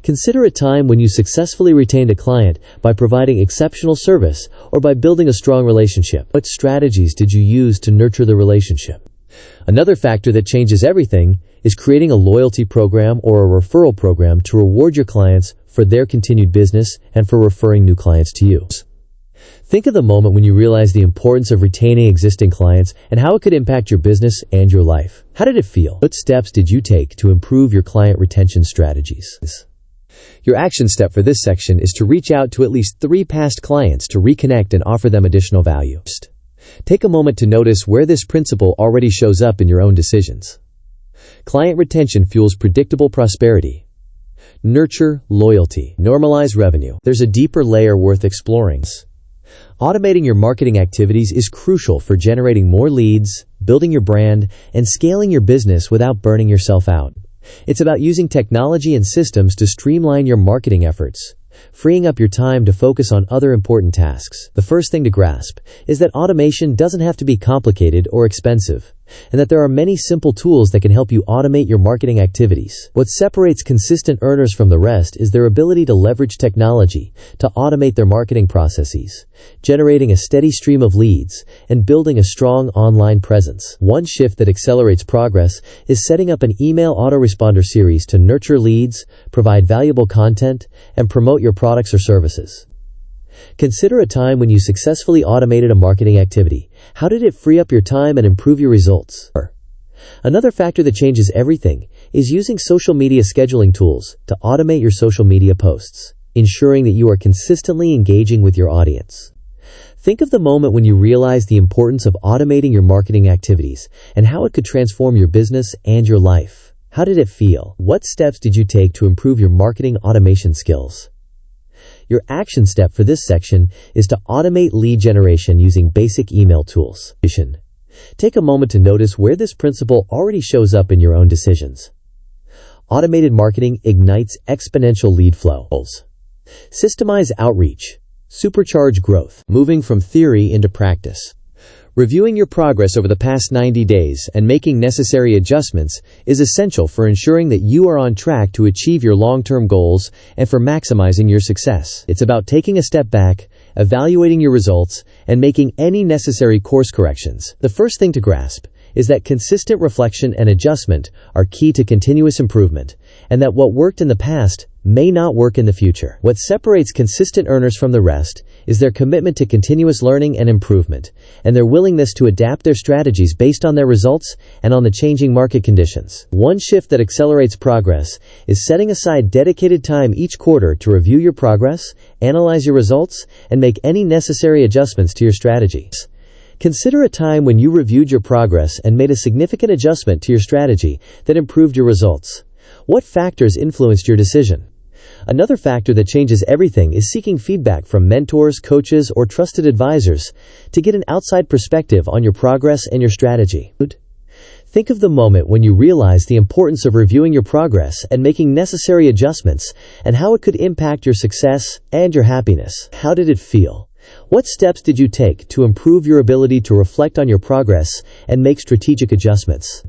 Consider a time when you successfully retained a client by providing exceptional service or by building a strong relationship. What strategies did you use to nurture the relationship? Another factor that changes everything is creating a loyalty program or a referral program to reward your clients for their continued business and for referring new clients to you. Think of the moment when you realized the importance of retaining existing clients and how it could impact your business and your life. How did it feel? What steps did you take to improve your client retention strategies? Your action step for this section is to reach out to at least 3 past clients to reconnect and offer them additional value. Take a moment to notice where this principle already shows up in your own decisions. Client retention fuels predictable prosperity. Nurture loyalty. Normalize revenue. There's a deeper layer worth exploring. Automating your marketing activities is crucial for generating more leads, building your brand, and scaling your business without burning yourself out. It's about using technology and systems to streamline your marketing efforts, freeing up your time to focus on other important tasks. The first thing to grasp is that automation doesn't have to be complicated or expensive, and that there are many simple tools that can help you automate your marketing activities. What separates consistent earners from the rest is their ability to leverage technology to automate their marketing processes, generating a steady stream of leads and building a strong online presence. One shift that accelerates progress is setting up an email autoresponder series to nurture leads, provide valuable content, and promote your products or services. Consider a time when you successfully automated a marketing activity. How did it free up your time and improve your results? Another factor that changes everything is using social media scheduling tools to automate your social media posts, ensuring that you are consistently engaging with your audience. Think of the moment when you realized the importance of automating your marketing activities and how it could transform your business and your life. How did it feel? What steps did you take to improve your marketing automation skills? Your action step for this section is to automate lead generation using basic email tools. Take a moment to notice where this principle already shows up in your own decisions. Automated marketing ignites exponential lead flow. Systemize outreach. Supercharge growth. Moving from theory into practice. Reviewing your progress over the past 90 days and making necessary adjustments is essential for ensuring that you are on track to achieve your long-term goals and for maximizing your success. It's about taking a step back, evaluating your results, and making any necessary course corrections. The first thing to grasp is that consistent reflection and adjustment are key to continuous improvement, and that what worked in the past may not work in the future. What separates consistent earners from the rest is their commitment to continuous learning and improvement, and their willingness to adapt their strategies based on their results and on the changing market conditions. One shift that accelerates progress is setting aside dedicated time each quarter to review your progress, analyze your results, and make any necessary adjustments to your strategies. Consider a time when you reviewed your progress and made a significant adjustment to your strategy that improved your results. What factors influenced your decision? Another factor that changes everything is seeking feedback from mentors, coaches, or trusted advisors to get an outside perspective on your progress and your strategy. Think of the moment when you realized the importance of reviewing your progress and making necessary adjustments and how it could impact your success and your happiness. How did it feel? What steps did you take to improve your ability to reflect on your progress and make strategic adjustments?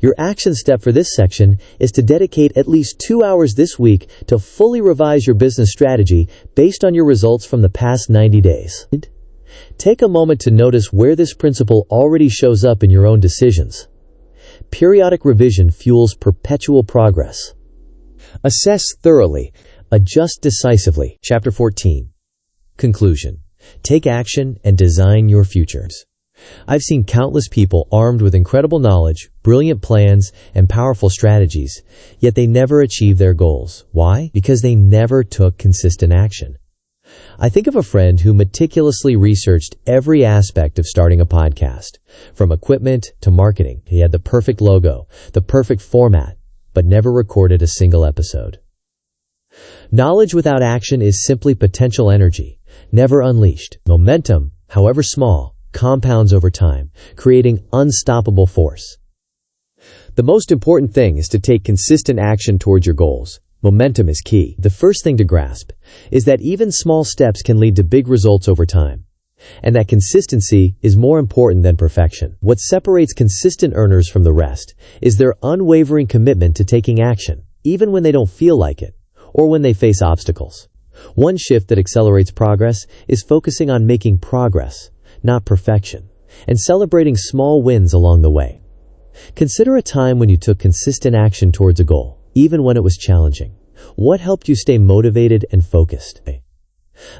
Your action step for this section is to dedicate at least 2 hours this week to fully revise your business strategy based on your results from the past 90 days. Take a moment to notice where this principle already shows up in your own decisions. Periodic revision fuels perpetual progress. Assess thoroughly. Adjust decisively. Chapter 14. Conclusion. Take action and design your futures. I've seen countless people armed with incredible knowledge, brilliant plans, and powerful strategies, yet they never achieve their goals. Why? Because they never took consistent action. I think of a friend who meticulously researched every aspect of starting a podcast, from equipment to marketing. He had the perfect logo, the perfect format, but never recorded a single episode. Knowledge without action is simply potential energy, never unleashed. Momentum, however small, compounds over time, creating unstoppable force. The most important thing is to take consistent action towards your goals. Momentum is key. The first thing to grasp is that even small steps can lead to big results over time, and that consistency is more important than perfection. What separates consistent earners from the rest is their unwavering commitment to taking action, even when they don't feel like it, or when they face obstacles. One shift that accelerates progress is focusing on making progress, not perfection, and celebrating small wins along the way. Consider a time when you took consistent action towards a goal, even when it was challenging. What helped you stay motivated and focused?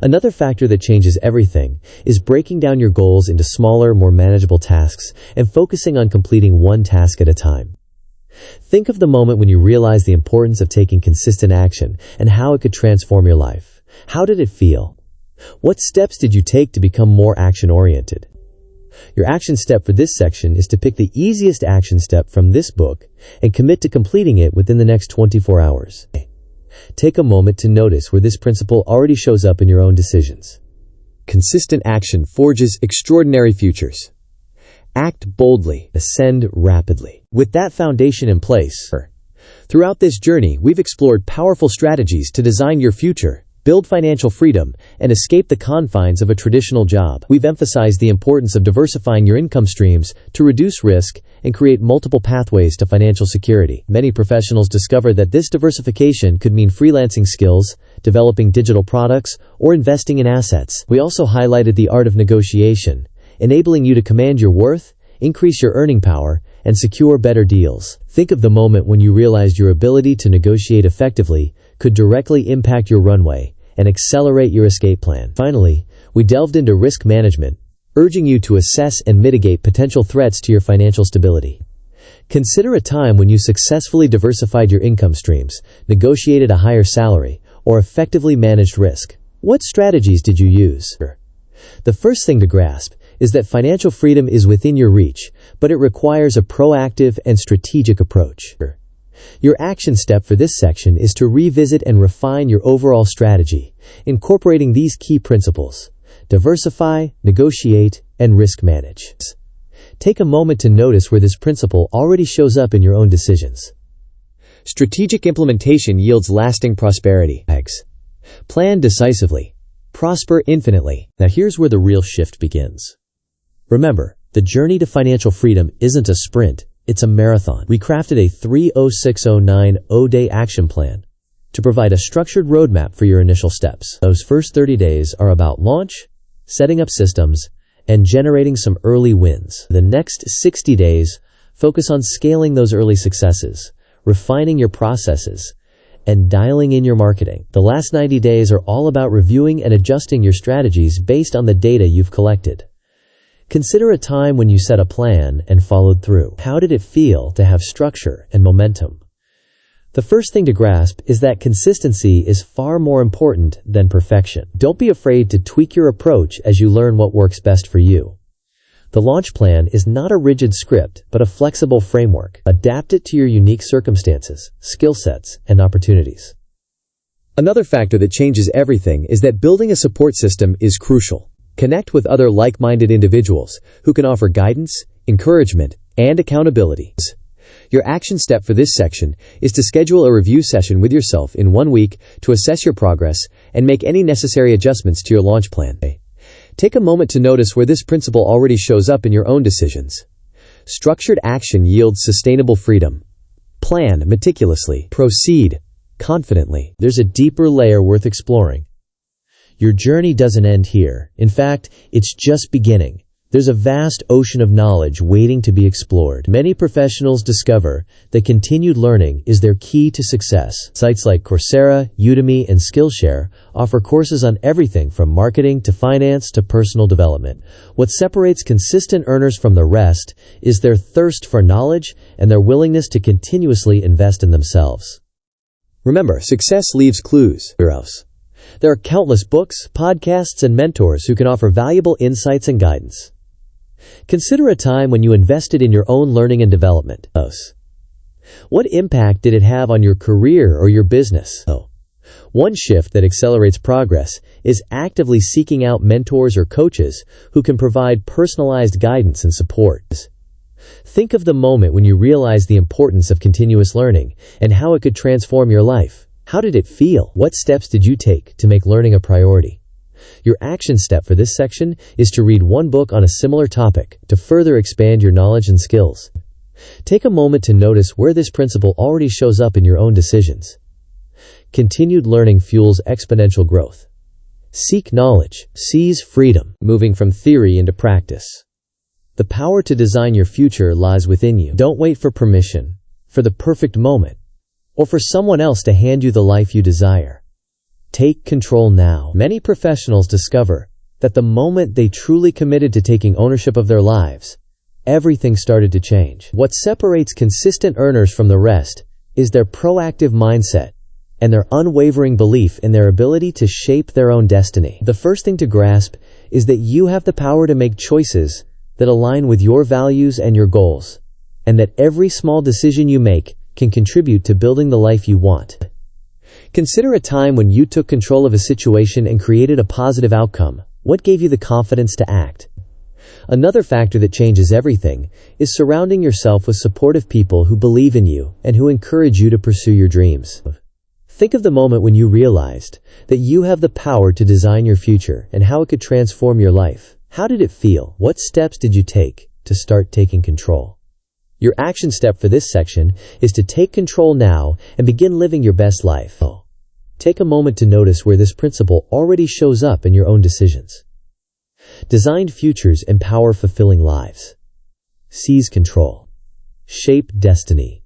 Another factor that changes everything is breaking down your goals into smaller, more manageable tasks and focusing on completing one task at a time. Think of the moment when you realized the importance of taking consistent action and how it could transform your life. How did it feel? What steps did you take to become more action-oriented? Your action step for this section is to pick the easiest action step from this book and commit to completing it within the next 24 hours. Take a moment to notice where this principle already shows up in your own decisions. Consistent action forges extraordinary futures. Act boldly, ascend rapidly. With that foundation in place, throughout this journey, we've explored powerful strategies to design your future, build financial freedom, and escape the confines of a traditional job. We've emphasized the importance of diversifying your income streams to reduce risk and create multiple pathways to financial security. Many professionals discover that this diversification could mean freelancing skills, developing digital products, or investing in assets. We also highlighted the art of negotiation, enabling you to command your worth, increase your earning power, and secure better deals. Think of the moment when you realized your ability to negotiate effectively could directly impact your runway and accelerate your escape plan. Finally, we delved into risk management, urging you to assess and mitigate potential threats to your financial stability. Consider a time when you successfully diversified your income streams, negotiated a higher salary, or effectively managed risk. What strategies did you use? The first thing to grasp is that financial freedom is within your reach, but it requires a proactive and strategic approach. Your action step for this section is to revisit and refine your overall strategy, incorporating these key principles: diversify, negotiate, and risk manage. Take a moment to notice where this principle already shows up in your own decisions. Strategic implementation yields lasting prosperity. Plan decisively. Prosper infinitely. Now here's where the real shift begins. Remember, the journey to financial freedom isn't a sprint, it's a marathon. We crafted a 30609-day action plan to provide a structured roadmap for your initial steps. Those first 30 days are about launch, setting up systems, and generating some early wins. The next 60 days focus on scaling those early successes, refining your processes, and dialing in your marketing. The last 90 days are all about reviewing and adjusting your strategies based on the data you've collected. Consider a time when you set a plan and followed through. How did it feel to have structure and momentum? The first thing to grasp is that consistency is far more important than perfection. Don't be afraid to tweak your approach as you learn what works best for you. The launch plan is not a rigid script, but a flexible framework. Adapt it to your unique circumstances, skill sets, and opportunities. Another factor that changes everything is that building a support system is crucial. Connect with other like-minded individuals who can offer guidance, encouragement, and accountability. Your action step for this section is to schedule a review session with yourself in 1 week to assess your progress and make any necessary adjustments to your launch plan. Take a moment to notice where this principle already shows up in your own decisions. Structured action yields sustainable freedom. Plan meticulously. Proceed confidently. There's a deeper layer worth exploring. Your journey doesn't end here. In fact, it's just beginning. There's a vast ocean of knowledge waiting to be explored. Many professionals discover that continued learning is their key to success. Sites like Coursera, Udemy, and Skillshare offer courses on everything from marketing to finance to personal development. What separates consistent earners from the rest is their thirst for knowledge and their willingness to continuously invest in themselves. Remember, success leaves clues. There are countless books, podcasts, and mentors who can offer valuable insights and guidance. Consider a time when you invested in your own learning and development. What impact did it have on your career or your business? One shift that accelerates progress is actively seeking out mentors or coaches who can provide personalized guidance and support. Think of the moment when you realized the importance of continuous learning and how it could transform your life. How did it feel? What steps did you take to make learning a priority? Your action step for this section is to read one book on a similar topic to further expand your knowledge and skills. Take a moment to notice where this principle already shows up in your own decisions. Continued learning fuels exponential growth. Seek knowledge. Seize freedom. Moving from theory into practice. The power to design your future lies within you. Don't wait for permission, for the perfect moment, or for someone else to hand you the life you desire. Take control now. Many professionals discover that the moment they truly committed to taking ownership of their lives, everything started to change. What separates consistent earners from the rest is their proactive mindset and their unwavering belief in their ability to shape their own destiny. The first thing to grasp is that you have the power to make choices that align with your values and your goals, and that every small decision you make can contribute to building the life you want. Consider a time when you took control of a situation and created a positive outcome. What gave you the confidence to act? Another factor that changes everything is surrounding yourself with supportive people who believe in you and who encourage you to pursue your dreams. Think of the moment when you realized that you have the power to design your future and how it could transform your life. How did it feel? What steps did you take to start taking control? Your action step for this section is to take control now and begin living your best life. Take a moment to notice where this principle already shows up in your own decisions. Designed futures empower fulfilling lives. Seize control. Shape destiny.